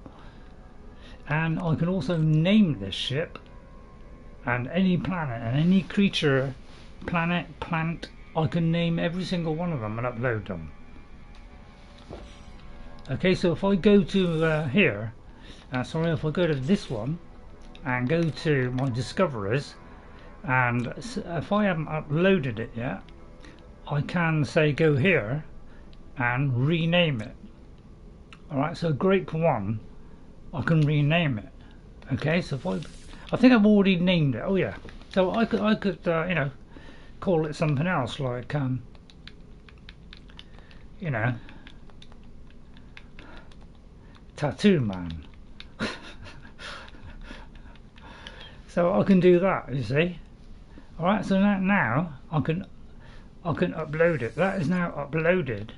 [SPEAKER 1] And I can also name this ship, and any planet and any creature, plant, I can name every single one of them and upload them. Okay, so if I go to here, sorry, if I go to this one and go to my discoveries, and if I haven't uploaded it yet, I can say go here and rename it. Alright, so grape 1, I can rename it. Okay, so if I think I've already named it. Oh yeah, so I could you know, call it something else like you know, Tattoo Man. So I can do that, you see. Alright, so now I can upload it. That is now uploaded.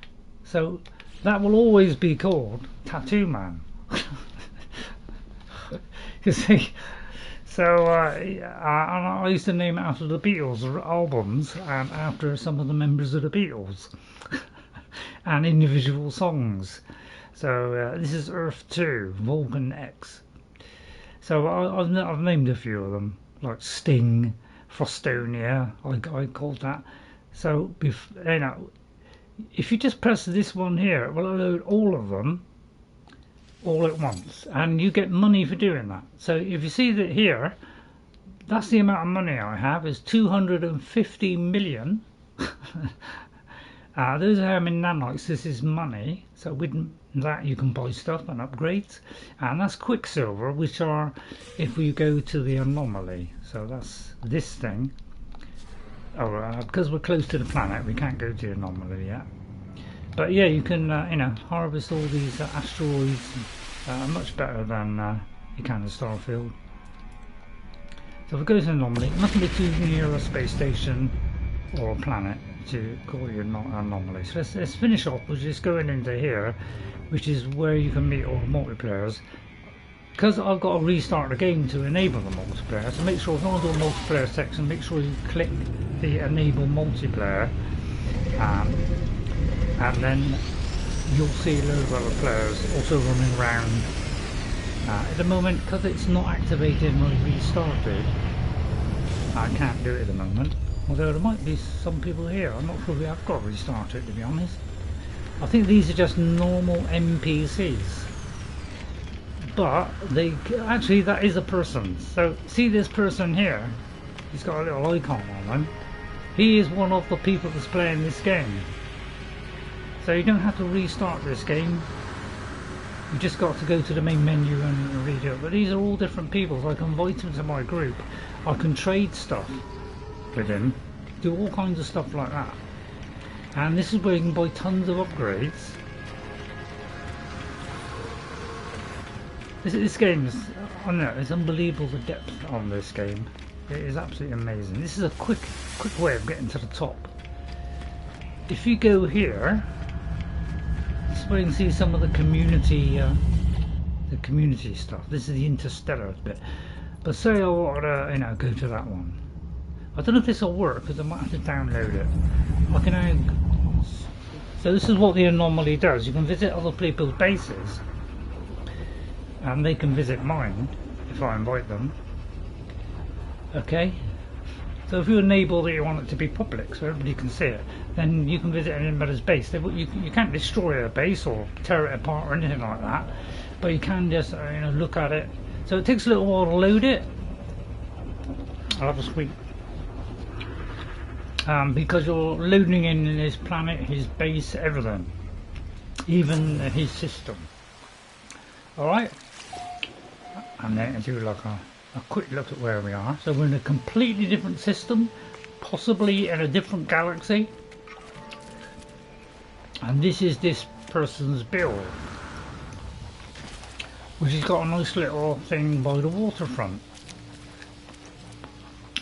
[SPEAKER 1] So that will always be called Tattoo Man. You see. So I used to name it after the Beatles albums and after some of the members of the Beatles. and individual songs. So this is Earth 2, Vulcan X. So I've named a few of them, like Sting, Frostonia, I called that. So, if you just press this one here, it will load all of them all at once, and you get money for doing that. So if you see that here, that's the amount of money I have, is 250 million. Those are how many nanites. This is money. So with that you can buy stuff and upgrades, and that's Quicksilver, which are if we go to the Anomaly. So that's this thing. Because we're close to the planet, we can't go to the Anomaly yet. But yeah, you can harvest all these asteroids much better than you can in Starfield. So if we go to the Anomaly, it mustn't be too near a space station or a planet to call you an Anomaly. So let's finish off with just going into here, which is where you can meet all the multiplayers. Because I've got to restart the game to enable the multiplayer, so make sure if you want to do a multiplayer section, make sure you click the enable multiplayer, and then you'll see a load of other players also running around. At the moment, because it's not activated when I restarted, I can't do it at the moment. Although there might be some people here. I'm not sure we have got to restart it, to be honest. I think these are just normal NPCs. But they actually, that is a person. So see this person here? He's got a little icon on him. He is one of the people that's playing this game. So you don't have to restart this game. You just got to go to the main menu and redo it. But these are all different people. So I can invite them to my group. I can trade stuff with him, do all kinds of stuff like that. And this is where you can buy tons of upgrades. This game is, I don't know, it's unbelievable the depth on this game. It is absolutely amazing. This is a quick way of getting to the top. If you go here, this is where you can see some of the community stuff. This is the interstellar bit. But say I want to, go to that one. I don't know if this will work because I might have to download it. So this is what the Anomaly does. You can visit other people's bases, and they can visit mine if I invite them. Okay. So if you enable that you want it to be public, so everybody can see it, then you can visit anybody's base. You can't destroy a base or tear it apart or anything like that, but you can just look at it. So it takes a little while to load it. I'll have a sweet. Because you're loading in his planet, his base, everything, even his system. Alright, and then do like a quick look at where we are. So we're in a completely different system, possibly in a different galaxy, and this is this person's build, which has got a nice little thing by the waterfront.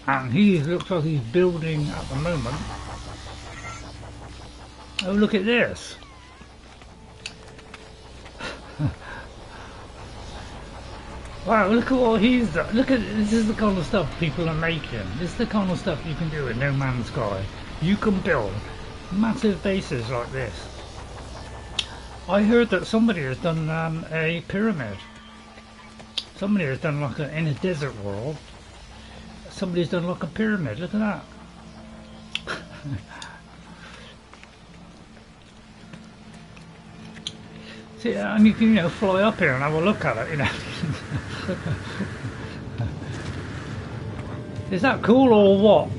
[SPEAKER 1] And he looks like he's building at the moment. Oh, look at this. Wow, look at what he's done. Look at this, is the kind of stuff people are making. This is the kind of stuff you can do in No Man's Sky. You can build massive bases like this. I heard that somebody has done a pyramid. Somebody has done like in a desert world. Somebody's done like a pyramid. Look at that. See, and you can fly up here and have a look at it. Is that cool or what?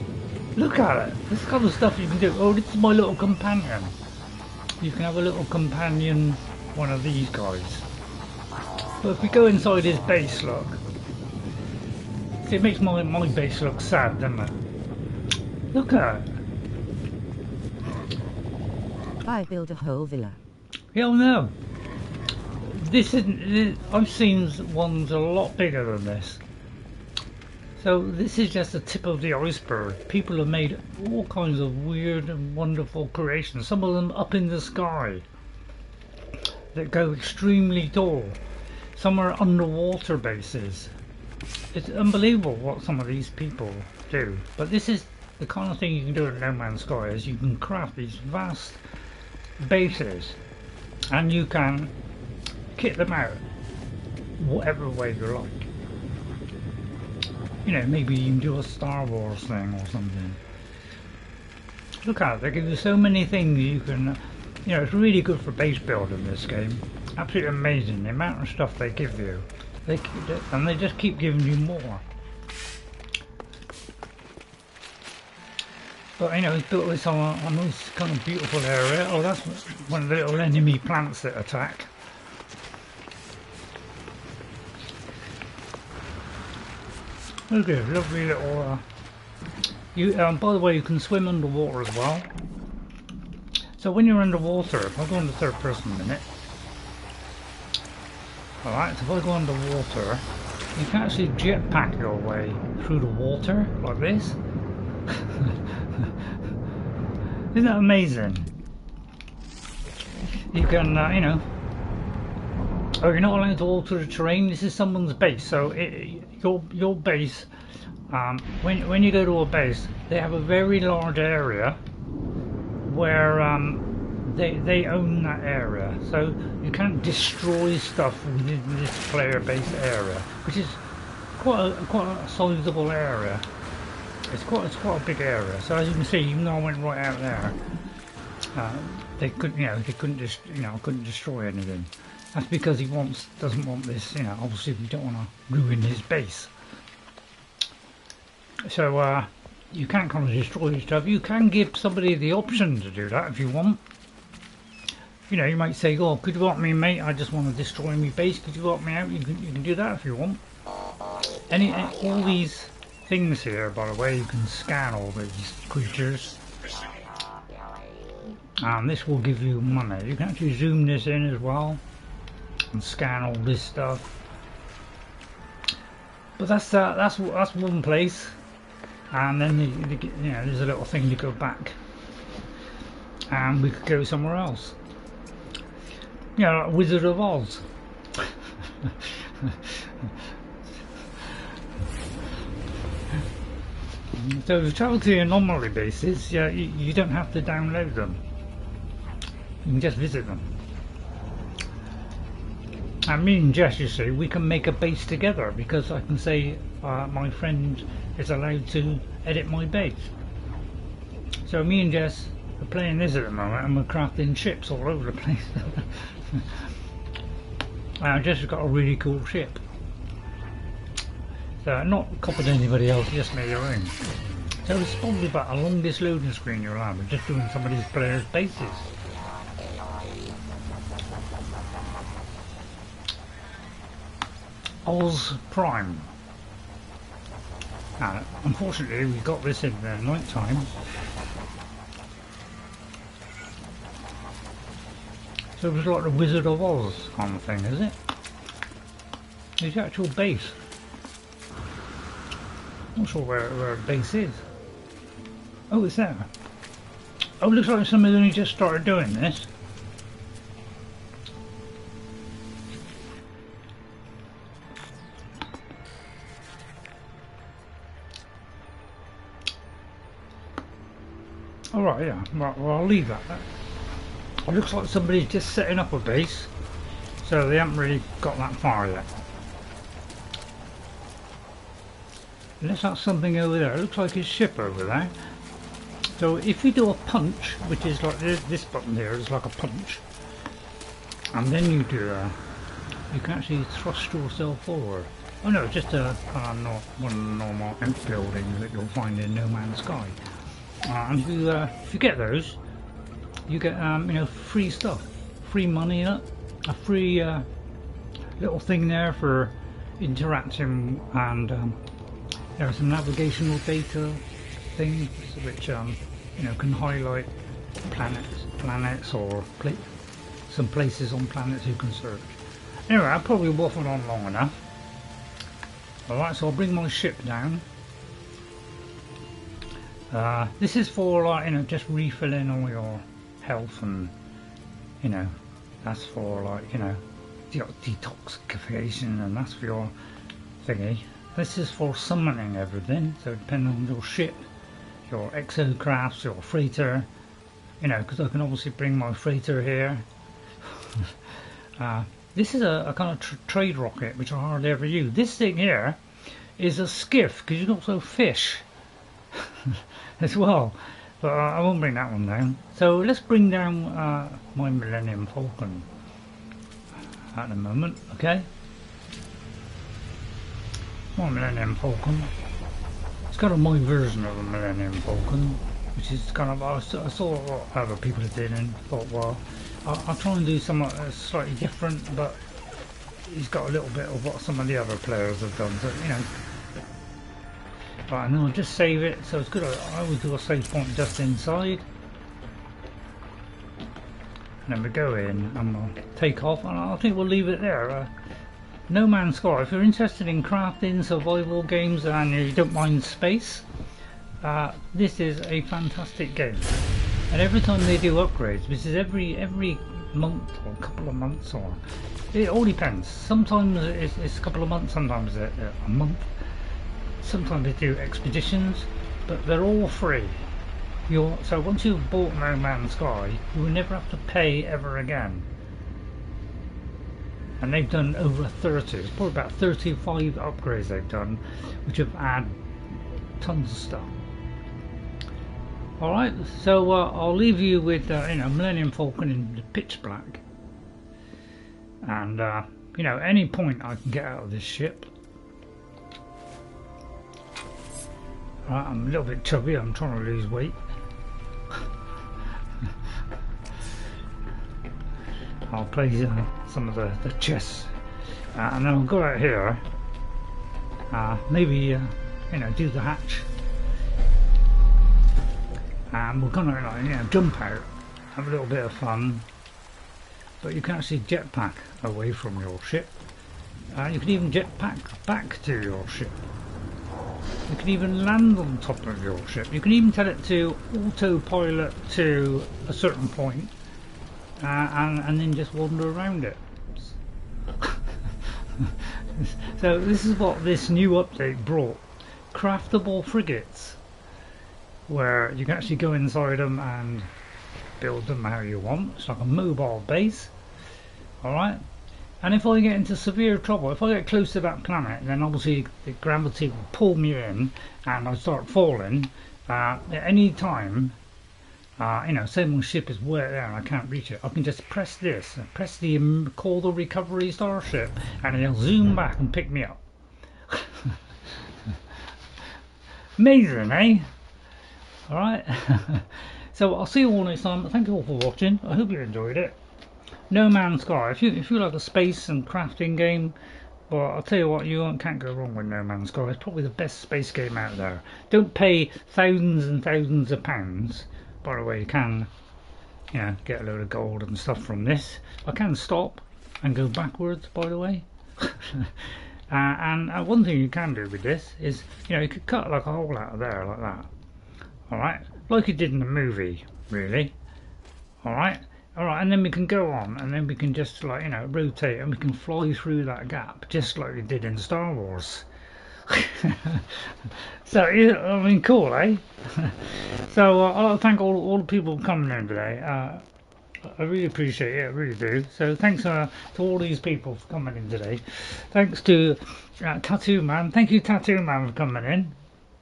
[SPEAKER 1] Look at it. This kind of stuff you can do. Oh, this is my little companion. You can have a little companion, one of these guys. But if we go inside his base, look. See, it makes my base look sad, doesn't it? Look at it.
[SPEAKER 2] I build a whole villa.
[SPEAKER 1] Yeah, no. This isn't. I've seen ones a lot bigger than this. So this is just the tip of the iceberg. People have made all kinds of weird and wonderful creations. Some of them up in the sky that go extremely tall. Some are underwater bases. It's unbelievable what some of these people do. But this is the kind of thing you can do in No Man's Sky, is you can craft these vast bases, and you can kit them out whatever way you like. You know, maybe you can do a Star Wars thing or something. Look at it, they give you so many things you can, you know, it's really good for base building, this game. Absolutely amazing, the amount of stuff they give you. And they just keep giving you more. But, you know, he's built this on a nice kind of beautiful area. Oh, that's one of the little enemy plants that attack. Look at this lovely little... by the way, you can swim underwater as well. So when you're underwater, if I go into third person a minute. Alright, so if I go underwater, you can actually jetpack your way through the water like this. Isn't that amazing? You can, you know, oh, you're not allowed to alter the terrain. This is someone's base, so your base, when you go to a base, they have a very large area where they own that area, so you can't destroy stuff within this player base area, which is quite a sizable area. It's quite a big area. So as you can see, even though I went right out there, they couldn't, you know, couldn't destroy anything. That's because he doesn't want this, you know. Obviously, we don't want to ruin his base. So you can't kind of destroy stuff. You can give somebody the option to do that if you want. You know, you might say, "Oh, could you help me, mate? I just want to destroy my base. Could you help me out?" You can do that if you want. All these things here, by the way, you can scan all these creatures, and this will give you money. You can actually zoom this in as well and scan all this stuff. But that's one place, and then you know, there's a little thing to go back, and we could go somewhere else. You know, like Wizard of Oz. So to travel to the Anomaly bases, yeah, you don't have to download them. You can just visit them. And me and Jess, you see, we can make a base together, because I can say my friend is allowed to edit my base. So me and Jess are playing this at the moment, and we're crafting ships all over the place. Jess has got a really cool ship. So not copied anybody else, just made your own. So it's probably about the longest loading screen you'll have, but just doing some of these players' bases. Oz Prime. Unfortunately, we got this in the night time. So it was like the Wizard of Oz kind of thing, is it? It's the actual base. Not sure where the base is. Oh, it's there. Oh, looks like somebody only just started doing this. Alright, yeah. Right, well, I'll leave that. It looks like somebody's just setting up a base, so they haven't really got that far yet. Unless that's something over there. It looks like his ship over there. So if you do a punch, which is like this button here is like a punch, and then you do you can actually thrust yourself forward. Oh no, just one of the normal outbuildings that you'll find in No Man's Sky. And if you get those, you get you know, free stuff, free money in it, a free little thing there for interacting, and there are some navigational data things which you know, can highlight planets or some places on planets you can search. Anyway, I've probably waffled on long enough. Alright, so I'll bring my ship down. This is for, like, you know, just refilling all your health, and you know, that's for, like, you know, detoxification, and that's for your thingy. This is for summoning everything, so depending on your ship, your exocrafts, your freighter, you know, because I can obviously bring my freighter here. This is a kind of trade rocket, which I hardly ever use. This thing here is a skiff, because you can also fish as well. But I won't bring that one down. So let's bring down my Millennium Falcon at the moment, okay? My Millennium Falcon. It's kind of my version of a Millennium Falcon, which is kind of, I saw what other people did and thought, well, I'll try and do something that's slightly different, but he's got a little bit of what some of the other players have done, so, you know. Right, and then I'll just save it, so it's good. I always do a save point just inside. And then we go in and we'll take off, and I think we'll leave it there. No Man's Sky, if you're interested in crafting, survival games, and you don't mind space, this is a fantastic game. And every time they do upgrades, which is every month or a couple of months, or it all depends. Sometimes it's a couple of months, sometimes a month. Sometimes they do expeditions, but they're all free. So once you've bought No Man's Sky, you will never have to pay ever again. And they've done over 30, it's probably about 35 upgrades they've done, which have added tons of stuff. Alright, so I'll leave you with you know, Millennium Falcon in the pitch black. And you know, any point I can get out of this ship. Right, I'm a little bit chubby, I'm trying to lose weight. I'll play some of the chess, and then I'll go out here, maybe you know, do the hatch, and we're gonna, like, you know, jump out, have a little bit of fun. But you can actually jetpack away from your ship. You can even jetpack back to your ship. You can even land on top of your ship. You can even tell it to autopilot to a certain point, and then just wander around it. So this is what this new update brought. Craftable frigates, where you can actually go inside them and build them how you want. It's like a mobile base. Alright, and if I get into severe trouble, if I get close to that planet, then obviously the gravity will pull me in and I start falling at any time. You know, say my ship is way there and I can't reach it, I can just press this and press the call the recovery starship, and it'll zoom back and pick me up. Amazing, eh? Alright. So I'll see you all next time. Thank you all for watching. I hope you enjoyed it. No Man's Sky. If you like a space and crafting game, well, I'll tell you what, you can't go wrong with No Man's Sky. It's probably the best space game out there. Don't pay thousands and thousands of pounds. By the way, you can, you know, get a load of gold and stuff from this. I can stop and go backwards, by the way. And one thing you can do with this is, you know, you could cut like a hole out of there like that. Alright, like you did in the movie, really. Alright, and then we can go on, and then we can just, like, you know, rotate, and we can fly through that gap, just like we did in Star Wars. So, I mean, cool, eh? So, I'll thank all the people coming in today. I really appreciate it, I really do. So, thanks to all these people for coming in today. Thanks to Tattoo Man. Thank you, Tattoo Man, for coming in.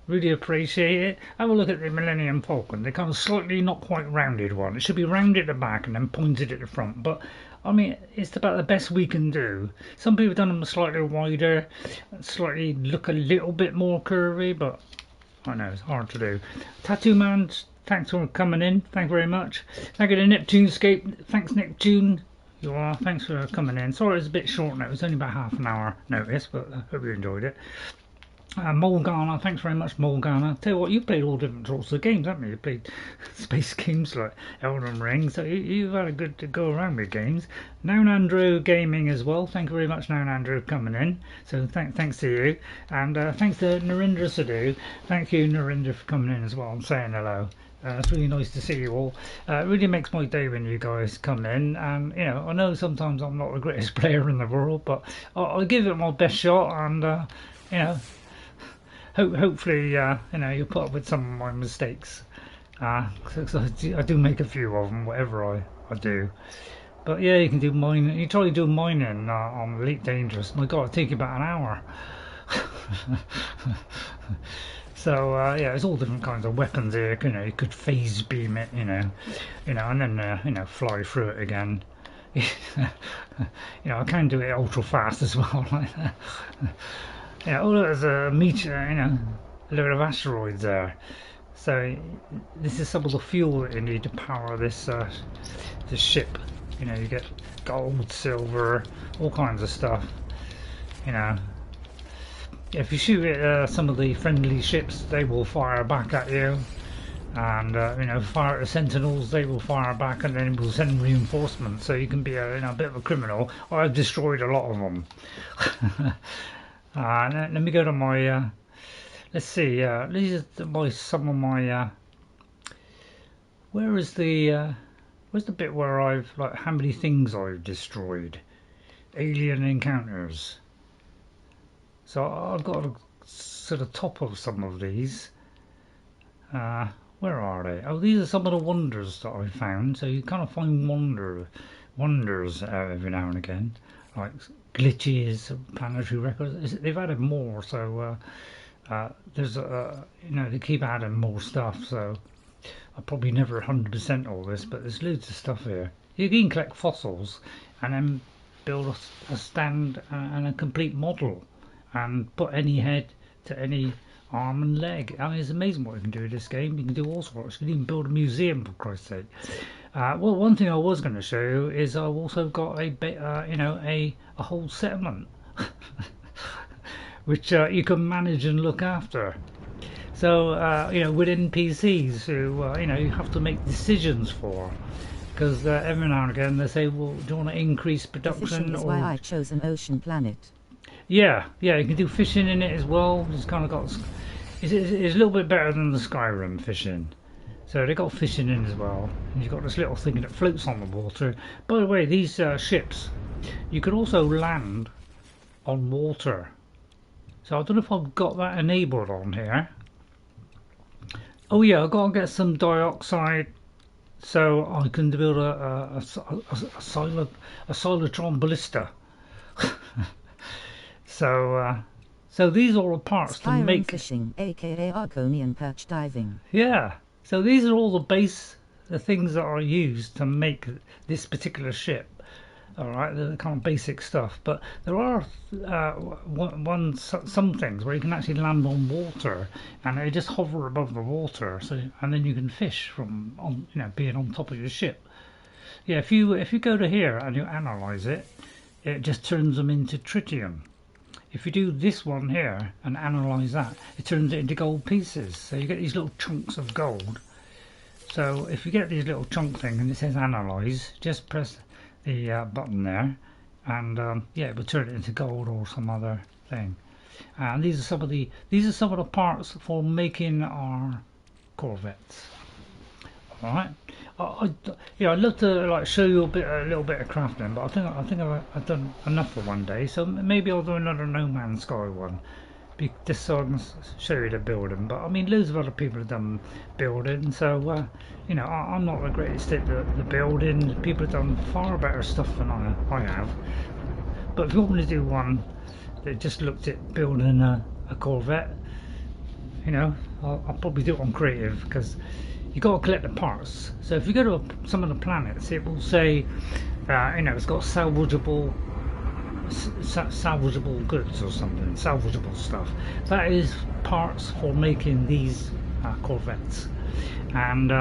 [SPEAKER 1] Really appreciate it. Have a look at the Millennium Falcon. They're kind of slightly not quite rounded one. It should be rounded at the back and then pointed at the front. But I mean, it's about the best we can do. Some people have done them slightly wider, slightly look a little bit more curvy, but I know it's hard to do. Tattoo Man, thanks for coming in. Thank you very much. Thank you to NeptuneScape. Thanks, Neptune. You are. Thanks for coming in. Sorry it's a bit short now. It's only about half an hour notice, but I hope you enjoyed it. Morgana, thanks very much, Morgana. Tell you what, you played all different sorts of games, haven't you? You played space games like Elden Ring, so you've had a good to go around with games. Noun Andrew Gaming as well. Thank you very much, Noun Andrew, for coming in. So thanks to you, and thanks to Narendra Sadhu. Thank you, Narendra, for coming in as well and saying hello. It's really nice to see you all. It really makes my day when you guys come in, and you know, I know sometimes I'm not the greatest player in the world, but I'll give it my best shot, and you know, hopefully, you know, you'll put up with some of my mistakes. I do make a few of them, whatever I do. But yeah, you can do mining. You try to do mining on Elite Dangerous. My God, it'll take you about an hour. So yeah, it's all different kinds of weapons here. You know, you could phase beam it, and then fly through it again. I can do it ultra fast as well. Yeah, oh, there's a meteor, a load of asteroids there. So this is some of the fuel that you need to power this ship. You get gold, silver, all kinds of stuff. If you shoot at some of the friendly ships, they will fire back at you. And fire at the sentinels, they will fire back, and then will send reinforcements. So you can be a bit of a criminal. I've destroyed a lot of them. Let me go to my. Let's see. These are some of my. Where's the bit where I've how many things I've destroyed? Alien encounters. So I've got a sort of top of some of these. Where are they? Oh, these are some of the wonders that I found. So you kind of find wonders every now and again, like glitches, planetary records. They've added more, so there's they keep adding more stuff. So I'll probably never 100% all this, but there's loads of stuff here. You can collect fossils and then build a stand and a complete model, and put any head to any arm and leg. I mean, it's amazing what you can do in this game. You can do all sorts. You can even build a museum, for Christ's sake. Well, one thing I was going to show you is I've also got a whole settlement, which you can manage and look after. So with NPCs who you have to make decisions for, because every now and again they say, well, do you want to increase production?
[SPEAKER 2] Fishing is why I chose an ocean planet.
[SPEAKER 1] Yeah, you can do fishing in it as well. It's kind of got, it's a little bit better than the Skyrim fishing. So they got fishing in as well. And you've got this little thing that floats on the water. By the way, these ships, you can also land on water. So I don't know if I've got that enabled on here. Oh yeah, I've got to get some dioxide so I can build a Cyclotron ballista. So these are all parts
[SPEAKER 2] Skyrim
[SPEAKER 1] to make
[SPEAKER 2] fishing, aka Arconian perch diving.
[SPEAKER 1] Yeah. So these are all the things that are used to make this particular ship. All right, the kind of basic stuff. But there are some things where you can actually land on water and they just hover above the water. And then you can fish from being on top of your ship. Yeah. If you go to here and you analyze it, it just turns them into tritium. If you do this one here and analyze that, it turns it into gold pieces. So you get these little chunks of gold. So if you get these little chunk thing and it says analyze, just press the button there, and it will turn it into gold or some other thing. And these are some of the parts for making our Corvettes. All right. I'd love to show you a little bit of crafting, but I think I've done enough for one day. So maybe I'll do another No Man's Sky one, just so I can show you the building. But I mean, loads of other people have done building, so I'm not the greatest at the building. People have done far better stuff than I have. But if you want me to do one that just looked at building a Corvette, I'll probably do it on creative, because you got to collect the parts. So if you go to some of the planets, it will say, it's got salvageable goods or something, salvageable stuff. That is parts for making these Corvettes. And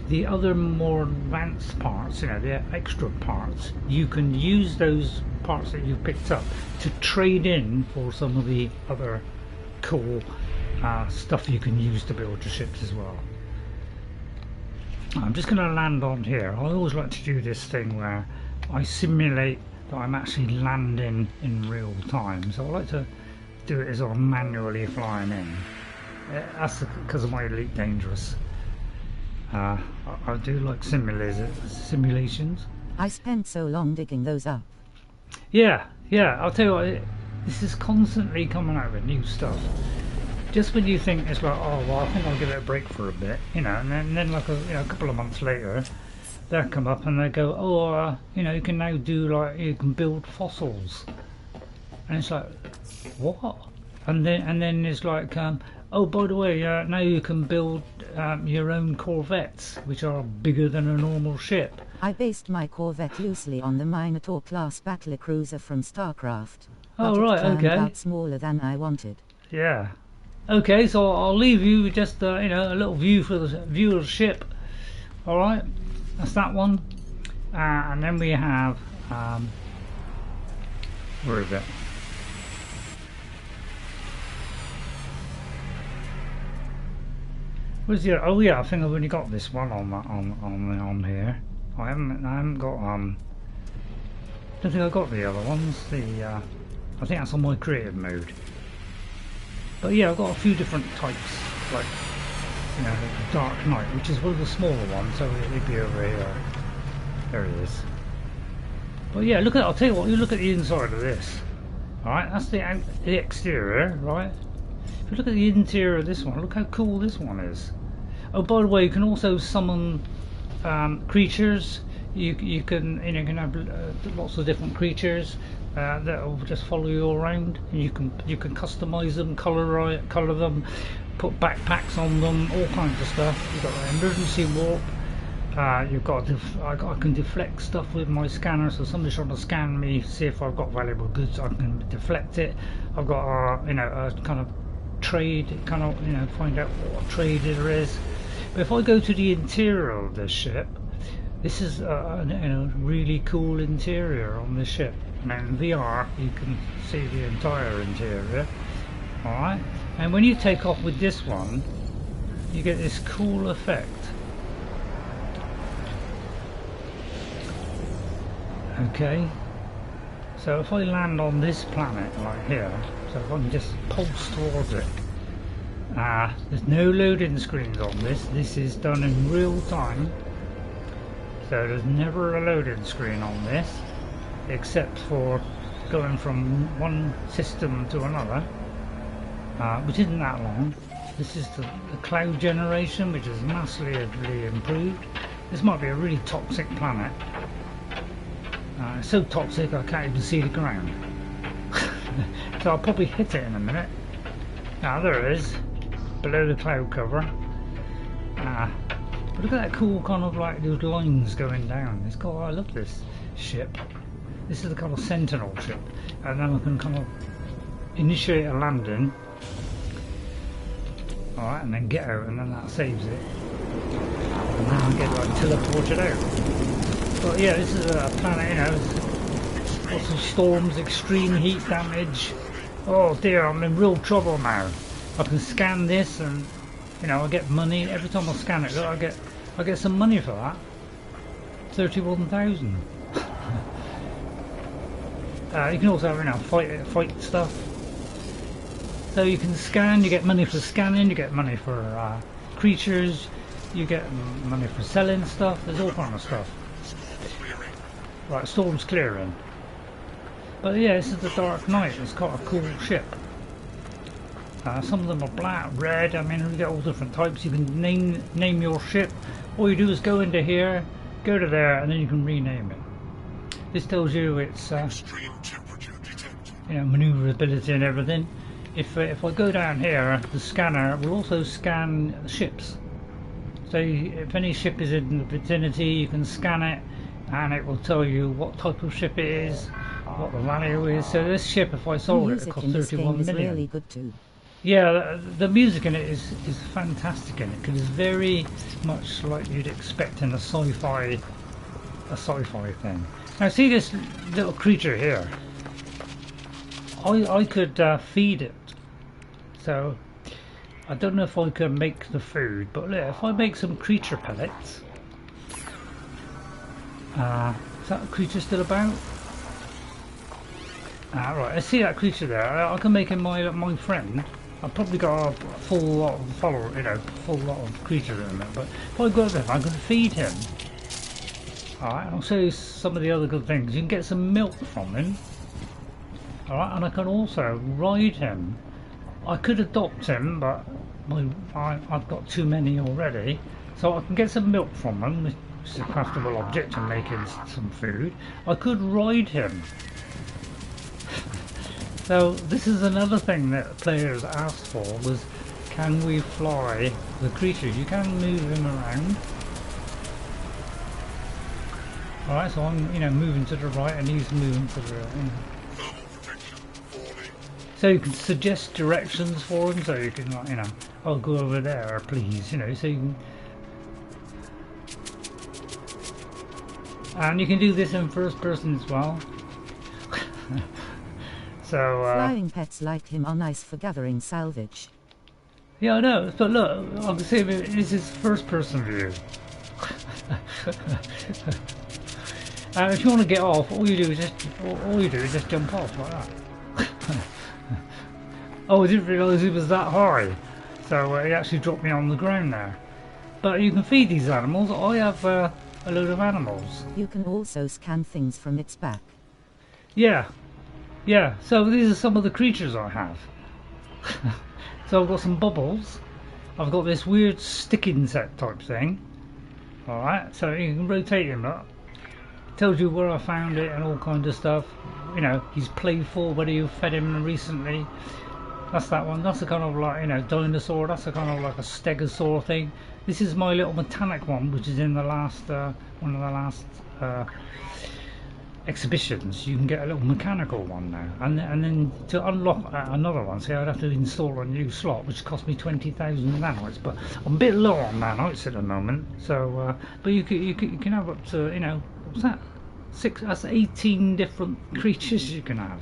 [SPEAKER 1] the other more advanced parts, the extra parts, you can use those parts that you've picked up to trade in for some of the other cool stuff you can use to build your ships as well. I'm just going to land on here. I always like to do this thing where I simulate that I'm actually landing in real time. So I like to do it as I'm manually flying in. That's because of my Elite Dangerous. I do like simulations.
[SPEAKER 2] I spent so long digging those up.
[SPEAKER 1] Yeah. I'll tell you what, this is constantly coming out with new stuff. just when you think it's like, oh well, I think I'll give it a break for a bit, you know, and then like a couple of months later, they'll come up and they go, oh, you know, you can now do like you can build fossils, and it's like, what? And then it's like, oh, by the way, now you can build your own corvettes, which are bigger than a normal ship.
[SPEAKER 2] I based my Corvette loosely on the Minotaur class battlecruiser from StarCraft.
[SPEAKER 1] Oh,
[SPEAKER 2] but
[SPEAKER 1] right,
[SPEAKER 2] it turned
[SPEAKER 1] okay.
[SPEAKER 2] out smaller than I wanted.
[SPEAKER 1] Yeah. Okay, so I'll leave you with just you know, a little view for the view of the ship. All right, that's that one. And then we have where is it? Where's the? Oh yeah, I think I've only got this one on here. I haven't got don't think I got the other ones. I think that's on my creative mode. But yeah, I've got a few different types, like, you know, the Dark Knight, which is one of the smaller ones, so it'd be over here. There it is. But yeah, look at, I'll tell you what, you look at the inside of this. Alright, that's the exterior, right? If you look at the interior of this one, look how cool this one is. Oh, by the way, you can also summon creatures. You can, you know, you can have lots of different creatures that will just follow you around. And you can customize them, color them, put backpacks on them, all kinds of stuff. You've got an emergency warp. You've got I can deflect stuff with my scanner, so somebody's trying to scan me, see if I've got valuable goods, I can deflect it. I've got you know, a kind of trade, kind of, you know, find out what trade there is. But if I go to the interior of this ship, this is you know, really cool interior on this ship. And in VR you can see the entire interior. Alright, and when you take off with this one, you get this cool effect. Okay, so if I land on this planet right here, so if I can just pulse towards it, there's no loading screens on this. This is done in real time, so there's never a loading screen on this, except for going from one system to another, which isn't that long. This is the cloud generation, which is massively improved. This might be a really toxic planet. It's so toxic I can't even see the ground. So I'll probably hit it in a minute. Now there it is, below the cloud cover. But look at that cool kind of like those lines going down. It's cool. I love this ship. This is the kind of Sentinel ship, and then I can kind of initiate a landing. Alright, and then get out, and then that saves it. And then I get like teleported out. But yeah, this is a planet, you know, lots of storms, extreme heat damage. Oh dear, I'm in real trouble now. I can scan this, and you know, I get money every time I scan it. I get some money for that. 31,000. You can also, you know, fight stuff. So you can scan. You get money for scanning. You get money for creatures. You get money for selling stuff. There's all kind of stuff. Right, storm's clearing. But yeah, this is the Dark Knight. It's quite a cool ship. Some of them are black, red. I mean, you get all different types. You can name your ship. All you do is go into here, go to there, and then you can rename it. This tells you its you know, maneuverability and everything. If I go down here, the scanner will also scan ships. So if any ship is in the vicinity, you can scan it, and it will tell you what type of ship it is, what the value is. So this ship, if I sold it, it cost 31 million.
[SPEAKER 2] Really good too.
[SPEAKER 1] Yeah, the music in it is fantastic in it, because it's very much like you'd expect in a sci-fi thing. Now see this little creature here. I could feed it. So I don't know if I can make the food, but look, if I make some creature pellets. Is that creature still about? Right, I see that creature there. I can make him my friend. I've probably got a full lot of full lot of creatures in there. But if I go there, I can feed him. Alright, I'll show you some of the other good things. You can get some milk from him. Alright, and I can also ride him I could adopt him, but I've got too many already. So I can get some milk from him, which is a craftable object, and make him some food. I could ride him. So this is another thing that players asked for, was can we fly the creatures? You can move him around. Alright, so I'm moving to the right and he's moving to the so you can suggest directions for him, so you can I'll go over there please, so you can, and you can do this in first person as well. So
[SPEAKER 2] flying pets like him are nice for gathering salvage.
[SPEAKER 1] Yeah, I know, but look, I can see this is first person view. If you want to get off, all you do is just jump off like that. Oh, I didn't realise it was that high, so it actually dropped me on the ground there. But you can feed these animals. I have a load of animals.
[SPEAKER 2] You can also scan things from its back.
[SPEAKER 1] Yeah, so these are some of the creatures I have. So I've got some bubbles. I've got this weird stick insect type thing. Alright, so you can rotate him up. Tells you where I found it and all kinds of stuff. He's playful, whether you fed him recently. That's that one. That's a kind of like, dinosaur. That's a kind of like a stegosaur thing. This is my little metallic one, which is in the last, one of the last exhibitions. You can get a little mechanical one now. And then to unlock another one, see, I'd have to install a new slot, which cost me 20,000 nanites. But I'm a bit low on nanites at the moment. So, but you can have up to, what's that? That's 18 different creatures you can have.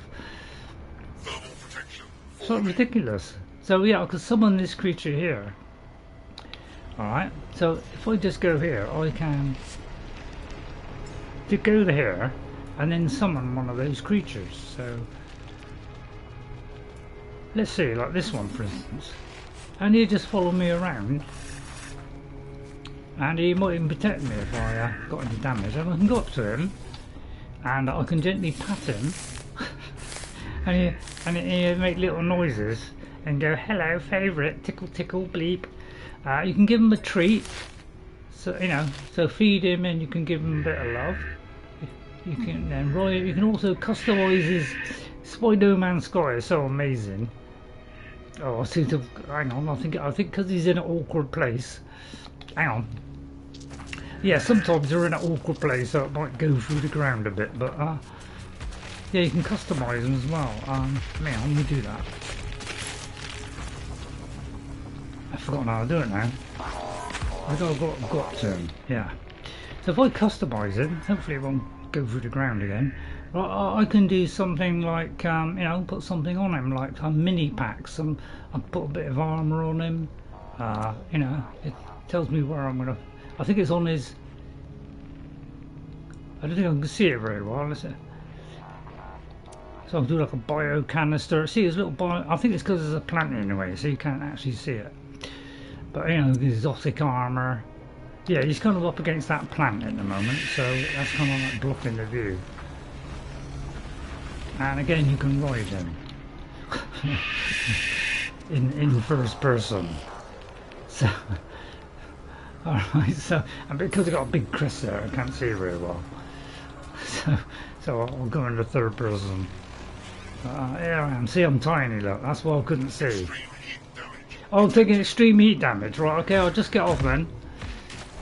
[SPEAKER 1] It's not ridiculous. So yeah, I could summon this creature here. Alright, so if I just go here, I can go here and then summon one of those creatures. So let's see, like this one for instance. And he just follow me around. And he might even protect me if I got any damage. And I can go up to him and I can gently pat him. and he make little noises and go, hello favourite, tickle tickle bleep. You can give him a treat, so so feed him and you can give him a bit of love. You can then you can also customise his Spider-Man Sky is so amazing. Oh, I seem to hang on. I think because he's in an awkward place. Hang on. Yeah, sometimes they're in an awkward place, so it might go through the ground a bit. But yeah, you can customise them as well. Let me do that. I've forgotten how to do it now. I've got to. Yeah. So if I customise him, hopefully it won't go through the ground again. I can do something like put something on him, like a mini pack. I put a bit of armour on him. It tells me where I'm gonna. I think it's on his. I don't think I can see it very well. Is it? So I'll do like a bio canister. See his little bio. I think it's because there's a plant in the way, so you can't actually see it. But exotic armour. Yeah, he's kind of up against that plant at the moment, so that's kind of like blocking the view. And again, you can ride him in first person. So, alright, so and because I've got a big crest there, I can't see very well. So I'll go into third person. Here I am. See, I'm tiny. Look, that's why I couldn't see. Oh, I'm taking extreme heat damage. Right, okay, I'll just get off then.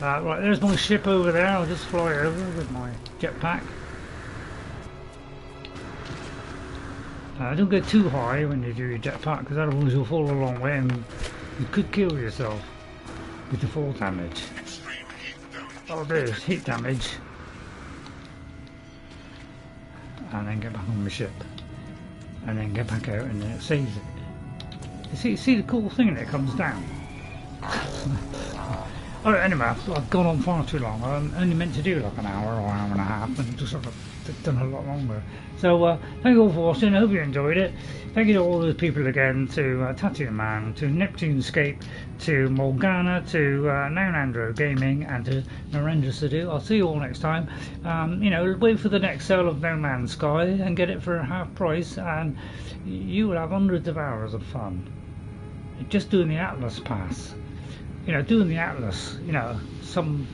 [SPEAKER 1] Right, there's my ship over there. I'll just fly over with my jetpack. Don't get too high when you do your jetpack, because otherwise you'll fall a long way and you could kill yourself with the fall damage. Oh, there's heat damage. And then get back on the ship. And then get back out and then it saves it. You see the cool thing that comes down? Alright, anyway, I've gone on far too long. I'm only meant to do like an hour or hour and a half, and just sort of done a lot longer. So thank you all for watching. I hope you enjoyed it. Thank you to all those people again, to Tattoo Man, to NeptuneScape, to Morgana, to Nandro Gaming, and to Narendra Sidhu. I'll see you all next time. Wait for the next sale of No Man's Sky and get it for half price, and you will have hundreds of hours of fun. just doing the Atlas pass. You know, doing the Atlas, you know, some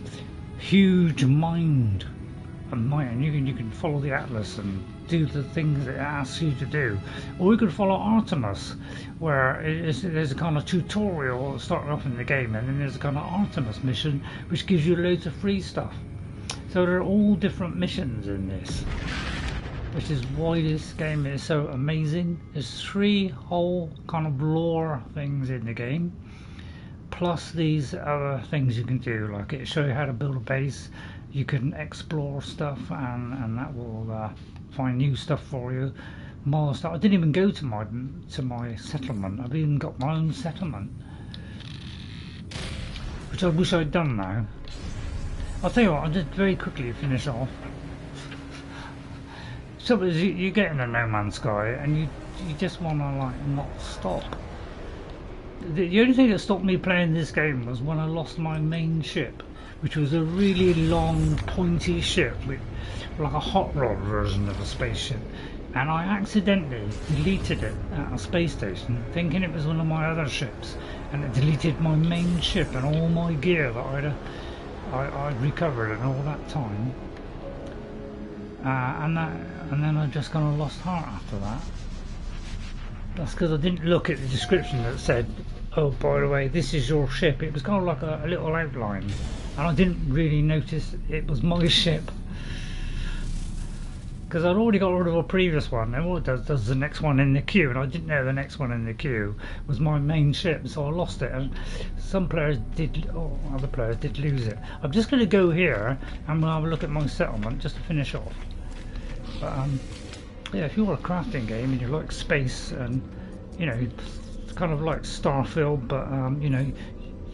[SPEAKER 1] huge mind and you can follow the Atlas and do the things that it asks you to do. Or we could follow Artemis, where there's a kind of tutorial starting off in the game, and then there's a kind of Artemis mission which gives you loads of free stuff. So there are all different missions in this, which is why this game is so amazing. There's 3 whole kind of lore things in the game, plus these other things you can do, like it show you how to build a base. You can explore stuff, and that will find new stuff for you. More stuff. I didn't even go to my settlement. I've even got my own settlement, which I wish I'd done now. I'll tell you what, I'll just very quickly finish off. So you get in a No Man's Sky and you just want to like not stop. The only thing that stopped me playing this game was when I lost my main ship, which was a really long pointy ship with like a hot rod version of a spaceship, and I accidentally deleted it at a space station thinking it was one of my other ships, and it deleted my main ship and all my gear that I'd recovered in all that time, and then I just kind of lost heart after that. That's because I didn't look at the description that said, oh, by the way, this is your ship. It was kind of like a little outline, and I didn't really notice it was my ship, because I'd already got rid of a previous one, and what it does the next one in the queue, and I didn't know the next one in the queue was my main ship, so I lost it. And some players did, or other players did lose it. I'm just going to go here and we'll have a look at my settlement just to finish off. But yeah, if you're a crafting game and you like space, and you know, it's kind of like Starfield, but you know,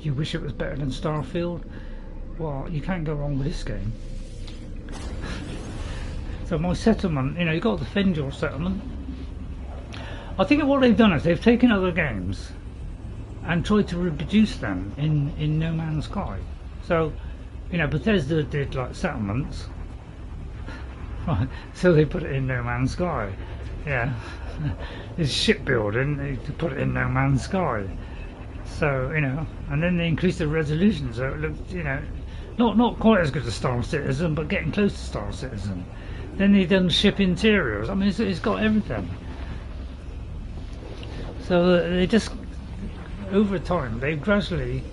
[SPEAKER 1] you wish it was better than Starfield, well, you can't go wrong with this game. So my settlement, you know, you've got to defend your settlement. I think what they've done is they've taken other games and tried to reproduce them in No Man's Sky. So, you know, Bethesda did like settlements, right? So they put it in No Man's Sky. Yeah, it's shipbuilding. They put it in No Man's Sky. So, you know, and then they increased the resolution, so it looked, you know, not quite as good as Star Citizen, but getting close to Star Citizen. Then they've done ship interiors. I mean, it's got everything. So they just, over time, they've gradually,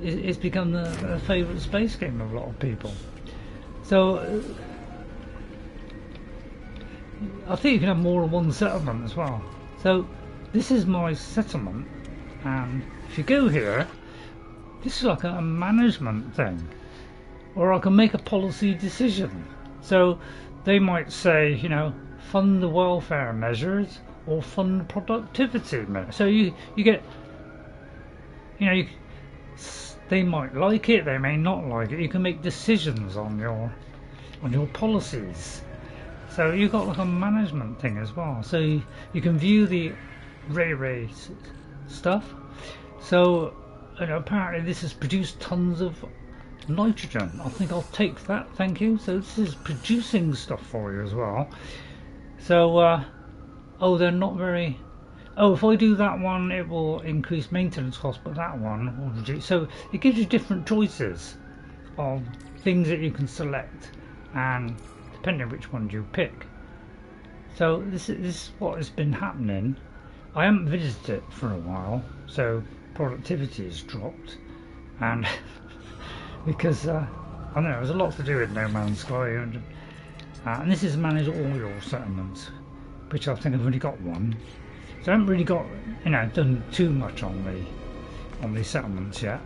[SPEAKER 1] it's become the favourite space game of a lot of people. So I think you can have more than one settlement as well. So this is my settlement, and if you go here, this is like a management thing, or I can make a policy decision. So they might say, you know, fund the welfare measures or fund productivity measures. So you get, you know, they might like it, they may not like it. You can make decisions on your policies. So you've got like a management thing as well. So you can view the ray stuff. So, you know, apparently this has produced tons of nitrogen. I think I'll take that, thank you. So this is producing stuff for you as well. So oh, they're not very, oh, if I do that one it will increase maintenance costs, but that one will reduce. So it gives you different choices of things that you can select, and depending on which one you pick. So this is what has been happening. I haven't visited it for a while, so productivity has dropped, and because I don't know, there's a lot to do with No Man's Sky, and this is manage all your settlements, which I think I've only got one. So I haven't really got, you know, done too much on the settlements yet.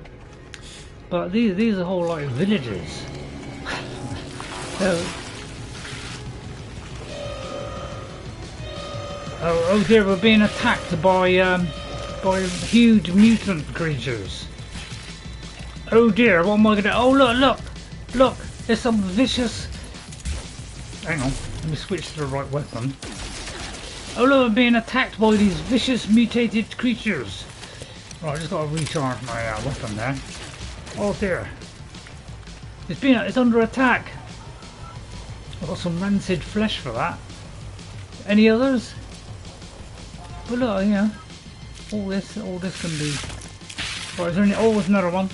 [SPEAKER 1] But these are whole like villages. So, oh dear, we're being attacked by huge mutant creatures. Oh dear, what am I gonna? Oh look! There's some vicious. Hang on, let me switch to the right weapon. Oh look, I'm being attacked by these vicious mutated creatures. Right, I just got to recharge my weapon there. Oh dear, it's under attack. I've got some rancid flesh for that. Any others? But look, you know, all this can be. Right, is there any? Oh, there's another one.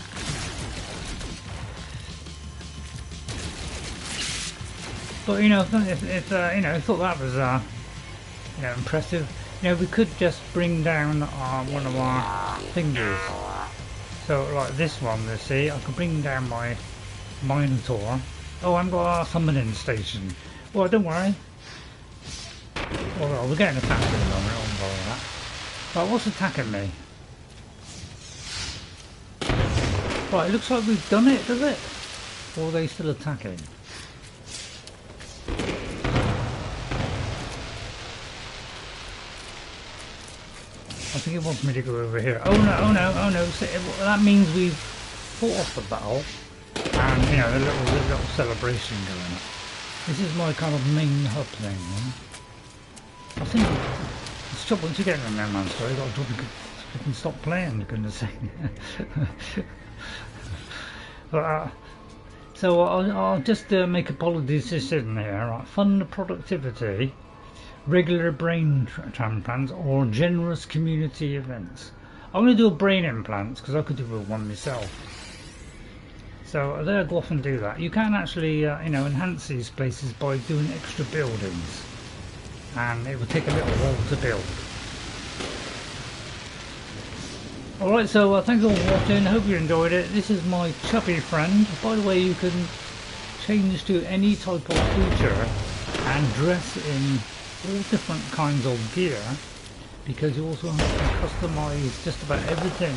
[SPEAKER 1] But you know, if you know, I thought that was you know, impressive. You know, we could just bring down one of our fingers. So like this one, let's see, I could bring down my Minotaur. Oh, I've got a summoning station. Well, don't worry. Well, we're getting attacked at the moment, I won't bother with that. Right, what's attacking me? Right, it looks like we've done it, does it? Or are they still attacking? I think it wants me to go over here. Oh no, oh no, oh no. So that means we've fought off the battle. And, you know, the little celebration going on. This is my kind of main hub thing. I think it's trouble once you get in a No Man's Sky, you've got to you can stop playing, for goodness sake. But, so I'll just make a policy decision here. Right, fund productivity, regular brain transplants, or generous community events. I'm going to do a brain implants because I could do one myself. So they'll go off and do that. You can actually, you know, enhance these places by doing extra buildings, and it will take a little while to build. Alright, so thanks all for watching, hope you enjoyed it. This is my chubby friend. By the way, you can change to any type of creature and dress in all different kinds of gear, because you also have to customize just about everything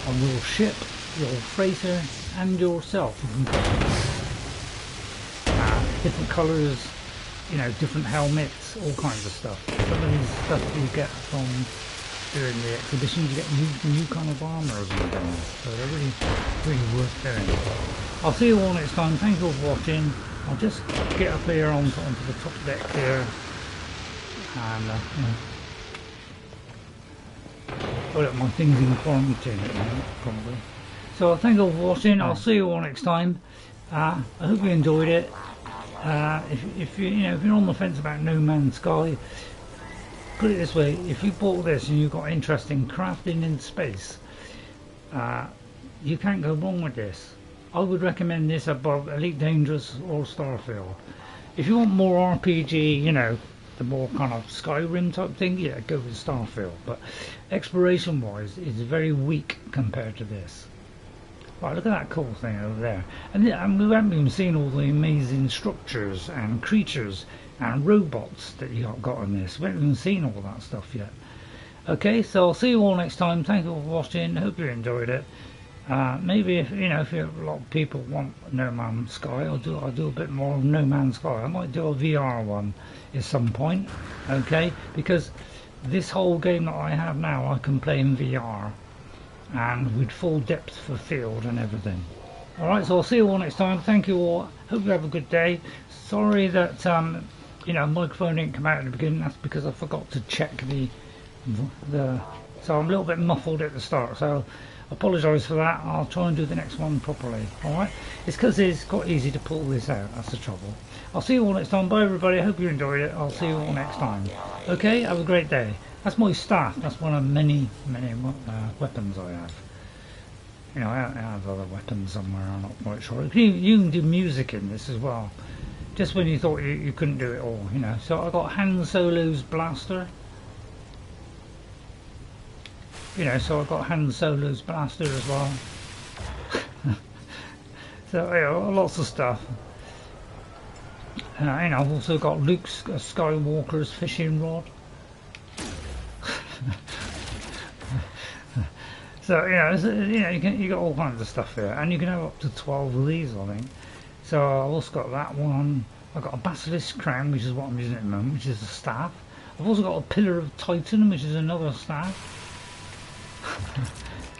[SPEAKER 1] on your ship, your freighter, and yourself. You can different colours, you know, different helmets, all kinds of stuff. Some of these stuff you get from doing the exhibitions, you get new kind of armours and things, so they're really worth doing. I'll see you all next time. Thank you all for watching. I'll just get up here onto the top deck here, and you know, oh look, my thing's in quarantine at the moment, probably. So thank you all for watching. I'll see you all next time. I hope you enjoyed it. If you're on the fence about No Man's Sky, put it this way: if you bought this and you've got interest in crafting in space, you can't go wrong with this. I would recommend this above Elite Dangerous or Starfield. If you want more RPG, you know, the more kind of Skyrim type thing, yeah, go with Starfield. But exploration wise, it's very weak compared to this. Right, look at that cool thing over there. And we haven't even seen all the amazing structures and creatures and robots that you got in this. We haven't even seen all that stuff yet. Okay, so I'll see you all next time. Thank you all for watching. Hope you enjoyed it. Maybe if a lot of people want No Man's Sky, I'll do a bit more of No Man's Sky. I might do a VR one at some point. Okay, because this whole game that I have now, I can play in VR. And with full depth for field and everything. Alright, so I'll see you all next time. Thank you all. Hope you have a good day. Sorry that you know, microphone didn't come out at the beginning. That's because I forgot to check the so I'm a little bit muffled at the start, so apologise for that. I'll try and do the next one properly. Alright, it's because it's quite easy to pull this out. That's the trouble. I'll see you all next time. Bye everybody. I hope you enjoyed it. I'll see you all next time. Okay, have a great day. That's my staff. That's one of many weapons I have. You know, I have other weapons somewhere. I'm not quite sure. You can do music in this as well. Just when you thought you couldn't do it all, you know. So I got Han Solo's blaster. You know, so I got Han Solo's blaster as well. So you know, lots of stuff. You know, I've also got Luke Skywalker's fishing rod. So you got all kinds of stuff here, and you can have up to 12 of these, I think. So I've also got that one. I've got a basilisk crown, which is what I'm using at the moment, which is a staff. I've also got a pillar of Titan, which is another staff.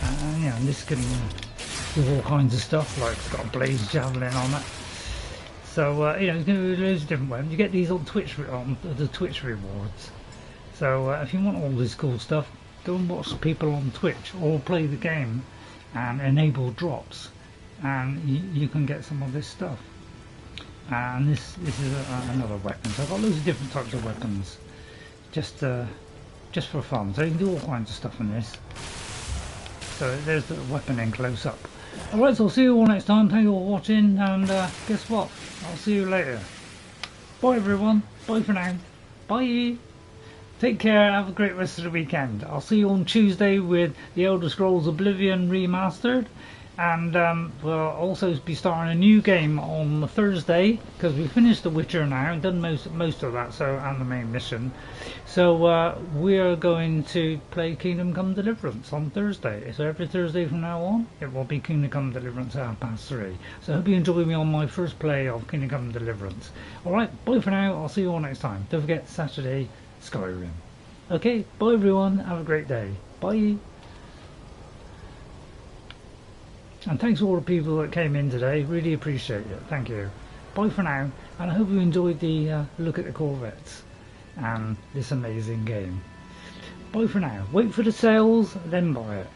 [SPEAKER 1] And yeah, and this can do all kinds of stuff, like it's got a blaze javelin on it. So you know, there's going to be loads of different ones. You get these on Twitch, on the Twitch rewards. So if you want all this cool stuff, go and watch people on Twitch or play the game and enable drops, and you can get some of this stuff. And this is another weapon. So I've got loads of different types of weapons, just just for fun. So you can do all kinds of stuff in this. So there's the weapon in close up. Alright, so I'll see you all next time. Thank you all for watching, and guess what? I'll see you later. Bye everyone. Bye for now. Bye. Take care. Have a great rest of the weekend. I'll see you on Tuesday with the Elder Scrolls Oblivion Remastered. And we'll also be starting a new game on Thursday, because we finished The Witcher now and done most of that, so, and the main mission. So we're going to play Kingdom Come Deliverance on Thursday. So every Thursday from now on, it will be Kingdom Come Deliverance at 3:30. So I hope you enjoy me on my first play of Kingdom Come Deliverance. Alright, bye for now. I'll see you all next time. Don't forget Saturday, Skyrim. Okay, bye everyone. Have a great day. Bye. And thanks to all the people that came in today, really appreciate it, thank you. Bye for now, and I hope you enjoyed the look at the Corvettes and this amazing game. Bye for now. Wait for the sales, then buy it.